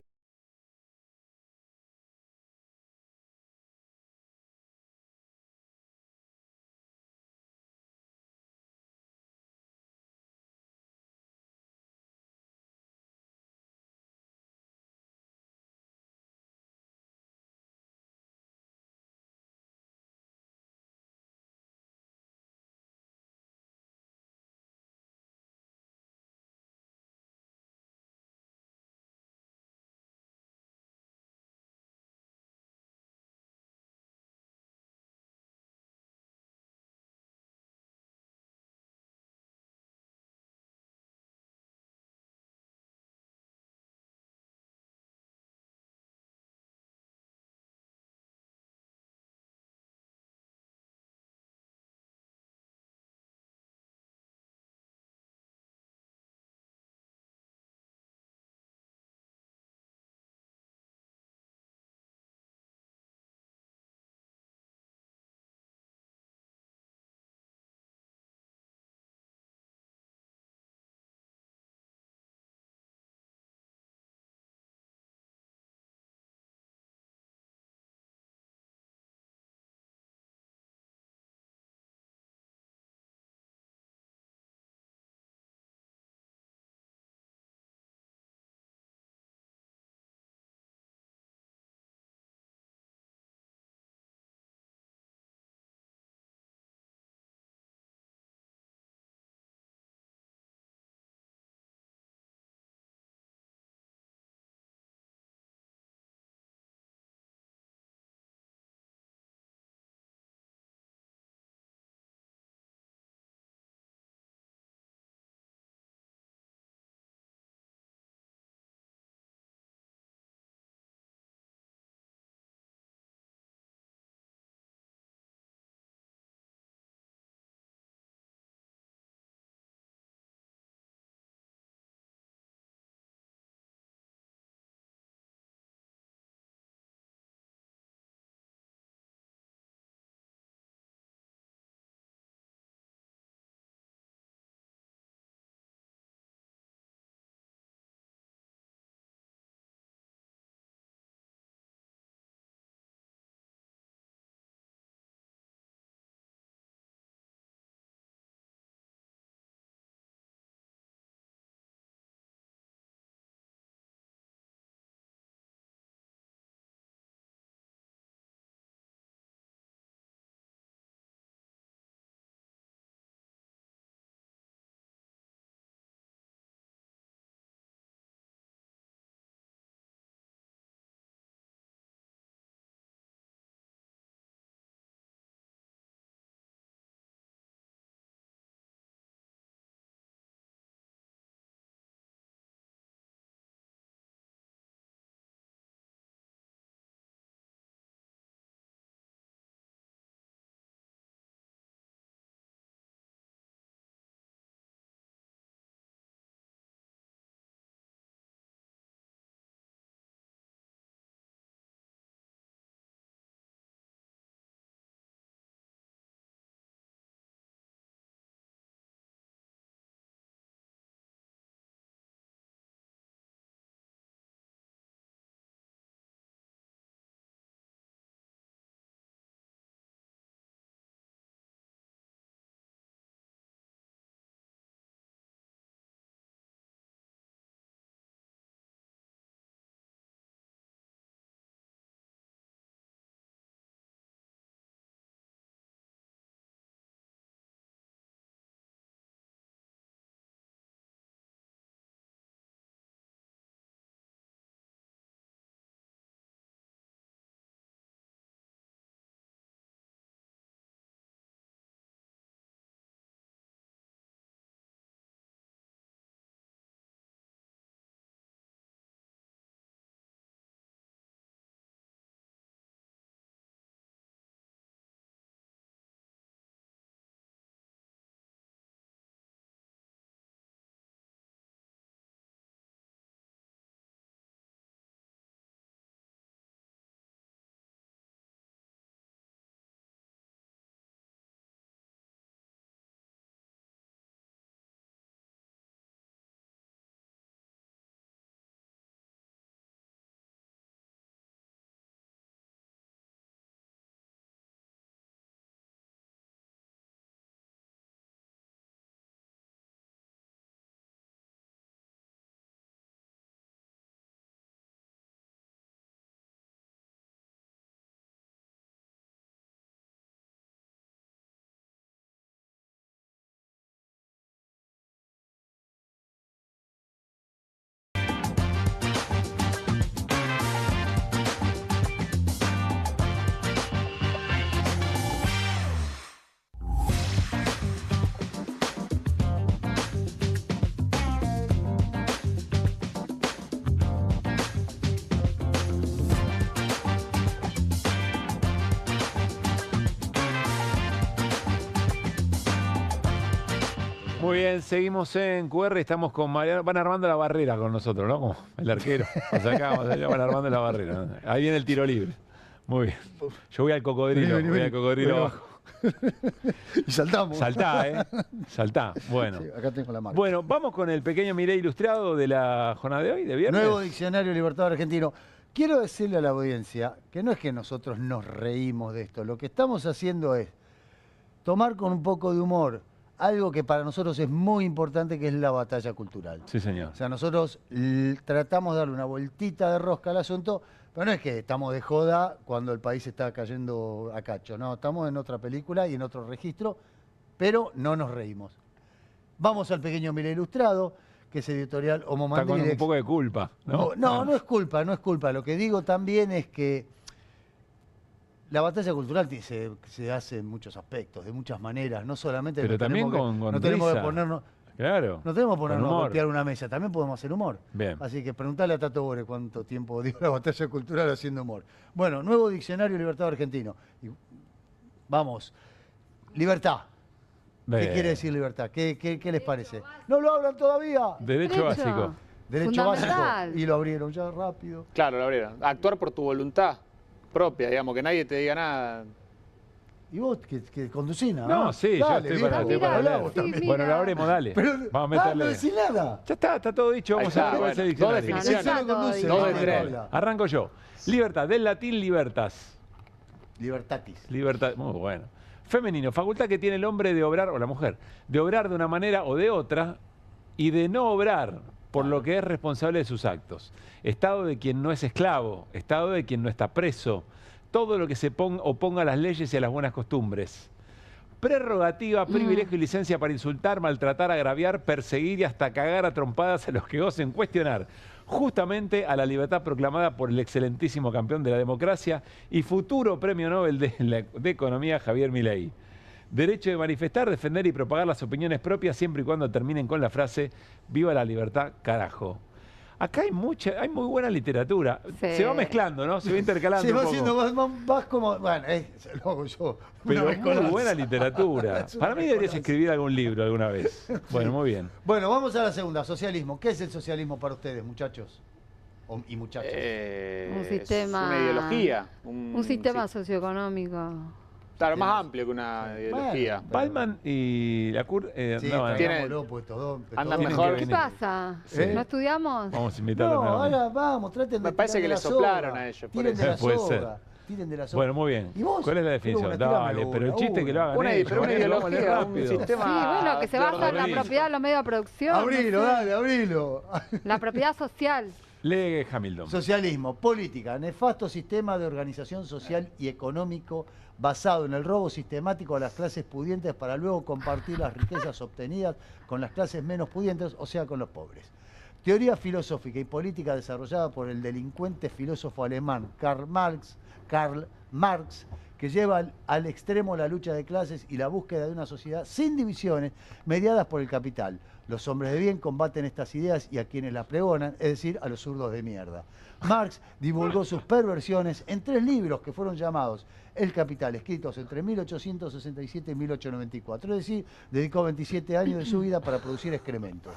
Muy bien, seguimos en QR, estamos con Mariano, van armando la barrera con nosotros, ¿no? Como el arquero. Nos sacamos allá, van armando la barrera, ¿no? Ahí viene el tiro libre. Muy bien. Yo voy al cocodrilo, voy al cocodrilo abajo. Y saltamos. Saltá, ¿eh? Saltá. Bueno. Sí, acá tengo la marca. Bueno, vamos con el pequeño Milei ilustrado de la jornada de hoy, de viernes. Nuevo Diccionario Libertador Argentino. Quiero decirle a la audiencia que no es que nosotros nos reímos de esto. Lo que estamos haciendo es tomar con un poco de humor algo que para nosotros es muy importante, que es la batalla cultural. Sí, señor. O sea, nosotros tratamos de darle una vueltita de rosca al asunto, pero no es que estamos de joda cuando el país está cayendo a cacho, no, estamos en otra película y en otro registro, pero no nos reímos. Vamos al pequeño Milei ilustrado, que es editorial Homo Mandrilex. Está con un poco de culpa, ¿no? No es culpa, no es culpa. Lo que digo también es que la batalla cultural se hace en muchos aspectos, de muchas maneras, no solamente... Pero también no tenemos que ponernos... Claro. No tenemos que ponernos a golpear una mesa, también podemos hacer humor. Bien. Así que preguntale a Tato Bore cuánto tiempo dio la batalla cultural haciendo humor. Bueno, nuevo Diccionario Libertador Argentino. Vamos, libertad. Bien. ¿Qué quiere decir libertad? ¿Qué les parece? ¿No lo hablan todavía? Derecho básico. Derecho básico. Y lo abrieron ya rápido. Claro, lo abrieron. Actuar por tu voluntad propia, digamos, que nadie te diga nada. ¿Y vos que conducís nada? No, sí, dale, yo estoy para leer. también. Bueno, lo abrimos, dale. Pero, vamos a meterle. no decís nada. Ya está todo dicho. Vamos a ver ese diccionario. Dos definiciones. Dos de tres. Arranco yo. Libertad, del latín libertas. Libertatis. Libertad, muy bueno. Femenino, facultad que tiene el hombre de obrar, o la mujer, de obrar de una manera o de otra y de no obrar por lo que es responsable de sus actos. Estado de quien no es esclavo, estado de quien no está preso, todo lo que se oponga a las leyes y a las buenas costumbres. Prerrogativa, privilegio y licencia para insultar, maltratar, agraviar, perseguir y hasta cagar a trompadas a los que osen cuestionar justamente a la libertad proclamada por el excelentísimo campeón de la democracia y futuro premio Nobel de Economía, Javier Milei. Derecho de manifestar, defender y propagar las opiniones propias siempre y cuando terminen con la frase «Viva la libertad, carajo». Acá hay muy buena literatura. Sí. Se va mezclando, ¿no? Se va intercalando. Se va un poco. haciendo más como... Bueno, lo hago yo. Pero muy buena literatura. Para mí deberías escribir algún libro alguna vez. Bueno, muy bien. Bueno, vamos a la segunda, socialismo. ¿Qué es el socialismo para ustedes, muchachos? Y muchachas. Un sistema... Una ideología. Un sistema socioeconómico. Claro, más amplio que una ideología. Bueno, Palman y la CUR andan mejor. ¿Qué pasa? ¿No estudiamos? Vamos a invitarlos. No, ahora vamos, traten de... Me parece que le soplaron a ellos. Tiren de la soga. Tiren de la soga. Bueno, muy bien. ¿Y vos? ¿Cuál es la definición? Dale, pero el chiste que lo hagan pero una ideología, un sistema... Sí, bueno, que se basa en la propiedad de los medios de producción. Abrilo, dale, abrilo. La propiedad social. Lee Hamilton. Socialismo, política, nefasto sistema de organización social y económico basado en el robo sistemático a las clases pudientes para luego compartir las riquezas obtenidas con las clases menos pudientes, o sea, con los pobres. Teoría filosófica y política desarrollada por el delincuente filósofo alemán Karl Marx, que lleva al extremo la lucha de clases y la búsqueda de una sociedad sin divisiones mediadas por el capital. Los hombres de bien combaten estas ideas y a quienes las pregonan, es decir, a los zurdos de mierda. Marx divulgó sus perversiones en 3 libros que fueron llamados El Capital, escritos entre 1867 y 1894. Es decir, dedicó 27 años de su vida para producir excrementos.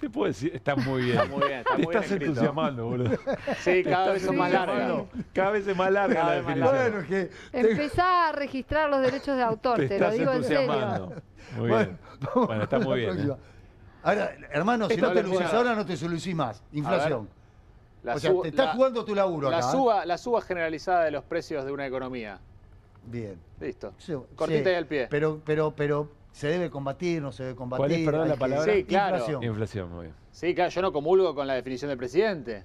Te puedo decir, está muy bien. Está muy bien, está Te muy bien estás escrito. entusiasmando, boludo. Sí, cada vez es más larga. Cada vez es más larga la definición. Bueno, que Empezá a registrar los derechos de autor, te lo digo en serio. Muy bien. Bueno, está muy bien. Ahora, hermano, si no te lucís ahora, no te lucís más. Inflación. O sea, te estás jugando tu laburo acá. La suba generalizada de los precios de una economía. Bien. Listo. Sí, cortita y al pie. Pero se debe combatir, no se debe combatir. ¿Cuál es, perdón, la palabra? Sí, claro. Inflación, muy bien. Sí, claro, yo no comulgo con la definición del presidente.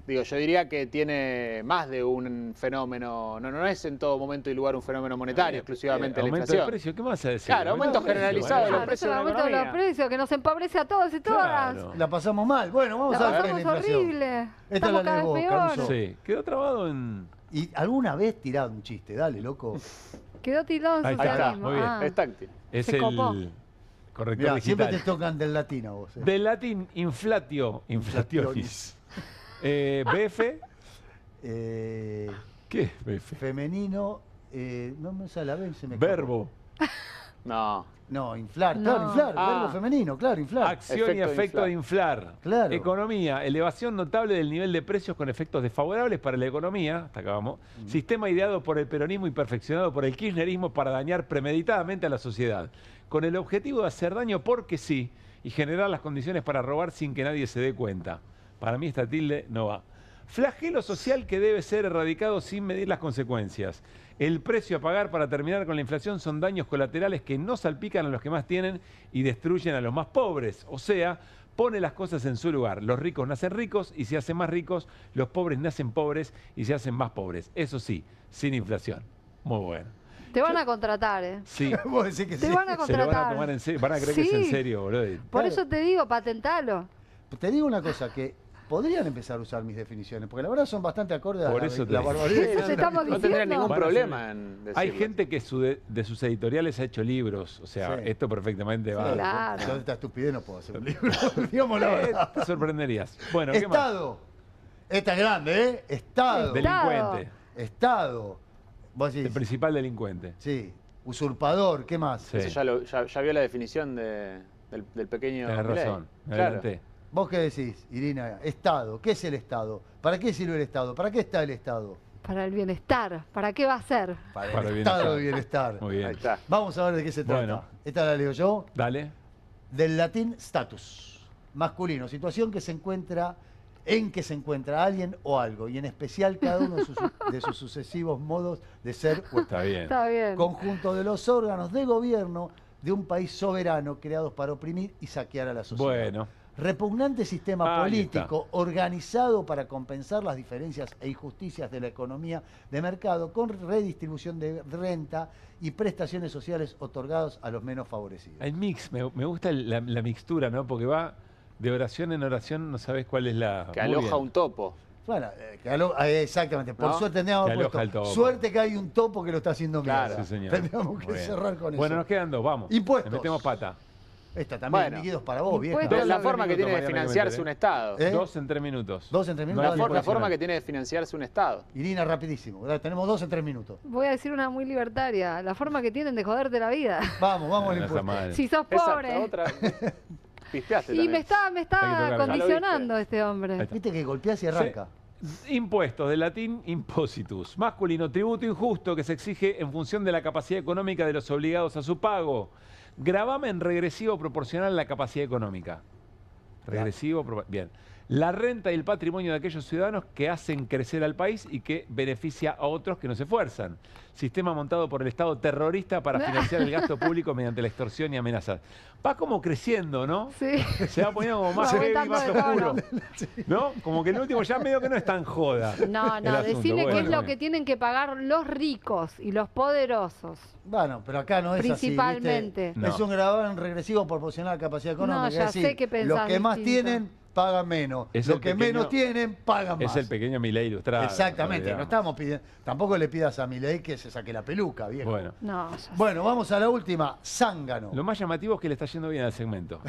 Digo, yo diría que tiene más de un fenómeno, no es en todo momento y lugar un fenómeno monetario, exclusivamente la inflación. Aumento de precio, ¿qué más vas a decir? Claro, aumento generalizado de los precios de la aumento de los economía. precios, que nos empobrece a todos y todas. Claro. La pasamos mal. Bueno, vamos a ver la pasamos inflación. horrible. Esta Estamos la cada lees vez vos, peor. Caruso. Sí, quedó trabado en... ¿Y alguna vez tirado un chiste? Dale, loco. Quedó tilón Ahí está, socialismo. muy bien. Es táctil. Es Se copó. corrector Mirá, digital. siempre te tocan del latino vos. Del latín inflationis. BF. ¿Qué es BF? Femenino. No me sale la B, se me Verbo. No, inflar, claro, inflar, verbo femenino, claro, inflar. Acción y efecto de inflar. Claro. Economía, elevación notable del nivel de precios con efectos desfavorables para la economía, hasta acá vamos. Sistema ideado por el peronismo y perfeccionado por el kirchnerismo para dañar premeditadamente a la sociedad, con el objetivo de hacer daño porque sí y generar las condiciones para robar sin que nadie se dé cuenta. Para mí esta tilde no va. Flagelo social que debe ser erradicado sin medir las consecuencias. El precio a pagar para terminar con la inflación son daños colaterales que no salpican a los que más tienen y destruyen a los más pobres. O sea, pone las cosas en su lugar. Los ricos nacen ricos y se hacen más ricos. Los pobres nacen pobres y se hacen más pobres. Eso sí, sin inflación. Muy bueno. Te van a contratar, ¿eh? Sí. Vos decís que Te van a contratar. Se lo van a tomar en serio. Van a creer que es en serio, boludo. Por eso te digo, patentalo. Te digo una cosa, que podrían empezar a usar mis definiciones, porque la verdad son bastante acordes a la barbaridad. No tendrían ningún problema en decirlo. Hay gente que de sus editoriales ha hecho libros, o sea, esto perfectamente va. Claro. Yo de esta estupidez no puedo hacer un libro, digamos la verdad. Te sorprenderías. Bueno, ¿qué más? Estado. Esta es grande, ¿eh? Estado. Delincuente. Estado. ¿Vos decís? El principal delincuente. Sí. Usurpador, ¿qué más? Sí. Eso ya vio la definición del pequeño. Tenés razón. Claro. ¿Vos qué decís, Irina? Estado. ¿Qué es el Estado? ¿Para qué sirve el Estado? ¿Para qué está el Estado? Para el bienestar. ¿Para qué va a ser? Para el Estado de bienestar. Muy bien. Ahí está. Vamos a ver de qué se trata. Bueno. Esta la leo yo. Dale. Del latín status. Masculino. Situación que se encuentra alguien o algo. Y en especial cada uno de sus sucesivos modos de ser o estar. Está bien. Está bien. Conjunto de los órganos de gobierno de un país soberano creados para oprimir y saquear a la sociedad. Bueno. Repugnante sistema Ahí político organizado para compensar las diferencias e injusticias de la economía de mercado con redistribución de renta y prestaciones sociales otorgadas a los menos favorecidos. El mix, me gusta la mixtura, ¿no? Porque va de oración en oración, no sabes cuál es la... Que aloja un topo. Bueno, exactamente. Por suerte tendríamos puesto. Suerte que hay un topo que lo está haciendo claro. mierda. Sí, señor. Tendríamos que cerrar con eso. Bueno, nos quedan dos, vamos. Impuestos. Le metemos pata. Esta también, líquidos para vos, vieja. Es la forma que tiene de financiarse un Estado. 2 en 3 minutos. 2 en 3 minutos. La forma que tiene de financiarse un Estado. Irina, rapidísimo. Tenemos 2 en 3 minutos. Voy a decir una muy libertaria. La forma que tienen de joderte la vida. Vamos al impuesto. Si sos pobre. Otra. Pisteaste Y también. me está condicionando este hombre. Viste que golpeás y arranca. Impuestos, del latín impositus. Masculino, tributo injusto que se exige en función de la capacidad económica de los obligados a su pago. Gravamen regresivo proporcional a la capacidad económica. Regresivo, bien. La renta y el patrimonio de aquellos ciudadanos que hacen crecer al país y que beneficia a otros que no se esfuerzan. Sistema montado por el Estado terrorista para financiar el gasto público mediante la extorsión y amenazas. Va como creciendo, ¿no? Sí. Se va poniendo como más heavy, más oscuro. ¿No? Como que el último ya medio que no es tan joda. No, decime qué es lo que tienen que pagar los ricos y los poderosos. Bueno, pero acá no es principalmente. Así, ¿viste? No. Es un gravamen regresivo proporcional a la capacidad económica. No, ya es decir, sé que pensás los que más distinto. tienen pagan menos. Es los que menos tienen pagan más. Es el pequeño Milei ilustrado. Exactamente. No estamos pidiendo, tampoco le pidas a Milei que se saque la peluca, viejo. Bueno. No, bueno, vamos a la última. Zángano. Lo más llamativo es que le está yendo bien al segmento.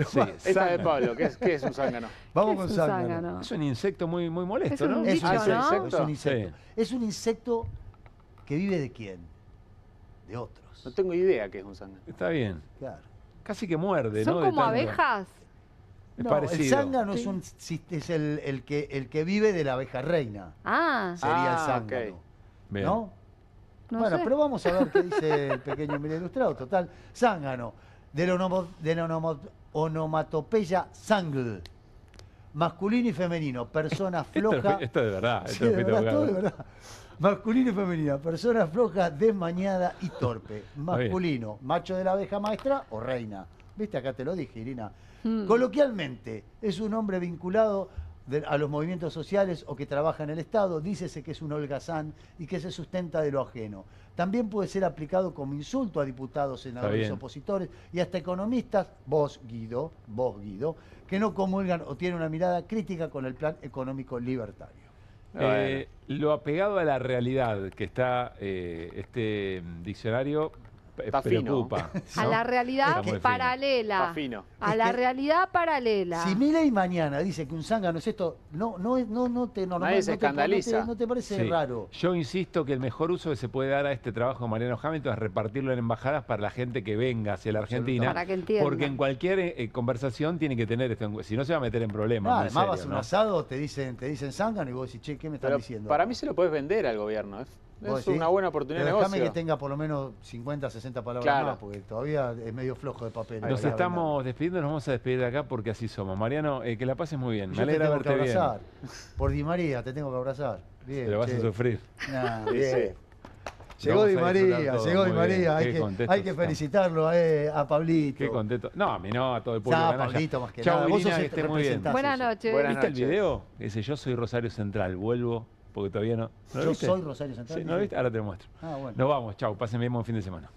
Sí. Esta de Pablo, ¿qué es un zángano? Vamos con zángano. Es un insecto muy molesto, es ¿no? Un bicho, ¿no? Es un insecto. Sí. Es un insecto que vive de quién? De otros. No tengo idea qué es un zángano. Está bien. Claro. Casi que muerde, ¿Son ¿no? como abejas? No, parecido. El zángano es el que vive de la abeja reina. Sería el zángano. Okay. ¿No? No sé. Pero vamos a ver qué dice el pequeño Milei ilustrado. Total, zángano. De la onomatopeya sangl. Masculino y femenino. Persona floja. Esto es de verdad. Sí, de verdad, todo de verdad. Masculino y femenina. Persona floja, desmañada y torpe. Masculino. Macho de la abeja maestra o reina. ¿Viste? Acá te lo dije, Irina. Coloquialmente, es un hombre vinculado a los movimientos sociales o que trabaja en el Estado. Dícese que es un holgazán y que se sustenta de lo ajeno. También puede ser aplicado como insulto a diputados, senadores, opositores y hasta economistas, vos Guido, que no comulgan o tienen una mirada crítica con el plan económico libertario. Lo apegado a la realidad que está este diccionario preocupa. ¿No? A la realidad paralela. Está fino. A la realidad paralela. Si Milei mañana dice que un zángano es esto, no te Nadie se escandaliza. ¿No te parece raro? Yo insisto que el mejor uso que se puede dar a este trabajo de Mariano Hamilton es repartirlo en embajadas para la gente que venga hacia la Argentina. Para que entienda. Porque en cualquier conversación tiene que tener esto. Si no, se va a meter en problemas. Además vas a un asado, te dicen zángano y vos decís, che, ¿qué me están diciendo? Para mí se lo puedes vender al gobierno. Es una buena oportunidad de negocio. Déjame que tenga por lo menos 50, 60 palabras más, porque todavía es medio flojo de papel. Nos estamos despidiendo, nos vamos a despedir de acá porque así somos. Mariano, que la pases muy bien. Me alegra verte bien. abrazar. Por Di María te tengo que abrazar. Bien, te lo vas a sufrir. Nah, bien. Llegó Di María, hay que felicitarlo a Pablito. Qué contento. No, a mí no, a todo el público. Pablito más que Chau, nada. Virina, que esté muy bien. Buenas noches. ¿Viste el video? Dice, yo soy Rosario Central, vuelvo, porque todavía no. ¿Yo soy Rosario Central? Sí, ¿no viste? Ahora te lo muestro. Bueno. Nos vamos, chau, pasen bien buen fin de semana.